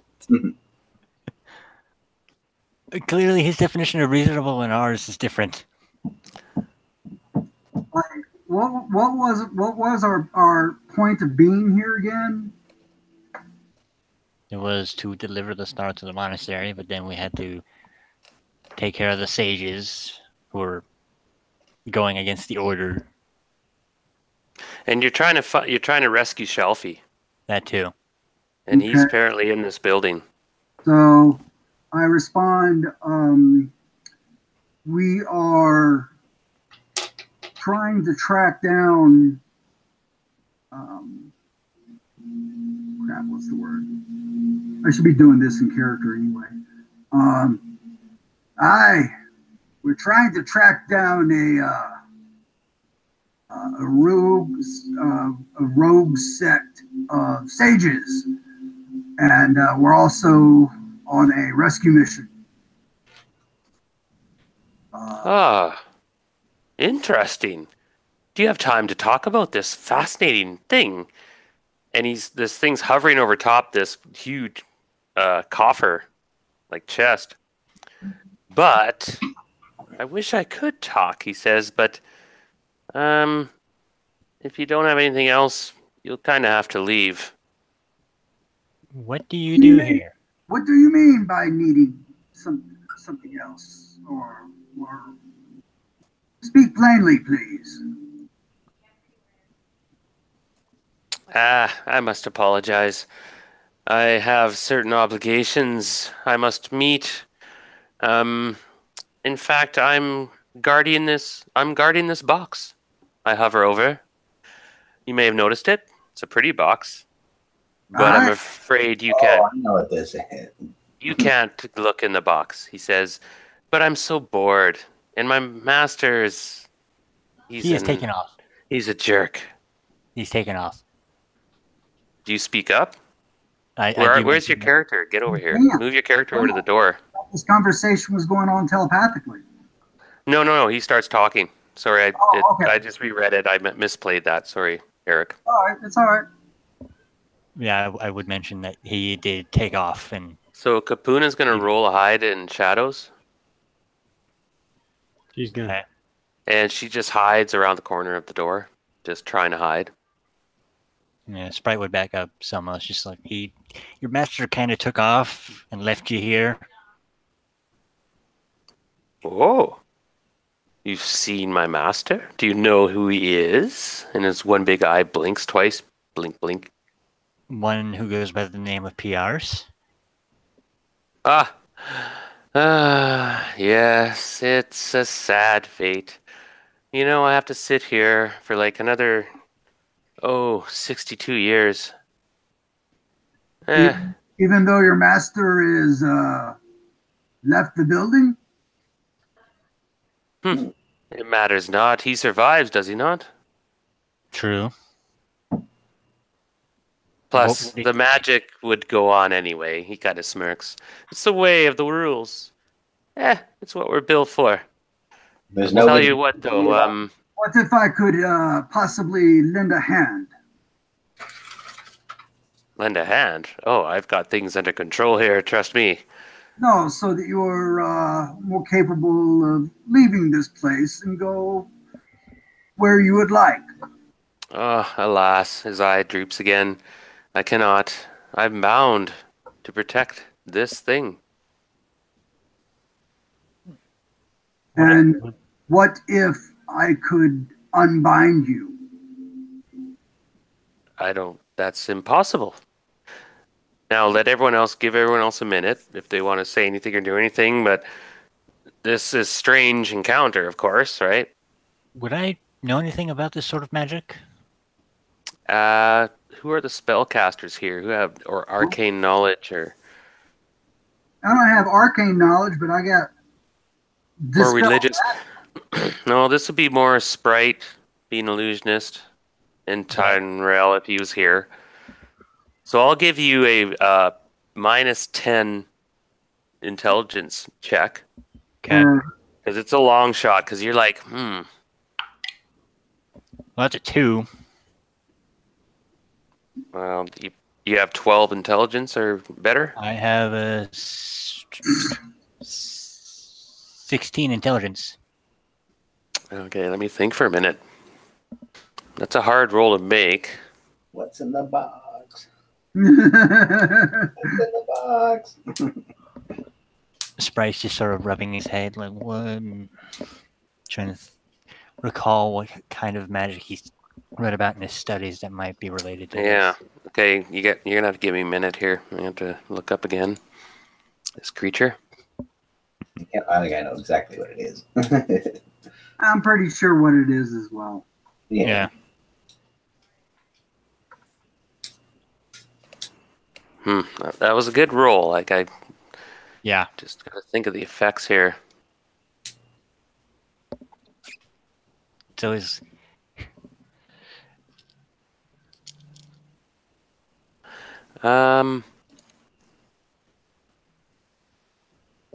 Clearly his definition of reasonable and ours is different. Like, what was our point of being here again? It was to deliver the star to the monastery, but then we had to take care of the sages who were going against the order. And you're trying to rescue Shelfie. That too. And he's apparently in this building. So I respond, we are trying to track down crap, what's the word? I should be doing this in character anyway. We're trying to track down a rogue sect of sages, and we're also on a rescue mission. Interesting. Do you have time to talk about this fascinating thing? And this thing's hovering over top this huge coffer, like chest. But I wish I could talk, he says, but if you don't have anything else, you'll kind of have to leave. What do you do here? What do you mean by needing something else? Or speak plainly, please. I must apologize. I have certain obligations I must meet. In fact, I'm guarding this box I hover over. You may have noticed it. It's a pretty box. But I'm afraid you can't. I know what this is. You can't look in the box, he says. But I'm so bored. And my master is... He is taken off. He's a jerk. He's taken off. Do you speak up? Where's your character? Get over here. Yeah. Move your character over to the door. This conversation was going on telepathically. No. He starts talking. Sorry, okay. I just reread it. I misplayed that. Sorry, Eric. All right, it's all right. Yeah, I would mention that he did take off. And so Kapuna's going to roll a hide in shadows. She's going to... And she just hides around the corner of the door, just trying to hide. Yeah, Sprite would back up Selma. It's just like your master kind of took off and left you here. Oh, you've seen my master? Do you know who he is? And his one big eye blinks twice. Blink, blink. One who goes by the name of PRs. Ah, yes, it's a sad fate. You know, I have to sit here for like another, 62 years. Eh, Even though your master is left the building? it matters not. He survives, does he not? True. Plus, the magic would go on anyway. He kind of smirks. It's the way of the rules. It's what we're built for. There's I'll no. tell you what, though. What if I could possibly lend a hand? Lend a hand. Oh, I've got things under control here. Trust me. No, so that you're more capable of leaving this place and go where you would like. Oh, alas, his eye droops again. I cannot. I'm bound to protect this thing. And what if I could unbind you? That's impossible. Now give everyone else a minute if they want to say anything or do anything, but this is strange encounter, of course, right? Would I know anything about this sort of magic? Who are the spellcasters here? Who have or arcane knowledge or I don't have arcane knowledge, but I got or religious? No, this would be more Sprite, being illusionist, and Tyrell if he was here. So I'll give you a -10 intelligence check. Okay. Because it's a long shot. Because you're like, Well, that's a 2. Well, you have 12 intelligence or better? I have a 16 intelligence. Okay, let me think for a minute. That's a hard roll to make. What's in the box? What's in the box? Sprite's just sort of rubbing his head, like what? Trying to recall what kind of magic he's read about in his studies that might be related to Yeah. this. Okay, you're gonna have to give me a minute here. I have to look up again this creature. Yeah, I think I know exactly what it is. I'm pretty sure what it is as well. Yeah. That was a good roll. Like I Yeah. just gotta think of the effects here. So is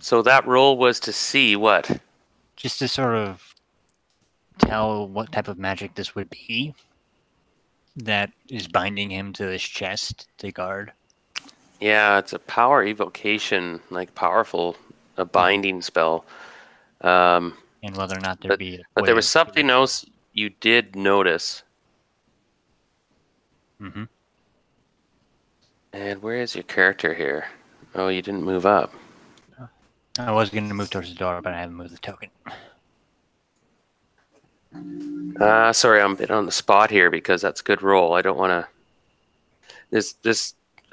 So that roll was to see what? just to sort of tell what type of magic this would be that is binding him to this chest to guard. Yeah, it's a power evocation, like powerful, a binding spell. And whether or not there be. But there was something else you did notice. Mm-hmm. And where is your character here? Oh, you didn't move up. I was going to move towards the door, but I haven't moved the token. Sorry, I'm a bit on the spot here because that's a good roll. I don't want to. This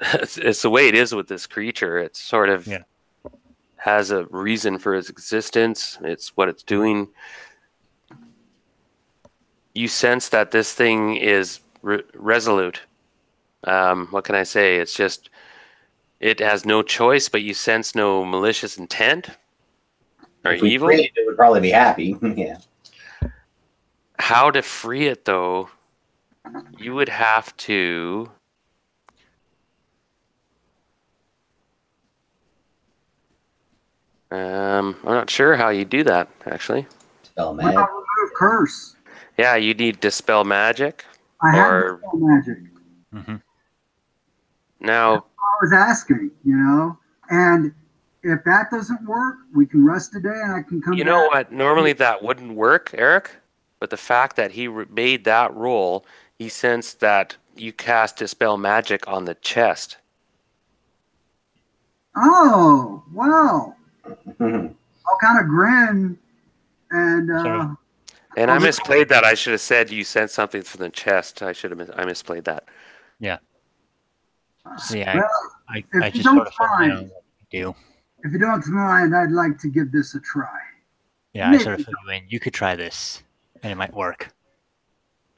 it's the way it is with this creature. It sort of has a reason for its existence. It's what it's doing. You sense that this thing is resolute. What can I say? It's just it has no choice, but you sense no malicious intent or if we evil. freed it would probably be happy. Yeah. How to free it, though? You would have to. I'm not sure how you do that, actually. Spell Why magic. not remove curse? Yeah, you need dispel magic. I have Or- dispel magic. Mm-hmm. Now, I was asking, and if that doesn't work, we can rest a day and I can come you back. know what? Normally that wouldn't work, Eric. But the fact that he made that roll, he sensed that you cast Dispel Magic on the chest. Oh, wow. I'll kind of grin and Sorry. And I misplayed that. I should have said you sent something from the chest. I misplayed that. Yeah. See, well, I if you just don't sort of filled in mind- on what you do. if you don't mind, I'd like to give this a try. Yeah, I sort of filled you in. You could try this, and it might work.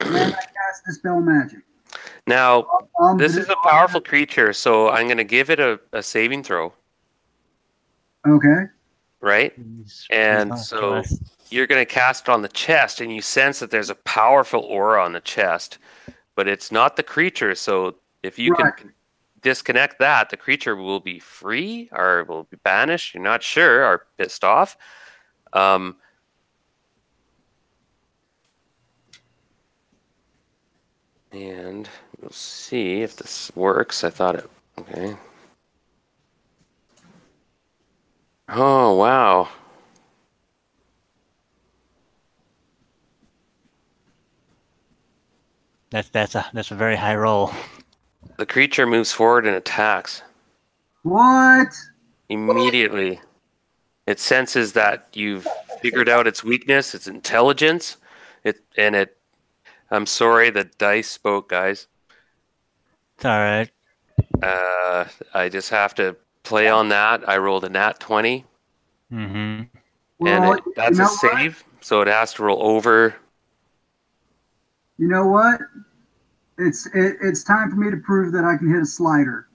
And I cast Dispel Magic. Now, this but is a powerful creature, so I'm going to give it a saving throw, Okay. right? Please And not so kill us. you're going to cast it on the chest, and you sense that there's a powerful aura on the chest, but it's not the creature. So if you Right. can disconnect that, the creature will be free or will be banished. You're not sure, or pissed off. And we'll see if this works. I thought it. Okay. Oh, wow. That's a very high roll. The creature moves forward and attacks. What? Immediately. It senses that you've figured out its weakness, its intelligence. I'm sorry, the dice spoke, guys. It's all right. I just have to play on that. I rolled a nat 20, Mm-hmm. Well, that's you a know what? save, so it has to roll over. You know what? It's time for me to prove that I can hit a slider.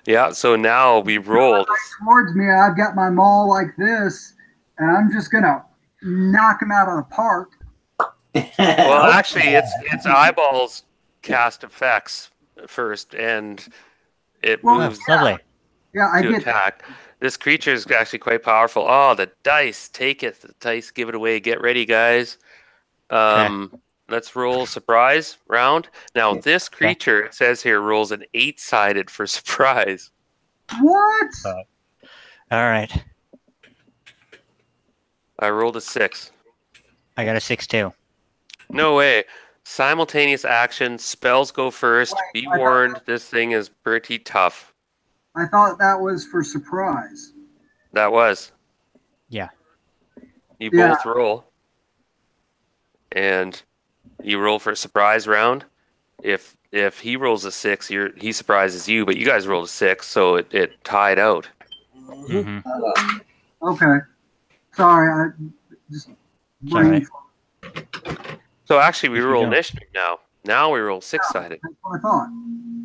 Yeah, so now we rolled. Towards me, I've got my maul like this, and I'm just gonna knock him out of the park. Well, actually, its eyeballs cast effects first, and it Well, moves Lovely. Yeah, I to get attack. This creature is actually quite powerful. Oh, the dice! Take it. The dice. Give it away. Get ready, guys. Let's roll surprise round. Now, this creature, it says here, rolls an 8-sided for surprise. what? All right. I rolled a 6. I got a 6 too. No way. Simultaneous action. Spells go first. Be warned, this thing is pretty tough. I thought that was for surprise. That was. Yeah. You Yeah. both roll. And you roll for a surprise round. If he rolls a 6, he surprises you, but you guys rolled a 6, so it tied out. Mm-hmm. Okay. Sorry, I just It's all right. So actually, we If you roll don't- initiative now. Now we roll 6-sided. That's what I thought.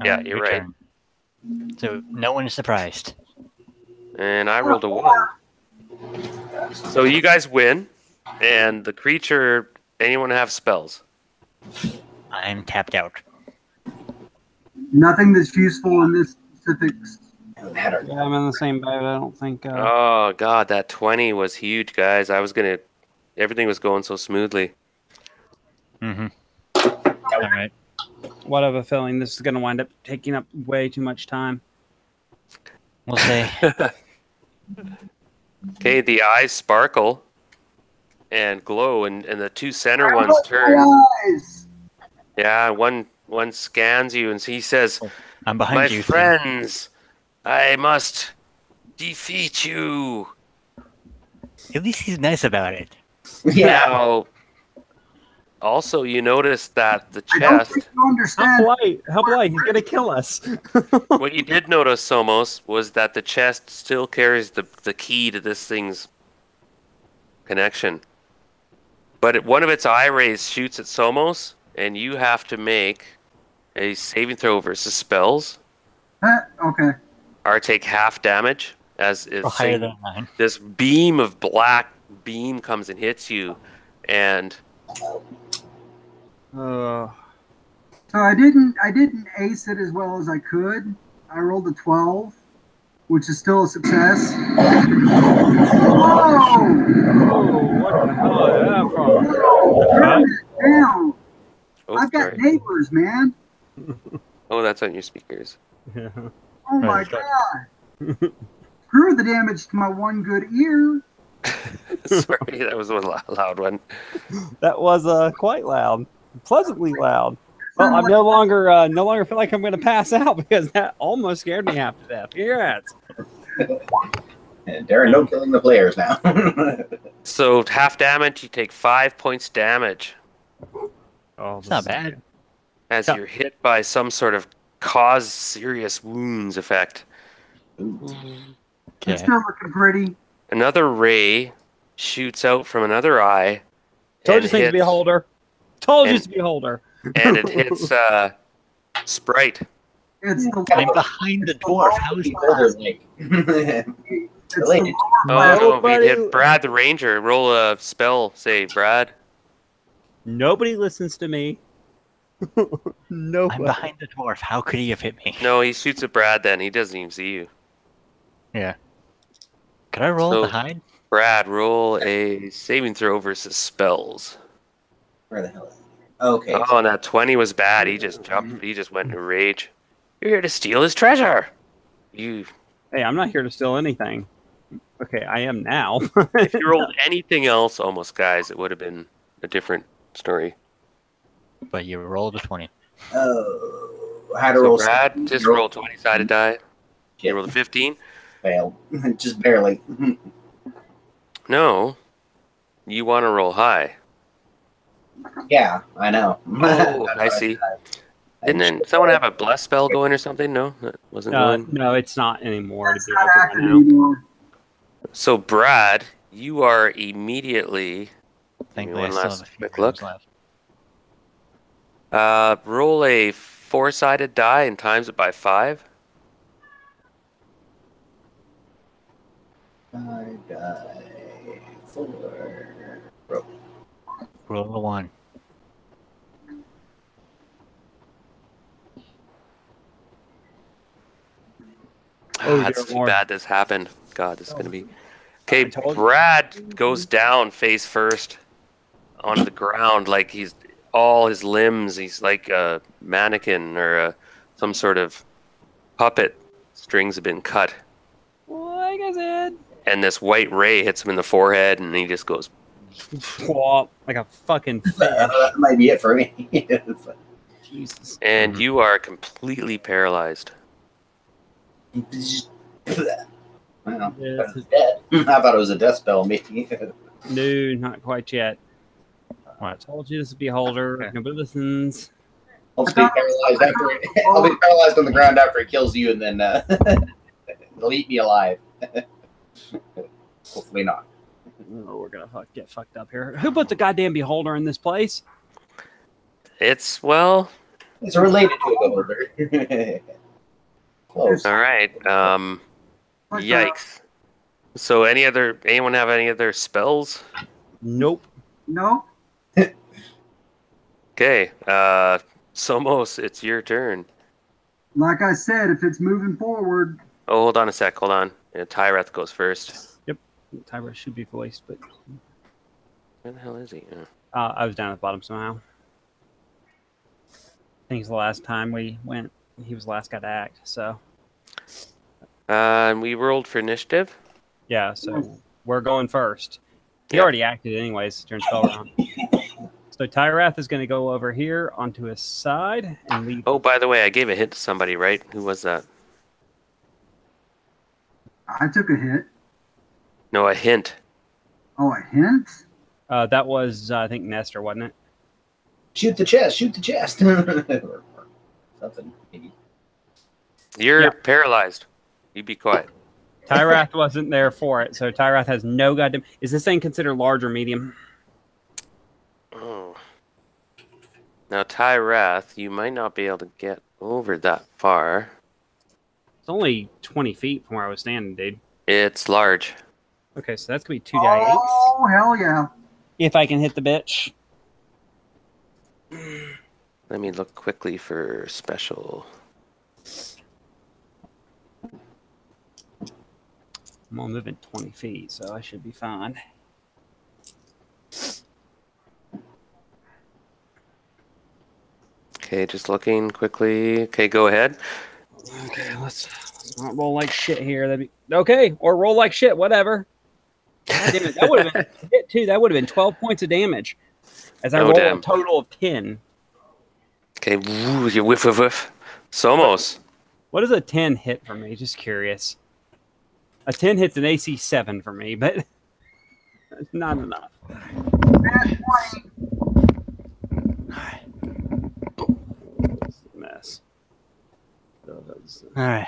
Yeah, you're right. turn. So no one is surprised. And I rolled a 1. So you guys win. And the creature, anyone have spells? I'm tapped out. Nothing that's useful in this specific. Yeah, I'm in the same boat. I don't think. Oh, God, that 20 was huge, guys. Everything was going so smoothly. Mm-hmm. All right. What I have a feeling this is going to wind up taking up way too much time. We'll say. Okay, the eyes sparkle and glow, and the two center ones My turn. eyes! Yeah, one scans you, and he says, I'm behind "My you. Finn. friends, I must defeat you." At least he's nice about it. Yeah. Now, also, you notice that the I don't chest. think you How understand. polite! How polite! He's going to kill us. What you did notice, Somos, was that the chest still carries the key to this thing's connection. But one of its eye rays shoots at Somos, and you have to make a saving throw versus spells, Okay. or take half damage as Or higher than mine. this beam of black beam comes and hits you, and Uh, So I didn't ace it as well as I could. I rolled a 12, which is still a success. Whoa! oh, what the hell is that from? Turn it down. oh, I've got sorry. neighbors, man. Oh, that's on your speakers. Oh my Right, god. Screw the damage to my one good ear. Sorry, that was a loud one. That was quite loud, pleasantly loud. Well, I'm no longer feel like I'm going to pass out because that almost scared me half to death. Congrats. And there are no killing the players now. So half damage, you take 5 points damage Oh, It's not bad. as Yeah. you're hit by some sort of cause serious wounds effect. It's Okay. still looking pretty. Another ray shoots out from another eye. Told and you things to be a hits- holder. Told you and- to be a holder. And it hits Sprite. It's the I'm behind the dwarf. How is that? it's related. the Oh, no, Nobody- he hit Brad the Ranger. Roll a spell, say Brad. Nobody listens to me. No. I'm behind the dwarf. How could he have hit me? No, he shoots at Brad then. He doesn't even see you. Yeah. Could I roll So- the hide? Brad, roll a saving throw versus spells. Where the hell is it? Okay. Oh, and that 20 was bad. He just jumped. He just went in a rage. You're here to steal his treasure. You. Hey, I'm not here to steal anything. Okay, I am now. If you rolled anything else, almost guys, it would have been a different story. But you rolled a 20. Oh, how to So roll? Brad, just roll 20-sided die. You rolled a 15. Failed, just barely. No, you want to roll high. Yeah, I know. Oh, I see. Didn't then someone have a bless spell going or something? No, that wasn't going. no, it's not anymore. To It's be not open active now. anymore. So Brad, you are immediately. Thankfully, one I still have last a few quick rounds look. left. Roll a 4-sided die and times it by 5. 5 die 4. Roll. Roll a 1. Oh, That's dear too Lord. bad this happened. God, this is going to be. Okay, told you. Brad goes down face first onto the ground like he's all his limbs. He's like a mannequin or some sort of puppet. Strings have been cut. Like I said, And this white ray hits him in the forehead and he just goes. plop, like a fucking fish. That might be it for me. Jesus. And you are completely paralyzed. Wow, Yeah, I was dead. I thought it was a death spell, maybe. No, not quite yet. I What? told you this would be a holder. Okay. Nobody listens. I'll just be paralyzed after. I'll be paralyzed on the ground after it kills you, and then it'll eat me alive. Hopefully not. Oh, we're gonna get fucked up here. Who put the goddamn beholder in this place? It's, well, It's related to a beholder. Close. all right. Yikes. So anyone have any other spells? Nope. No, Okay. Somos, it's your turn. like I said, if it's moving forward, Oh, hold on a sec. Hold on. Yeah, Tyreth goes first. Tyra should be voiced, but Where the hell is he? Oh. I was down at the bottom somehow. I think it's the last time we went. He was the last guy to act. So And we rolled for initiative. yeah, so we're going first. He Yeah. already acted anyways during spell round. So Tyrath is going to go over here onto his side and leave. Oh, by the way, I gave a hint to somebody, right? Who was that? I took a hit. No, a hint. Oh, a hint? That was I think Nestor, wasn't it? Shoot the chest. Shoot the chest. Or something. Maybe. You're Yeah. paralyzed. You be quiet. Tyrath wasn't there for it, so Tyrath has no goddamn. Is this thing considered large or medium? Oh. Now, Tyreth, you might not be able to get over that far. It's only 20 feet from where I was standing, dude. It's large. Okay, so that's gonna be 2d8s. Oh, hell yeah. If I can hit the bitch. Let me look quickly for special. I'm only moving 20 feet, so I should be fine. Okay, just looking quickly. Okay, go ahead. Okay, let's not roll like shit here. That'd be okay, or roll like shit, whatever. God damn it, that would have been a hit too. That would have been 12 points of damage. As I Oh, roll damn. a total of 10. Okay, woo, you whiff, whiff, whiff. Somos. What does a 10 hit for me? Just curious. A 10 hits an AC 7 for me, but not enough. Mess. All right.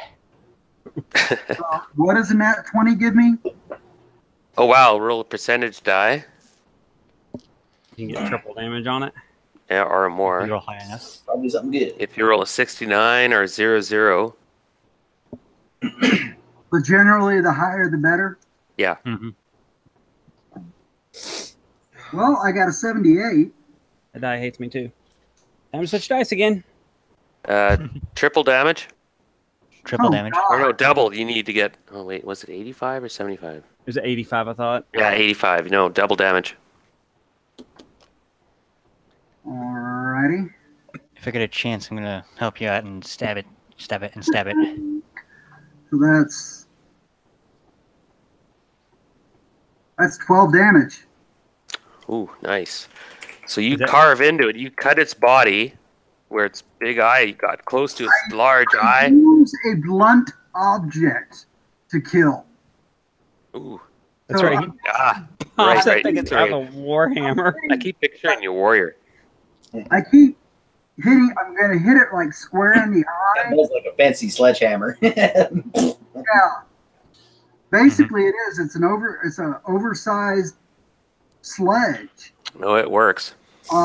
What does a nat 20 give me? Oh, wow. Roll a percentage die. You can get triple damage on it. Yeah, or You more. roll high enough. Probably something good. If you roll a 69 or 00. But generally, the higher the better. Yeah. Mm-hmm. Well, I got a 78. That die hates me too. Time to switch dice again. Triple damage? Triple Oh, damage. God. Or no, double. You need to get... Oh, wait. Was it 85 or 75? It was 85, I thought. Yeah, 85. No, double damage. Alrighty. If I get a chance, I'm gonna help you out and stab it, stab it, and stab it. So that's 12 damage. Ooh, nice. So you Is that- carve into it. You cut its body where its big eye got close to its large eye. Use a blunt object to kill. Ooh. That's So, right. He Ah, pops right, that right. thing and Sorry. have a warhammer. I keep picturing you warrior. I keep hitting. I'm going to hit it like square in the That eye. does like a fancy sledgehammer. Yeah. Basically, it is. It's an oversized sledge. No, it works. Yeah.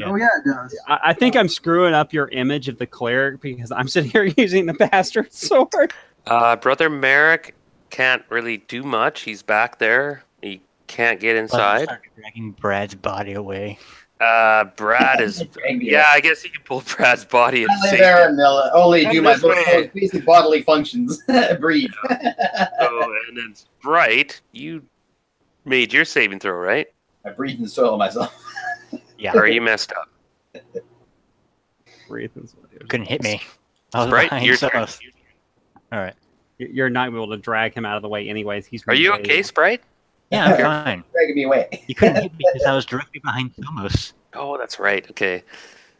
Oh yeah, it does. I think I'm screwing up your image of the cleric because I'm sitting here using the bastard sword. Brother Merrick can't really do much. He's back there. He can't get inside. Start dragging Brad's body away. Brad is... Yeah, I guess he can pull Brad's body and I lay save there him. and only do my This way. basic bodily functions. Breathe. So, and then Sprite, you made your saving throw, right? I breathe and soil myself. Yeah, Or you messed up? couldn't hit me. I was Sprite, behind your turn. Somos. All right. You're not able to drag him out of the way, anyways. He's Are you way- okay, Sprite? Yeah, I'm fine. Dragging me away. You couldn't hit me because I was directly behind Somos. Oh, that's right. Okay.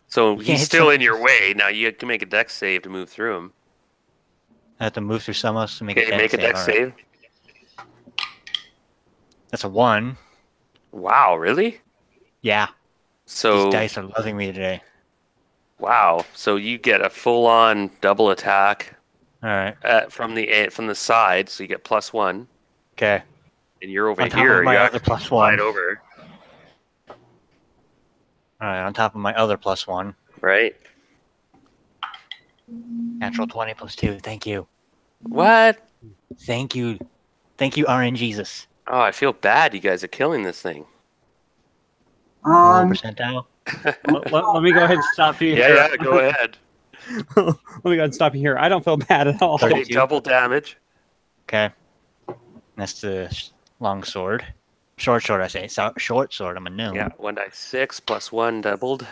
So can't he's hit still in Somos. your way. Now you can make a dex save to move through him. I have to move through Somos to make Okay, a make a dex dex save. All right. save. That's a 1. Wow, really? Yeah. So, These dice are loving me today. wow. So you get a full-on double attack All right. from the side. So you get +1, Okay. and you're over On top here. of my You other actually +1. slide over, All right. On top of my other +1. right? Natural 20 +2. Thank you. What? Thank you. Thank you, RN Jesus. Oh, I feel bad. You guys are killing this thing. Roll percentile. Let me go ahead and stop you Yeah, here. yeah. Go ahead. Let me go ahead and stop you here. I don't feel bad at all. Okay, double damage. Okay. That's the long sword. Short sword, I say. So, short sword. I'm a gnome. Yeah, 1d6 +1 doubled.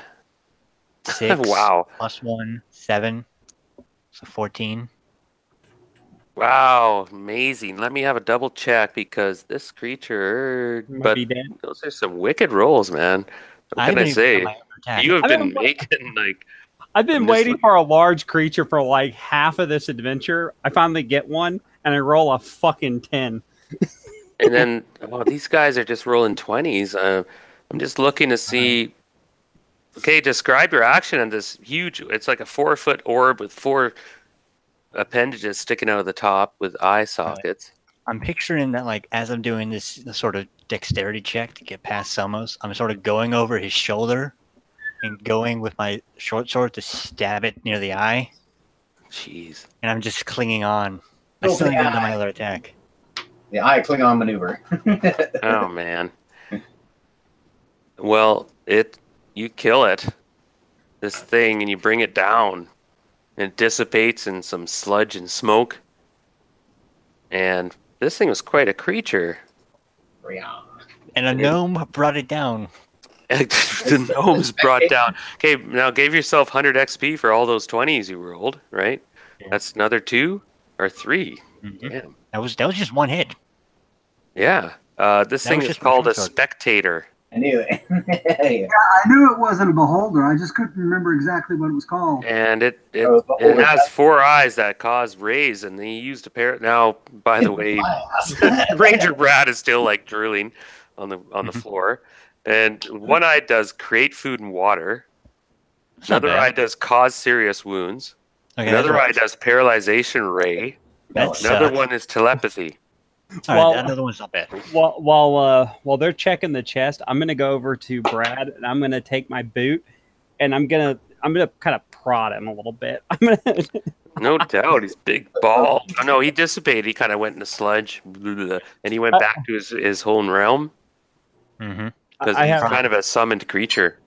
6. Wow. +1, 7. So 14. Wow, amazing. Let me have a double check because this creature. Might But be dead. those are some wicked rolls, man. What can I haven't even say? done my other attack. You have I been don't- making like. I've been I'm just waiting like- for a large creature for like half of this adventure. I finally get one, and I roll a fucking 10. And then, oh, these guys are just rolling 20s. I'm just looking to see. Okay, describe your action on this huge. It's like a 4-foot orb with 4 appendages sticking out of the top with eye sockets. I'm picturing that, like, as I'm doing this sort of dexterity check to get past Somos, I'm sort of going over his shoulder and going with my short sword to stab it near the eye, Jeez. and I'm just clinging on. I Go still for the haven't done my eye. other attack. The eye Klingon maneuver. Oh man. Well, you kill it, this thing, and you bring it down, and it dissipates in some sludge and smoke. And this thing was quite a creature. And a gnome brought it down. The gnomes brought down. Okay, now give yourself 100 XP for all those 20s you rolled, right? Yeah. That's another 2 or 3. Mhm. Damn. That was just one hit. Yeah. This That thing was is just my called a first order. spectator. I knew it. Yeah, I knew it wasn't a beholder. I just couldn't remember exactly what it was called. And it Oh, the older has guy. 4 eyes that cause rays, and he used a pair. Now, by the way, My ass. Ranger Brad is still like drooling on the floor, and one eye does create food and water. It's not Another eye bad. does cause serious wounds. Okay, Another eye that's, does paralyzation ray. that Another sucks. one is telepathy. All Well- right, another one's not bad. While they're checking the chest, I'm gonna go over to Brad and I'm gonna take my boot and I'm gonna kind of prod him a little bit. I'm gonna No doubt, he's big ball. Oh no, he dissipated. He kind of went into sludge, and he went back to his own realm Mm-hmm. because I he's have kind of a summoned creature.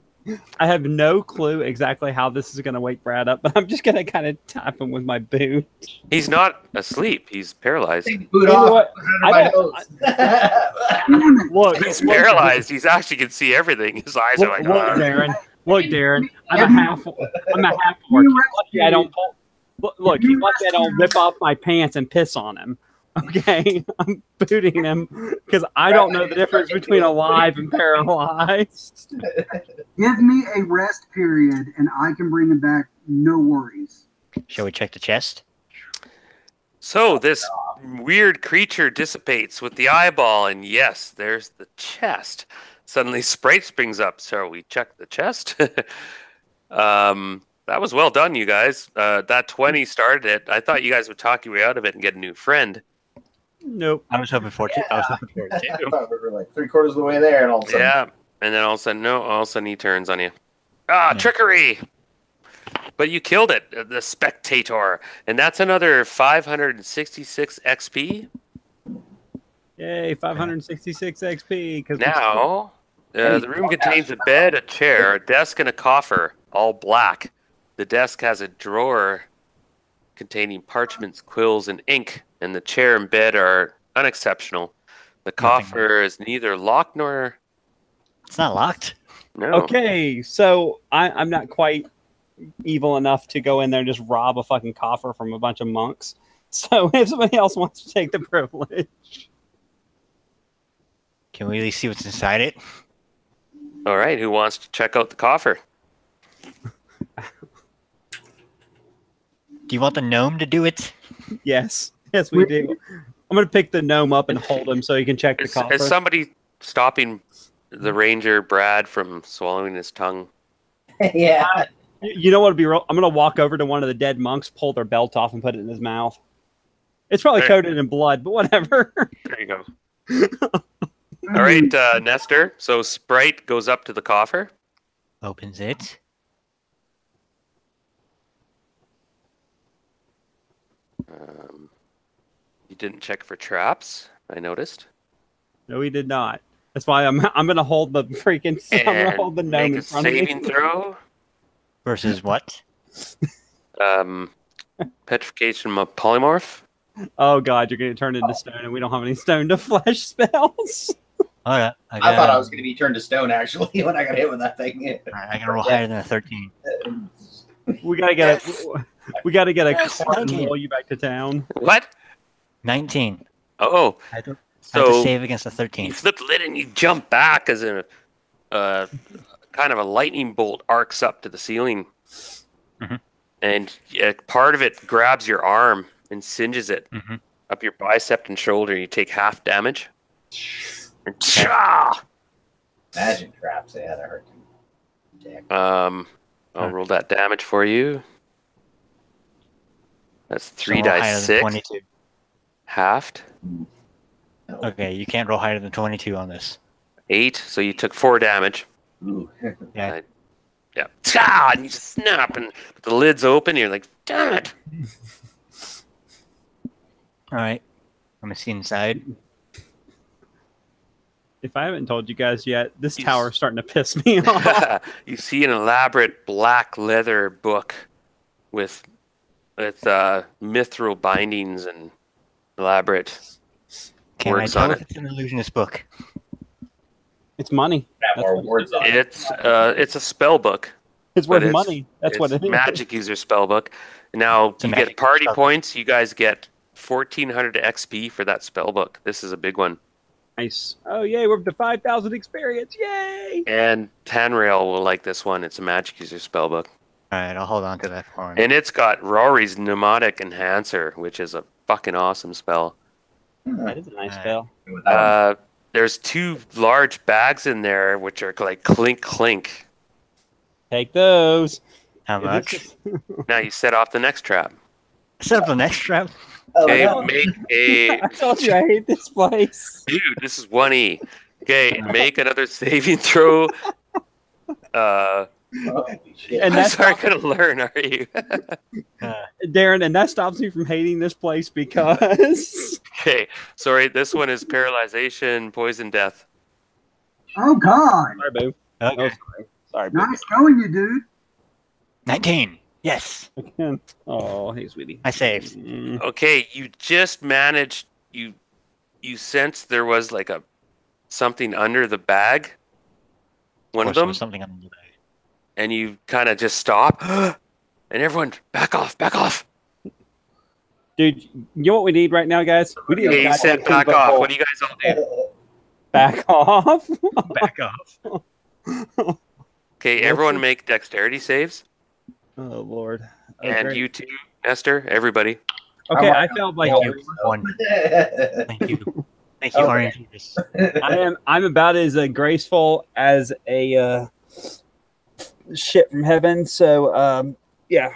I have no clue exactly how this is gonna wake Brad up, but I'm just gonna kind of tap him with my boot. He's not asleep. He's paralyzed. Take the boot You know off. what? Put it under I my don't- nose. Damn it. Look, He's paralyzed. He's actually can see everything. His eyes are like. Look, "Ah." Darren. Look, Darren. I'm a half orc. He's lucky I don't pull. Look, he's lucky I don't rip off my pants and piss on him. Okay, I'm booting him because I don't know the difference between alive and paralyzed. Give me a rest period and I can bring him back. No worries. Shall we check the chest? So this weird creature dissipates with the eyeball, and yes, there's the chest. Suddenly, Sprite springs up. So we check the chest. That was well done, you guys. That 20 started it. I thought you guys would talk your way out of it and get a new friend. Nope. I was hoping for it. I was hoping for it I too. thought we were like 3/4 of the way there, and all of a sudden, Yeah, and then all of a sudden, no, all of a sudden he turns on you. Ah, trickery! But you killed it, the spectator, and that's another 566 XP. Yay, 566 XP. Because Now, the room contains a bed, a chair, a desk, and a coffer, all black. The desk has a drawer containing parchments, quills, and ink, and the chair and bed are unexceptional. The coffer is neither locked nor... It's not locked. No. Okay, so I'm not quite evil enough to go in there and just rob a fucking coffer from a bunch of monks. So if somebody else wants to take the privilege. Can we at least see what's inside it? All right, who wants to check out the coffer? Do you want the gnome to do it? Yes, we do. I'm going to pick the gnome up and hold him so he can check the coffer. Is somebody stopping the ranger Brad from swallowing his tongue? yeah. You know what would be real? I'm going to walk over to one of the dead monks, pull their belt off, and put it in his mouth. It's probably There. coated in blood, but whatever. There you go. All right, Nestor. So Sprite goes up to the coffer. Opens it. You didn't check for traps, I noticed. No, he did not. That's why I'm going to hold the freaking. I'm going to hold the gnome make in a front of me. saving throw. Versus what? Petrification of polymorph. Oh god, you're going to turn into stone, and we don't have any stone to flesh spells. All right. I thought I was going to be turned to stone actually when I got hit with that thing. I gotta roll higher than a 13. We got to get we got to get a Yes, cart and 19. roll you back to town. What? 19. Oh, I have to so save against a you 13. flip the lid and you jump back as a kind of a lightning bolt arcs up to the ceiling. Mhm. And part of it grabs your arm and singes it Mhm. up your bicep and shoulder. You take half damage. And cha! Imagine traps. Yeah, that hurt. Dick. I'll roll that damage for you. That's So 3 roll dice higher than 6 22. halved. Okay, you can't roll higher than 22 on this. 8, so you took 4 damage. Ooh. Yeah. Yeah. Ta! And you just snap, and the lid's open. And you're like, damn it. All right. I'm gonna see inside. If I haven't told you guys yet, this Yes. tower is starting to piss me off. You see an elaborate black leather book with mithril bindings and elaborate. Can I Works tell on if it's an illusionist book? It's money. Have That's more what words on it. It's a spell book. It's but worth money. That's what it's it is. magic user spell book. Now It's a you magic get party spell book. points. You guys get 1,400 XP for that spell book. This is a big one. Nice. Oh, yay, we're up to 5,000 experience. Yay! And Tanrail will like this one. It's a magic user spellbook. All right, I'll hold on to that for him. And it's got Rory's Pneumatic Enhancer, which is a fucking awesome spell. That is a nice spell. There's 2 large bags in there, which are like clink clink. Take those. How much? Now you set off the next trap. Set up the next trap. Okay, no. make a... I told you I hate this place. Dude, this is 1E. Okay, make another saving throw. Holy shit. And I'm that's sorry, gonna learn, are you? Darren, and that stops me from hating this place because Okay, sorry, this one is paralyzation, poison, death. Oh God! sorry, boo. Okay. Sorry, boo. Nice knowing you, dude. 19. Yes. Oh, hey, sweetie. I saved. Okay, you just managed. You sensed there was like something under the bag. One of There them, was something on the bag. and you kind of just stop, and everyone back off, back off. Dude, you know what we need right now, guys? We need Okay, a you said back off. What do you guys all do? back off. Back off. Okay, everyone make dexterity saves, Oh Lord. Oh, and great. you too, Esther. Everybody. Okay, I felt like Thank you. One. Thank you. Thank you, Okay. Orange. I'm about as graceful as a shit from heaven. So yeah,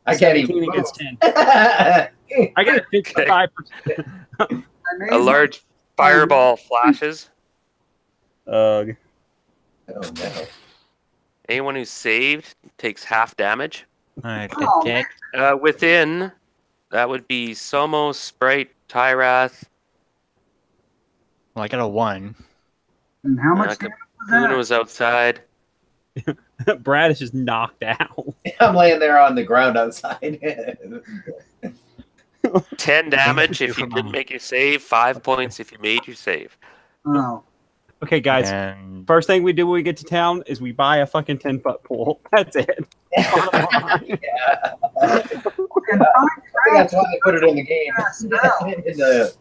I can't 17 even. against 10. I I got a 55%. I made A large fireball flashes. Ugh. Oh no. Anyone who's saved takes half damage. All right, Oh, deck. Within, that would be Somo, Sprite, Tyrath. Well, I got a 1. And how much damage was Kapuna that? was outside. Brad is just knocked out. I'm laying there on the ground outside. 10 damage you if you for didn't money. make your save. 5 points if you made your save. Oh, Okay, guys. And First thing we do when we get to town is we buy a fucking 10-foot pool. That's it. Bottom line. Yeah. and I think that's why they put it in the game. In the-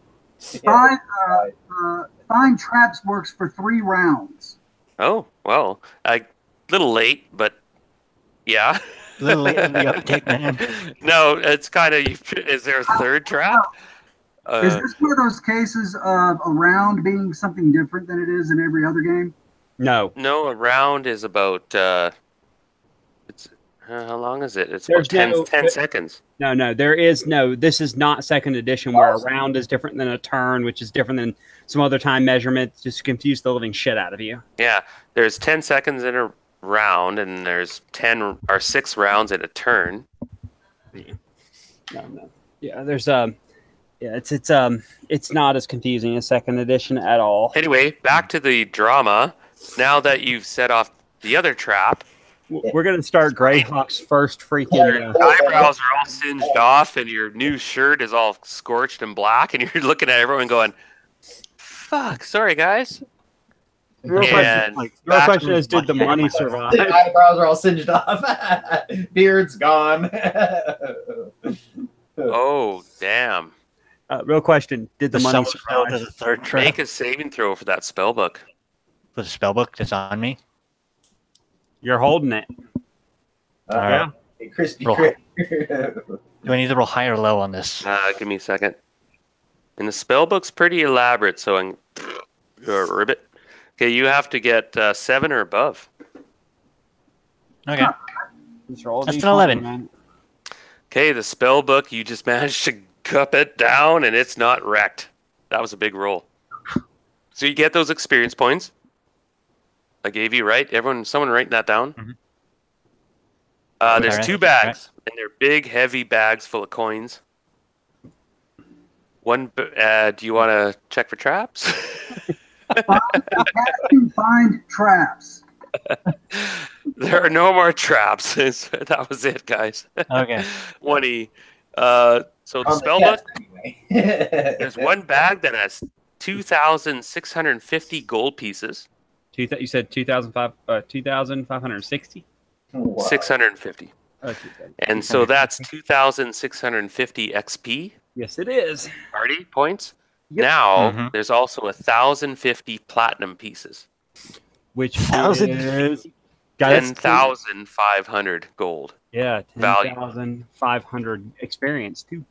find traps works for 3 rounds. Oh, well, a little late, but yeah. a little late in the uptick, man. No, it's kind of. Is there a third trap? Is this one of those cases of a round being something different than it is in every other game? No. No, a round is about. It's how long is it? It's There's about 10 no- seconds. No, there is no. This is not second edition where a round is different than a turn, which is different than some other time measurements. Just confuse the living shit out of you. Yeah, there's 10 seconds in a round, and there's 10 or 6 rounds in a turn. No. Yeah, there's yeah, it's not as confusing as second edition at all. Anyway, back to the drama. Now that you've set off the other trap, We're gonna start Greyhawk's first freaking. your eyebrows are all singed off, and your new shirt is all scorched and black, and you're looking at everyone going, "Fuck, sorry guys." Real And Your question is, did the money survive? The eyebrows are all singed off. Beard's gone. Oh, damn. Real question, did the money Someone fell to survive? the third trap. Make a saving throw for that spell book. For the spellbook that's on me. You're holding it. All right. Hey, crispy Roll. crit. Do I need to roll high or low on this? Give me a second. And the spell book's pretty elaborate, so I'm ribbit. Okay, you have to get 7 or above. Okay. Just roll a That's an D20, 11. man. Okay, the spell book, you just managed to cup it down, and it's not wrecked. That was a big roll. So you get those experience points. I gave you, right? Someone writing that down? Mhm. There's Alright, 2 bags, and they're big, heavy bags full of coins. Do you want to check for traps? Find traps. There are no more traps. That was it, guys. Okay. 1E. So the On the spell chest, book, anyway. there's one bag that has 2,650 gold pieces. You said 2,560. Wow. 650. And so that's 2,650 XP Yes, it is. party points. Now Mhm. there's also 1,050 platinum pieces, Which 1,050. is guys, 10,500 gold. yeah, value. 10,500 experience too.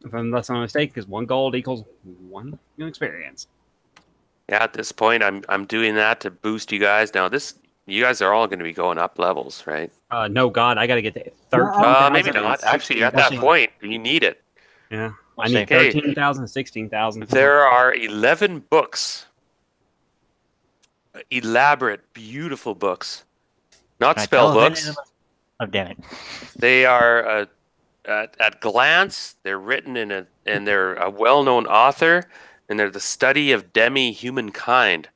If I'm less on a mistake, because 1 gold equals 1 experience. Yeah, at this point, I'm doing that to boost you guys. Now, you guys are all going to be going up levels, right? No, God, I got to get to 13,000. Maybe not. Actually, at that 16,000. point, you need it. Yeah, I Let's need say- Okay. 13,000, 16,000. There are 11 books, elaborate, beautiful books, not Can I spell tell if any of books. them- Oh, damn it. They are at glance, they're written and they're a well-known author, and they're the study of demi-humankind.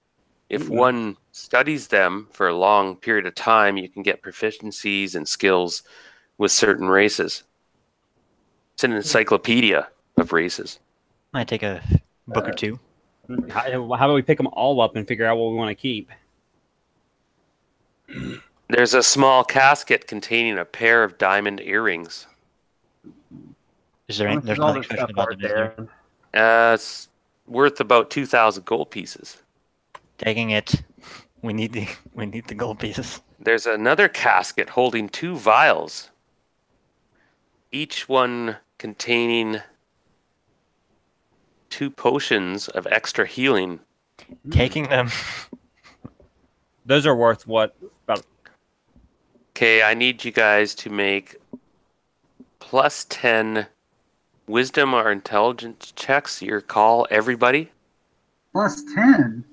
If one studies them for a long period of time, you can get proficiencies and skills with certain races. It's an encyclopedia of races. Might take a book or two. How about we pick them all up and figure out what we want to keep? There's a small casket containing a pair of diamond earrings. Is there? There's all nothing this special stuff about right it, is there? there. It's worth about 2,000 gold pieces. Taking it. We need the gold pieces. There's another casket holding 2 vials, each one containing 2 potions of extra healing. Taking them. Those are worth what? About Okay, I need you guys to make plus 10 wisdom or intelligence checks. Your call, everybody. Plus 10.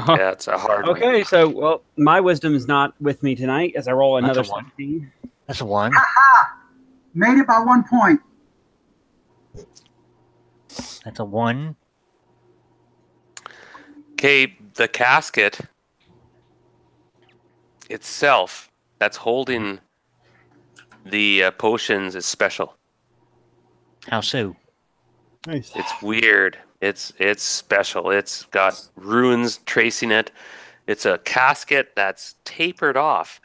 Yeah, it's a hard one. Okay, so well, my wisdom is not with me tonight as I roll another That's a 1. 16. That's a 1. Made it by 1 point. That's a 1. Okay, the casket itself that's holding the potions is special. How so? Nice. It's weird. It's special. It's got runes tracing it. It's a casket that's tapered off.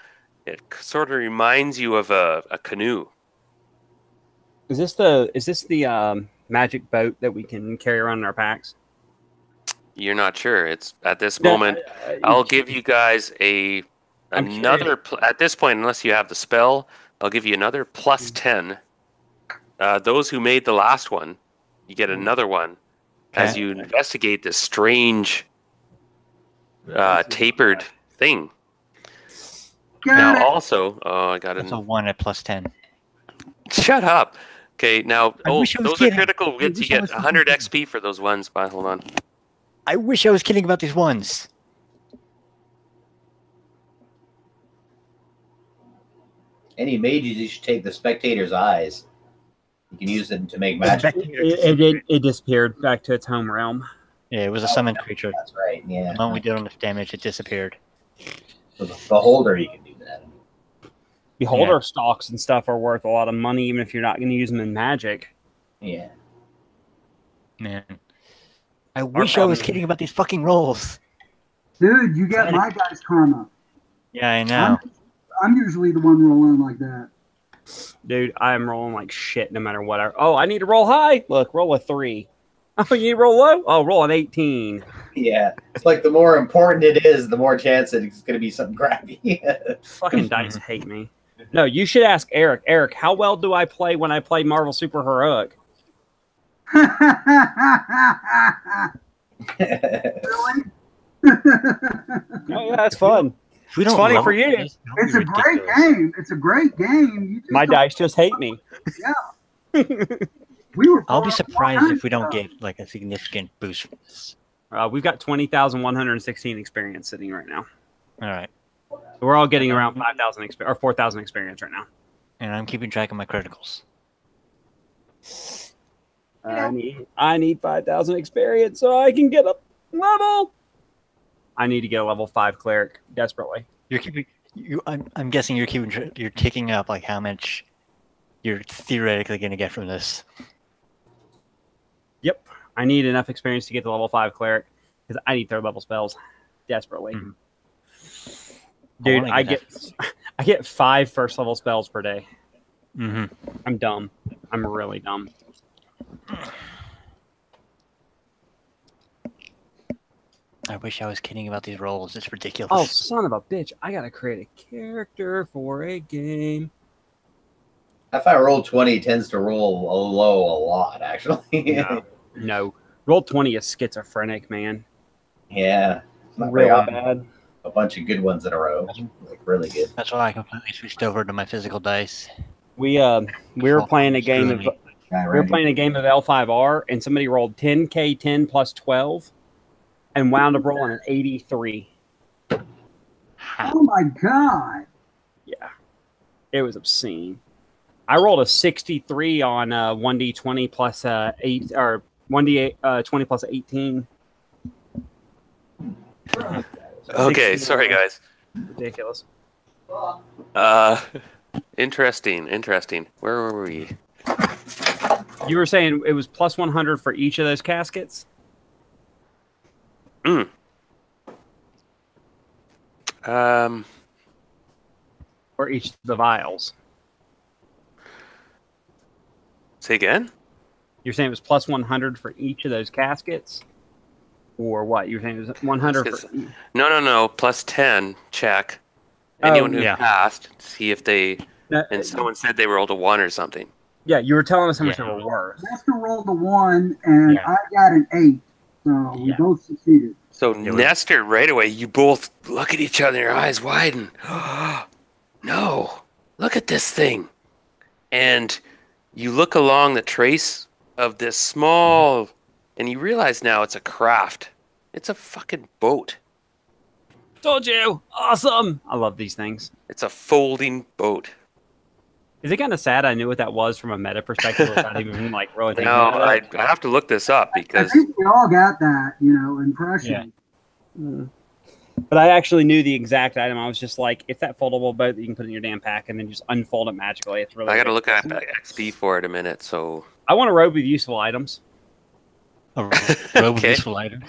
It sort of reminds you of a canoe. Is this the magic boat that we can carry around in our packs? You're not sure. It's at this moment. I'll give you guys another at this point, unless you have the spell. I'll give you another plus 10. Those who made the last one, you get another one as you investigate this strange tapered thing. Got it. Now, also, I got That's a 1 at plus 10. Shut up. Okay, now I wish I was those are kidding. critical I hits. You wish I get was 100 kidding. XP for those ones. But hold on. I wish I was kidding about these ones. Any mages, you should take the spectator's eyes. You can use them to make magic. It disappeared back to its home realm. Yeah, it was a summoned creature. That's right. Yeah. The moment we did enough damage, it disappeared. With the beholder, you can do that. Beholder stalks and stuff are worth a lot of money, even if you're not going to use them in magic. Yeah. Man. I wish I was kidding about these fucking rolls. Dude, you got my guy's karma. Yeah, I know. I'm usually the one rolling like that. Dude, I am rolling like shit no matter what. I need to roll high. Look, roll a 3. Oh, you need to roll low? Oh, roll an 18. Yeah. It's like the more important it is, the more chance that it's going to be something crappy. Fucking dice hate me. No, you should ask Eric. Eric, how well do I play when I play Marvel Super Heroic? Really? Oh, yeah, that's fun. If we It's don't funny level for you. this, that would It's be a great ridiculous. game. It's a great game. You just My don't- dice just hate me. We were I'll be far- surprised if we don't get like a significant boost from this. We've got 20,116 experience sitting right now. All right. So we're all getting around 5,000 or 4,000 experience right now. And I'm keeping track of my criticals. I need 5,000 experience so I can get up level. I need to get a level 5 cleric desperately. You're keeping. I'm guessing you're keeping. You're ticking up like how much you're theoretically going to get from this. Yep. I need enough experience to get the level 5 cleric because I need 3rd level spells desperately. Mhm. Dude, wanna I get get 5 first level spells per day. Mm-hmm. I'm dumb. I'm really dumb. I wish I was kidding about these rolls. It's Oh, ridiculous. son of a bitch. I got to create a character for a game. If I roll 20, it tends to roll low a lot, actually. No. Roll 20 is schizophrenic, man. Yeah. It's not Really very often. bad. A bunch of good ones in a row. Like, really good. That's why I completely switched over to my physical dice. We were playing a game of L5R, and somebody rolled 10K10 plus 12 and wound up rolling an 83. Oh my god! Yeah. It was obscene. I rolled a 63 on 1d20 plus 8 or 1d20 plus 18. Okay, sorry guys. Ridiculous. Interesting. Where were we? You were saying it was plus 100 for each of those caskets? Or each of the vials? Say again? You're saying it was plus 100 for each of those caskets? Or what? You're saying it was 100 for... No. Plus 10, check. Anyone who yeah. passed, see if they... And someone said they rolled a 1 or something. Yeah, you were telling us how much they were worth. Nestor rolled a 1, and I got an 8. So we both succeeded. So Nestor, right away, you both look at each other, your eyes widen. No, look at this thing. And you look along the trace of this small, and you realize now it's a craft. It's a fucking boat. Told you! Awesome! I love these things. It's a folding boat. Is it kind of sad I knew what that was from a meta perspective without even like really thinking No, about it? I have to look this up I because think we all got that, impression. But I actually knew the exact item. I was just like, it's that foldable boat that you can put in your damn pack and then just unfold it magically. It's really I got to good. look at XP for it a minute. So I want a robe with useful items. A robe of Okay. useful items.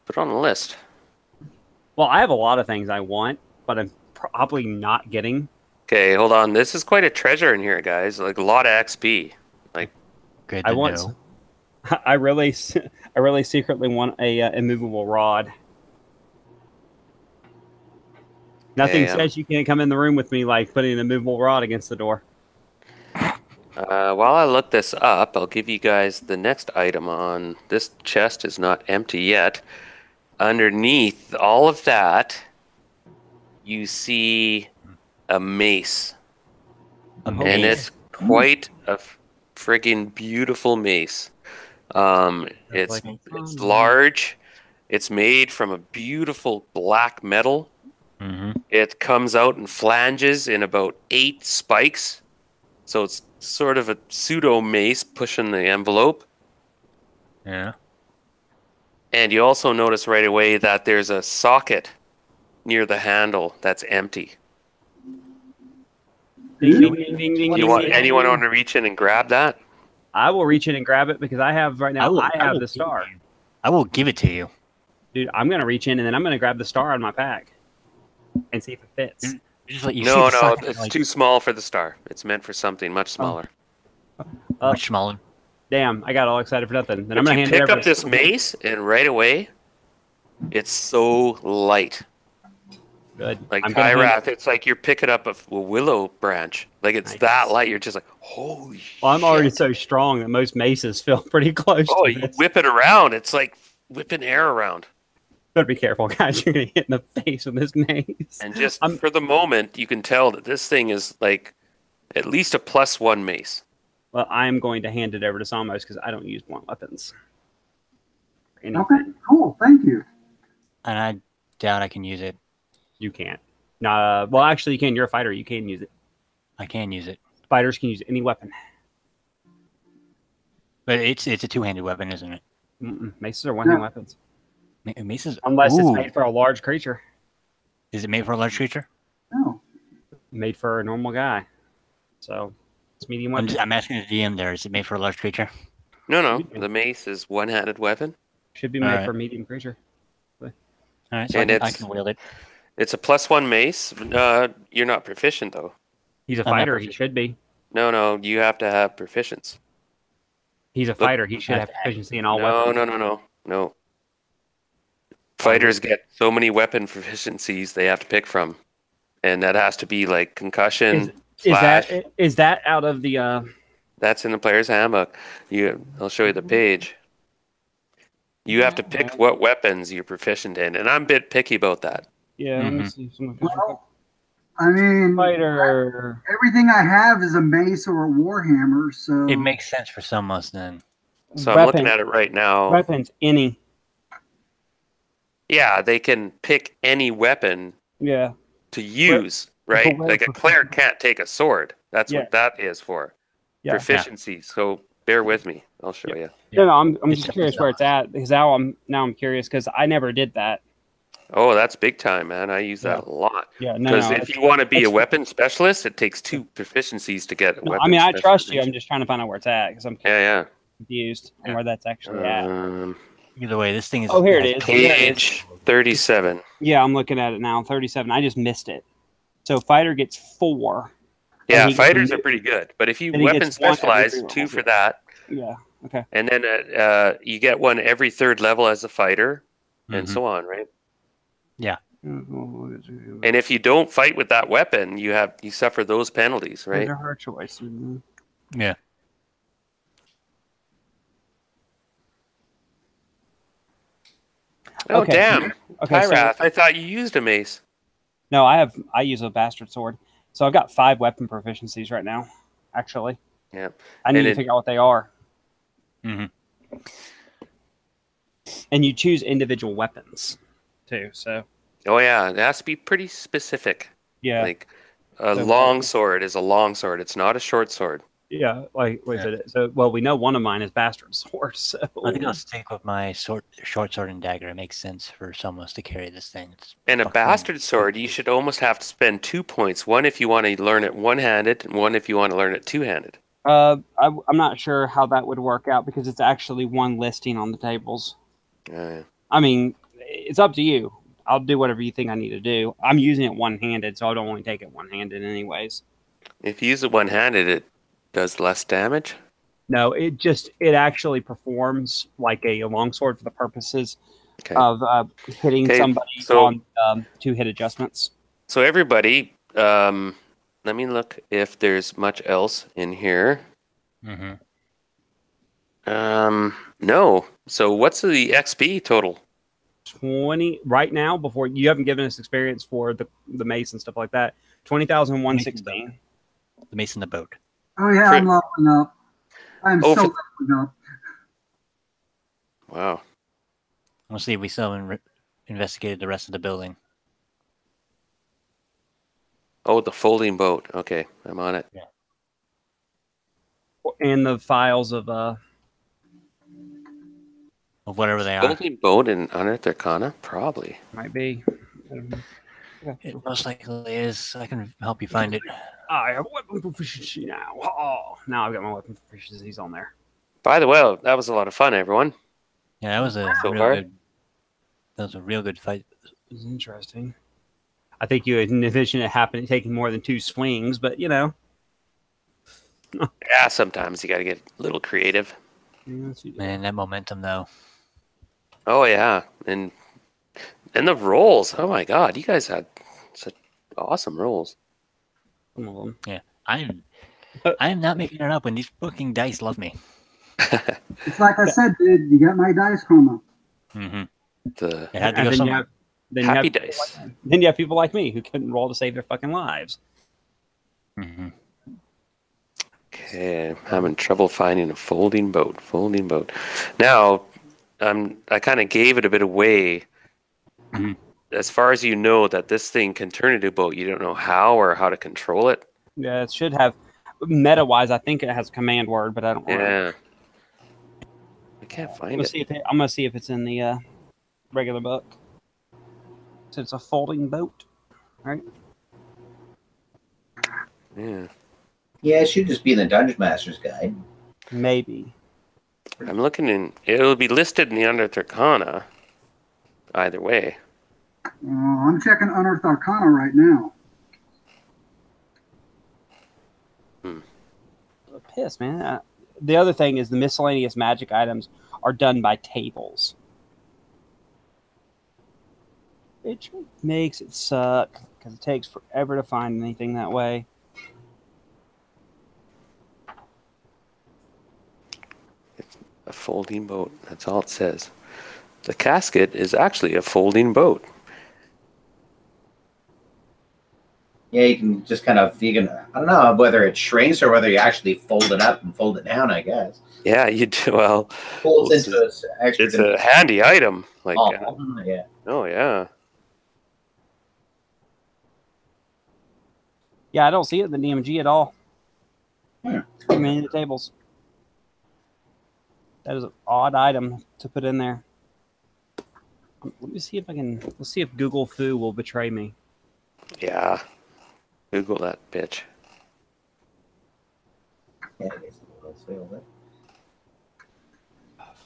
put it on the list. Well, I have a lot of things I want, but I'm probably not getting. Okay, hold on. This is quite a treasure in here, guys. Like a lot of XP. Like Good to I want. know. I really secretly want a immovable rod. Nothing Okay, says you can't come in the room with me like putting an immovable rod against the door. while I look this up, I'll give you guys the next item on this chest is not empty yet. Underneath all of that, you see a mace. And it's quite a friggin' beautiful mace. It's large. It's made from a beautiful black metal. Mm-hmm. It comes out in flanges in about 8 spikes. So it's sort of a pseudo mace pushing the envelope. Yeah. And you also notice right away that there's a socket near the handle that's empty. Ding, ding, ding, ding, ding, You ding, want ding, anyone ding. want to reach in and grab that? I will reach in and grab it because I have right now. I have will the star, I will give it to you. dude. I'm gonna reach in and then I'm gonna grab the star out of my pack and see if it fits. Just let you see No, the no, socket, it's like, too small for the star. It's meant for something much smaller. much smaller. Damn, I got all excited for nothing. Then But I'm gonna you hand it pick over up to this mace, and right away, it's so light. Good. Like I'm gonna hand Tyrath, it's like you're picking up a willow branch. Like it's Nice. that light. You're just like, holy Well, I'm already shit. so strong that most maces feel pretty close Oh, to you this. whip it around. It's like whipping air around. Better be careful, guys. You're gonna hit in the face with this mace. And just I'm- for the moment, you can tell that this thing is like at least a +1 mace. Well, I'm going to hand it over to Samos because I don't use blunt weapons. for anything. Okay, cool. Thank you. And I doubt I can use it. You can't. No, well, actually, you can. You're a fighter. You can use it. I can use it. Fighters can use any weapon. But it's a two-handed weapon, isn't it? Maces are one-hand Yeah. weapons. Maces. Unless it's Ooh. made for a large creature. Is it made for a large creature? No. Made for a normal guy. So, it's medium weapon. I'm asking the DM there. Is it made for a large creature? No, the mace is one-handed weapon. Should be made Alright. for a medium creature. All right, so And I it's- can wield it. It's a +1 mace. You're not proficient though. He's a I'm not fighter. He proficient. should be. No, you have to have proficiency. He's a fighter. He should have proficiency in all weapons. No. Fighters get so many weapon proficiencies they have to pick from, and that has to be like concussion. Is that out of the? That's in the player's handbook. I'll show you the page. You have to pick what weapons you're proficient in, and I'm a bit picky about that. Yeah, let me see some Well, I mean, fighter. everything I have is a mace or a warhammer, so It makes sense for some of us then. So I'm looking at it right now. Weapons, any. Yeah, they can pick any weapon. Yeah. To use, right? Like a cleric can't take a sword. That's what that is for. Yeah. Proficiency. So bear with me. I'll show you. No, I'm just curious where it's at because now I'm curious because I never did that. Oh, that's big time, man. I use that a lot. Yeah, because if you want to be a weapon specialist, it takes 2 proficiencies to get a weapon. I mean, I trust you. I'm just trying to find out where it's at because I'm confused on where that's actually at. Either way, this thing is. Oh, here it is. Page 37. Yeah, I'm looking at it now. 37. I just missed it. So fighter gets 4. Yeah, fighters are pretty good. But if you weapon specialize, 2 for that. Yeah. Okay. And then you get 1 every 3rd level as a fighter, and so on, right? Yeah. And if you don't fight with that weapon, you suffer those penalties, right? They're her choice. Yeah. Oh, damn. Okay, Tyrath, I thought you used a mace. No, I use a bastard sword. So I've got 5 weapon proficiencies right now, actually. Yeah. I need to figure out what they are. Mm-hmm. And you choose individual weapons, too, so... Oh, yeah. It has to be pretty specific. Yeah. Like, a long sword is a long sword. It's not a short sword. Yeah, like, wait a minute. So, well, we know one of mine is bastard sword, so... I think I'll stick with my short sword and dagger. It makes sense for someone else to carry this thing. And a bastard sword, you should almost have to spend 2 points. 1 if you want to learn it one-handed, and 1 if you want to learn it two-handed. I'm not sure how that would work out, because it's actually 1 listing on the tables. I mean, it's up to you. I'll do whatever you think I need to do. I'm using it one-handed, so I don't want to take it one-handed anyways. If you use it one-handed, it does less damage? No, it actually performs like a longsword for the purposes of hitting somebody on 2-hit adjustments. So everybody, let me look if there's much else in here. Mm-hmm. No. So what's the XP total? 20 right now. Before you haven't given us experience for the mace and stuff like that. 20,116. The mace and the boat. Oh yeah, I'm leveling up. I'm so leveling up. Wow. We'll see if we still haven't investigated the rest of the building. Oh, the folding boat. Okay, I'm on it. Yeah. And the files of whatever they are. Folding boat in Unearthed Arcana? Probably. Might be. It most likely is. I can help you find it. I have weapon proficiency now. Oh, now I've got my weapon proficiencies on there. By the way, that was a lot of fun, everyone. Yeah, that was a good. That was a real good fight. It was interesting. I think you envision it happening, taking more than 2 swings, but you know. Yeah, sometimes you got to get a little creative. Man, that momentum though. Oh yeah, and the rolls. Oh my God, you guys had such awesome rolls. Some of them. Yeah, I am not making it up when these fucking dice love me. It's like I said, dude. You got my dice chroma. Mm-hmm. It had to go somewhere. Happy dice. Then you have people like me who couldn't roll to save their fucking lives. Mm-hmm. Okay, I'm having trouble finding a folding boat. Now, I kind of gave it a bit away. Mm-hmm. As far as you know that this thing can turn into a boat, you don't know how or how to control it. Yeah, it should have. Meta-wise, I think it has a command word, but I don't know. Yeah. I can't find it. I'm going to see if it's in the regular book. So it's a folding boat, right? Yeah. Yeah, it should just be in the Dungeon Master's Guide. Maybe. I'm looking in. It'll be listed in the Unearthed Arcana. Either way. I'm checking Unearthed Arcana right now. Piss, man. the other thing is the miscellaneous magic items are done by tables. Which makes it suck because it takes forever to find anything that way. It's a folding boat. That's all it says. The casket is actually a folding boat. Yeah, you can just kind of, I don't know whether it shrinks or whether you actually fold it up and fold it down, I guess. Yeah, you do. Well, Folds into its extra it's a handy item. Like, yeah. Oh, yeah. Yeah, I don't see it in the DMG at all. Hmm. Many of the tables. That is an odd item to put in there. Let me see if I can. Let's see if Google Foo will betray me. Yeah. Google that bitch. Yeah, I guess it'll fail that.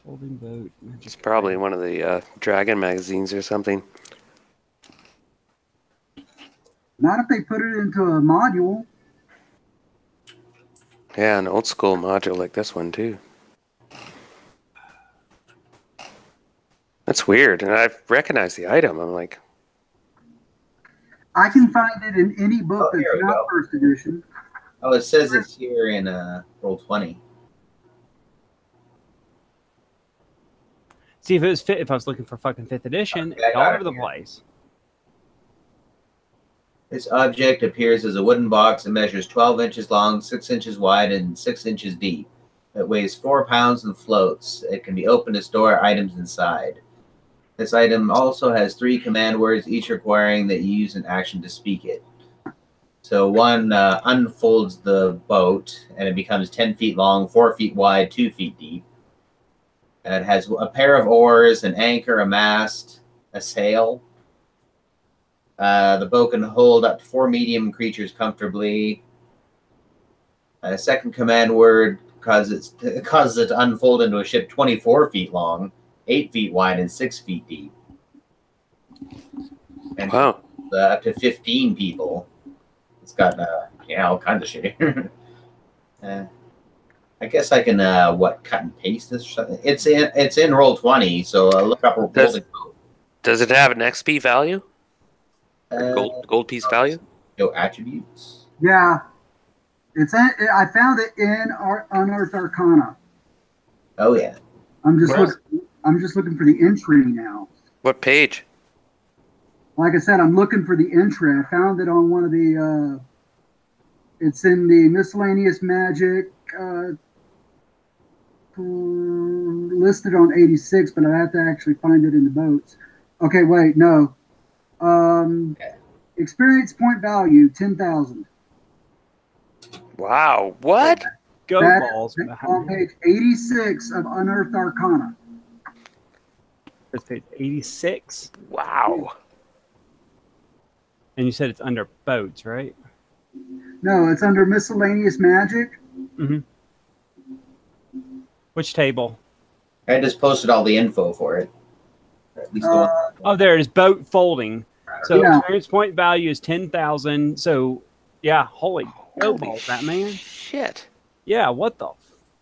Folding boat. It's probably one of the Dragon magazines or something. Not if they put it into a module. Yeah, an old school module like this one too. That's weird, and I recognize the item. I'm like, I can find it in any book Oh, here that's we not go. first edition. Oh, it says it's here in Roll20. See if it was fit. If I was looking for fucking 5th edition, Okay, I all got over it the here. place. This object appears as a wooden box and measures 12 inches long, 6 inches wide, and 6 inches deep. It weighs 4 pounds and floats. It can be opened to store items inside. This item also has 3 command words, each requiring that you use an action to speak it. So one unfolds the boat, and it becomes 10 feet long, 4 feet wide, 2 feet deep. And it has a pair of oars, an anchor, a mast, a sail. The boat can hold up to 4 medium creatures comfortably. A second command word causes it to unfold into a ship 24 feet long, 8 feet wide, and 6 feet deep. And wow. up to 15 people. It's got all kinds of shit here. I guess I can cut and paste this or something. It's in Roll20, so look up Does it have an XP value? Gold piece value? No attributes. Yeah, I found it in our Unearthed Arcana. Oh yeah. I'm just looking for the entry now. What page? Like I said, I'm looking for the entry. I found it on one of the. It's in the miscellaneous magic, listed on 86, but I have to actually find it in the boats. Okay, wait, no. Experience point value 10,000. Wow. What? Go That balls. is on page 86 of Unearthed Arcana. It's page 86. Wow. And you said it's under boats, right? No, it's under miscellaneous magic. Mm-hmm. Which table? I just posted all the info for it. Or at least the one. Oh, there it is. Boat folding. So Yeah. experience point value is 10,000. So, yeah, holy go balls, that man. Shit. Yeah, what the?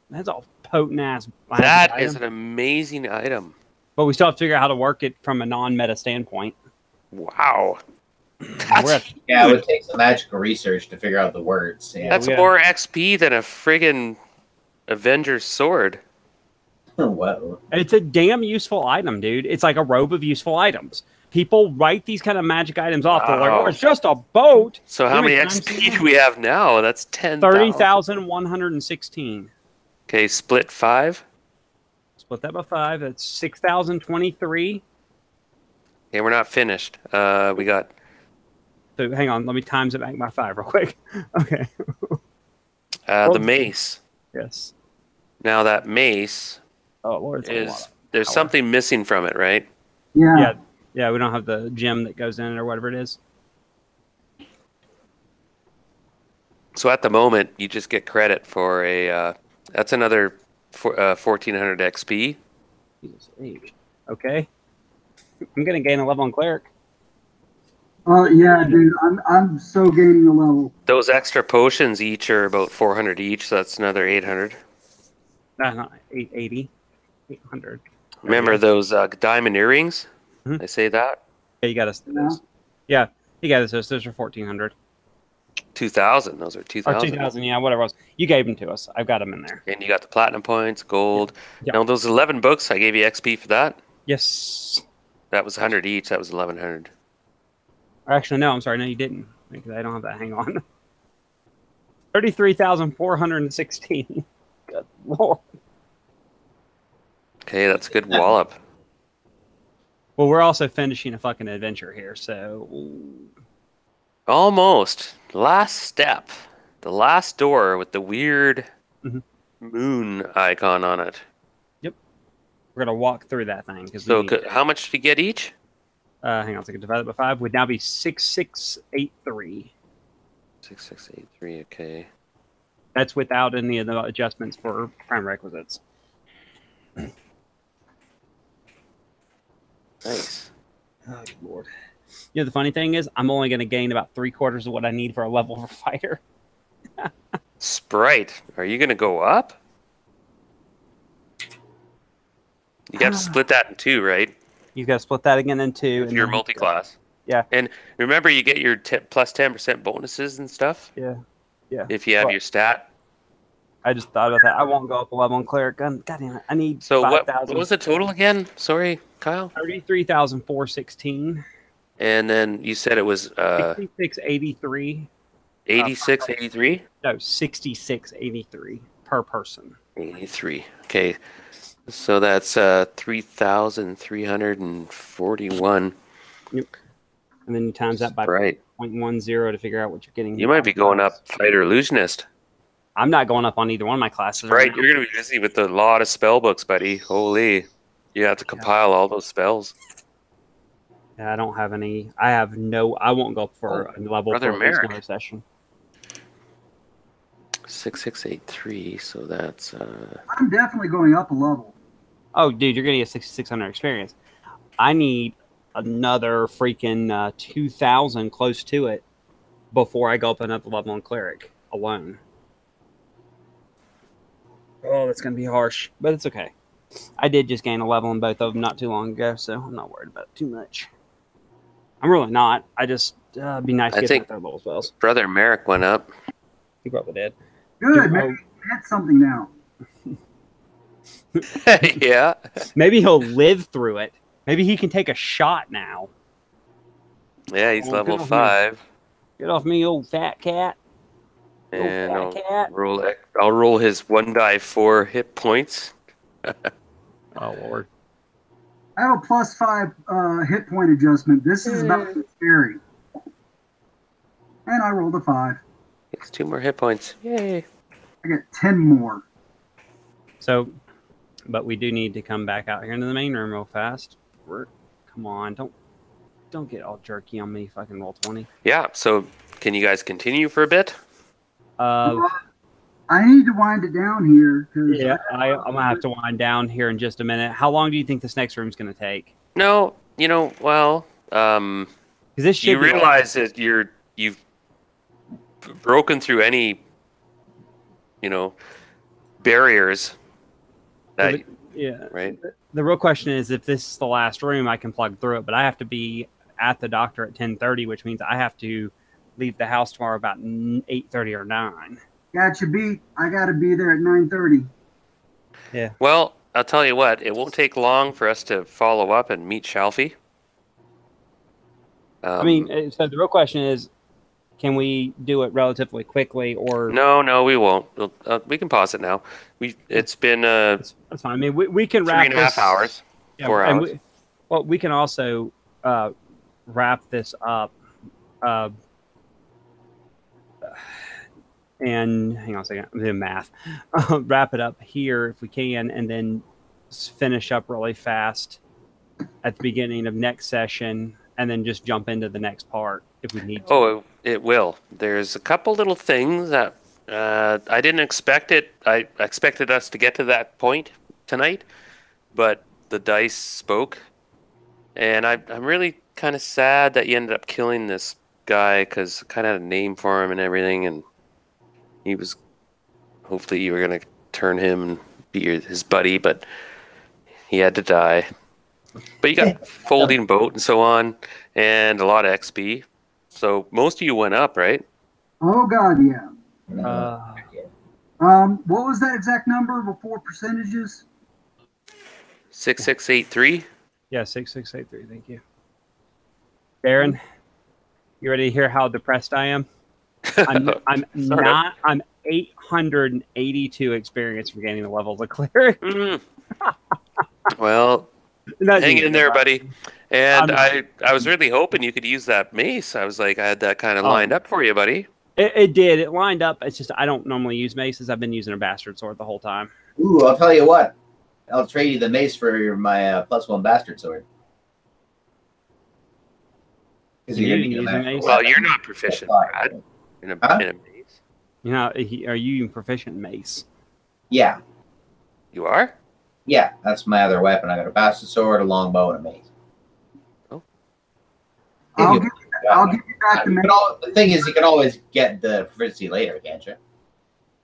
That's all potent ass. That item. is an amazing item. But we still have to figure out how to work it from a non-meta standpoint. Wow. We're That's, at- Yeah, it would take some magical research to figure out the words. Yeah. that's we more XP than a friggin' Avenger's sword. Whoa. It's a damn useful item, dude. It's like a robe of useful items. People write these kind of magic items off. They're like, Wow. oh, it's just a boat. So how many times XP do we have now? That's 10,000. 30,116. Okay, split 5. Split that by 5. That's 6,023. Okay, we're not finished. We got So hang on. Let me times it back by 5 real quick. Okay. the mace. Yes. Now that mace Oh, Lord. It's a lot is of there's power. something missing from it, right? Yeah. Yeah. Yeah, we don't have the gem that goes in it or whatever it is. So at the moment, you just get credit for a. That's another 1,400 XP. Jesus H. Okay. I'm gonna gain a level on cleric. Oh yeah, dude. I'm so gaining a level. Those extra potions each are about 400 each, so that's another 800. No, 880. 800. Remember those diamond earrings? Mhm. I say that. Yeah, you got us Yeah. those. Yeah, you got us those. Those are 1400. 2,000. Those are Or 2,000. 2000, yeah, whatever it was. You gave them to us. I've got them in there. And you got the platinum points, gold. Yeah. Now those 11 books, I gave you XP for that. Yes. That was 100 each. That was 1,100. Or actually, no, I'm sorry. No, you didn't. Because I don't have that. Hang on. 33,416. Good Lord. Okay, that's a good wallop. Well, we're also finishing a fucking adventure here, so. Almost. Last step. The last door with the weird Mhm. moon icon on it. We're going to walk through that thing. So how much did you get each? Hang on a second. Divided by 5 would now be 6683. 6683, okay. That's without any of the adjustments for prime requisites. Nice. Oh, good Lord. You know, the funny thing is, I'm only going to gain about 3/4 of what I need for a level for fighter. Sprite, are you going to go up? You got to split that in two, right? You've got to split that again in two. If you're multi-class. Yeah. And remember, you get your plus 10% bonuses and stuff Yeah. Yeah. if you have Well, your stat. I just thought about that. I won't go up a level on cleric. God damn it. I need So what 5,000. was the total again? Sorry, Kyle. 33,416. And then you said it was 6683. 8683? No, 6683 per person. 83. Okay. So that's 3,341. Yep. And then you times that by Right. 0.10 to figure out what you're getting. You might be going up fighter illusionist. I'm not going up on either one of my classes. Right, now. you're going to be busy with a lot of spell books, buddy. Holy. You have to compile all those spells. Yeah, I don't have any. I have no. I won't go up for a level Brother for at least Merrick. another session. 6683, so that's I'm definitely going up a level. Oh, dude, you're going to get 6,600 experience. I need another freaking 2,000 close to it before I go up another level on cleric alone. Oh, that's going to be harsh, but it's okay. I did just gain a level in both of them not too long ago, so I'm not worried about it too much. I'm really not. I just it'd be nice to I get think that level spells. Brother Merrick went up. He probably did. Good, maybe that's something now. Yeah. Maybe he'll live through it. Maybe he can take a shot now. Yeah, he's Oh, level good on 5. Get off me, old fat cat. And Old fat cat. I'll roll his 1 die 4 hit points. Oh, Lord. I have a +5 hit point adjustment. This is about to be scary. And I rolled a 5. It's 2 more hit points. Yay. I get 10 more. So, but we do need to come back out here into the main room real fast. Come on, don't get all jerky on me. Fucking roll 20. Yeah, so can you guys continue for a bit? I need to wind it down here. Yeah, I'm gonna have to wind down here in just a minute. How long do you think this next room's gonna take? No, well, 'Cause this should you be realize that you've broken through any, barriers. That, yeah. right? The real question is if this is the last room, I can plug through it, but I have to be at the doctor at 10:30, which means I have to leave the house tomorrow about 8:30 or 9. Got you beat. I got to be there at 9:30. Yeah. Well, I'll tell you what, it won't take long for us to follow up and meet Shalfie. I mean, so the real question is, can we do it relatively quickly or... No, we won't. We can pause it now. It's been That's fine. I mean, we can wrap 3.5 hours, Yeah, 4 and hours. we can also wrap this up. And hang on a second, I'm doing math. Wrap it up here if we can, and then finish up really fast at the beginning of next session, and then just jump into the next part if we need to. Oh, it will. There's a couple little things that I didn't expect it. I expected us to get to that point tonight, but the dice spoke. And I'm really kind of sad that you ended up killing this guy because I kind of had a name for him and everything. And he was, hopefully you were going to turn him be his buddy, but he had to die. But you got folding boat and so on, and a lot of XP. So most of you went up, right? Oh God, yeah. What was that exact number before percentages? 6683. Yeah, 6683. Thank you, Darren. You ready to hear how depressed I am? I'm not. I'm 882 experience for gaining the levels of cleric. Well, hang in there, buddy. And I was really hoping you could use that mace. I was like, I had that kind of lined up for you, buddy. It did. It lined up. It's just I don't normally use maces. I've been using a bastard sword the whole time. Ooh, I'll tell you what. I'll trade you the mace for my +1 bastard sword. You're well, you're not proficient, Brad, in a mace. You know, are you even proficient in mace? Yeah. You are? Yeah, that's my other weapon. I got a bastard sword, a longbow, and a mace. Oh. I'll give you back the mace. The thing is, you can always get the proficiency later, can't you?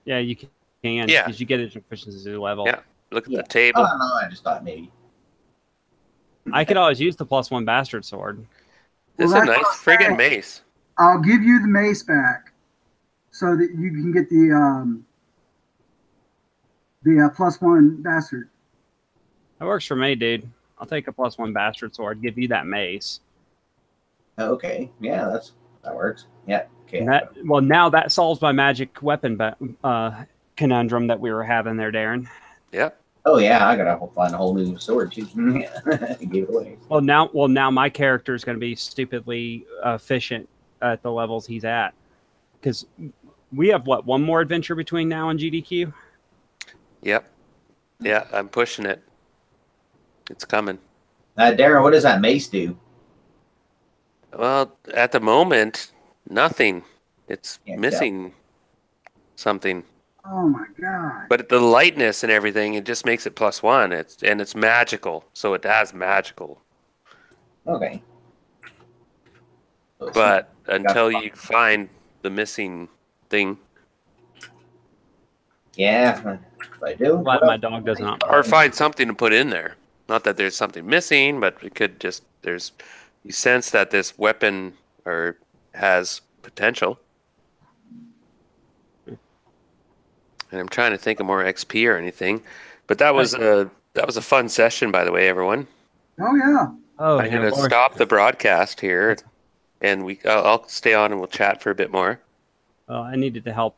Yeah, you can. Yeah. Because you get it at your proficiency level. Yeah. Look at the table. I don't know. I just thought maybe. I could always use the +1 bastard sword. This is a nice friggin' mace. I'll give you the mace back so that you can get the +1 bastard. That works for me, dude. I'll take a +1 bastard sword. Give you that mace. Okay. Yeah, that works. Yeah. Okay. Well, now that solves my magic weapon conundrum that we were having there, Darren. Yeah. Oh yeah, I gotta find a whole new sword too. Give it away. Well, now my character is going to be stupidly efficient at the levels he's at, because we have one more adventure between now and GDQ. Yep. Yeah, I'm pushing it. It's coming. Darren, what does that mace do? Well, at the moment, nothing. It's missing something. Oh my God! But the lightness and everything, it just makes it +1. It's magical, so it has magical. Okay. But until you find the missing thing. Yeah, if I do. Glad my dog does not. Or find something to put in there. Not that there's something missing, but it could just you sense that this weapon has potential. And I'm trying to think of more XP or anything, but that was a fun session, by the way, everyone. Oh yeah. Oh, I'm gonna stop the broadcast here, and I'll stay on and we'll chat for a bit more. Well, I needed to help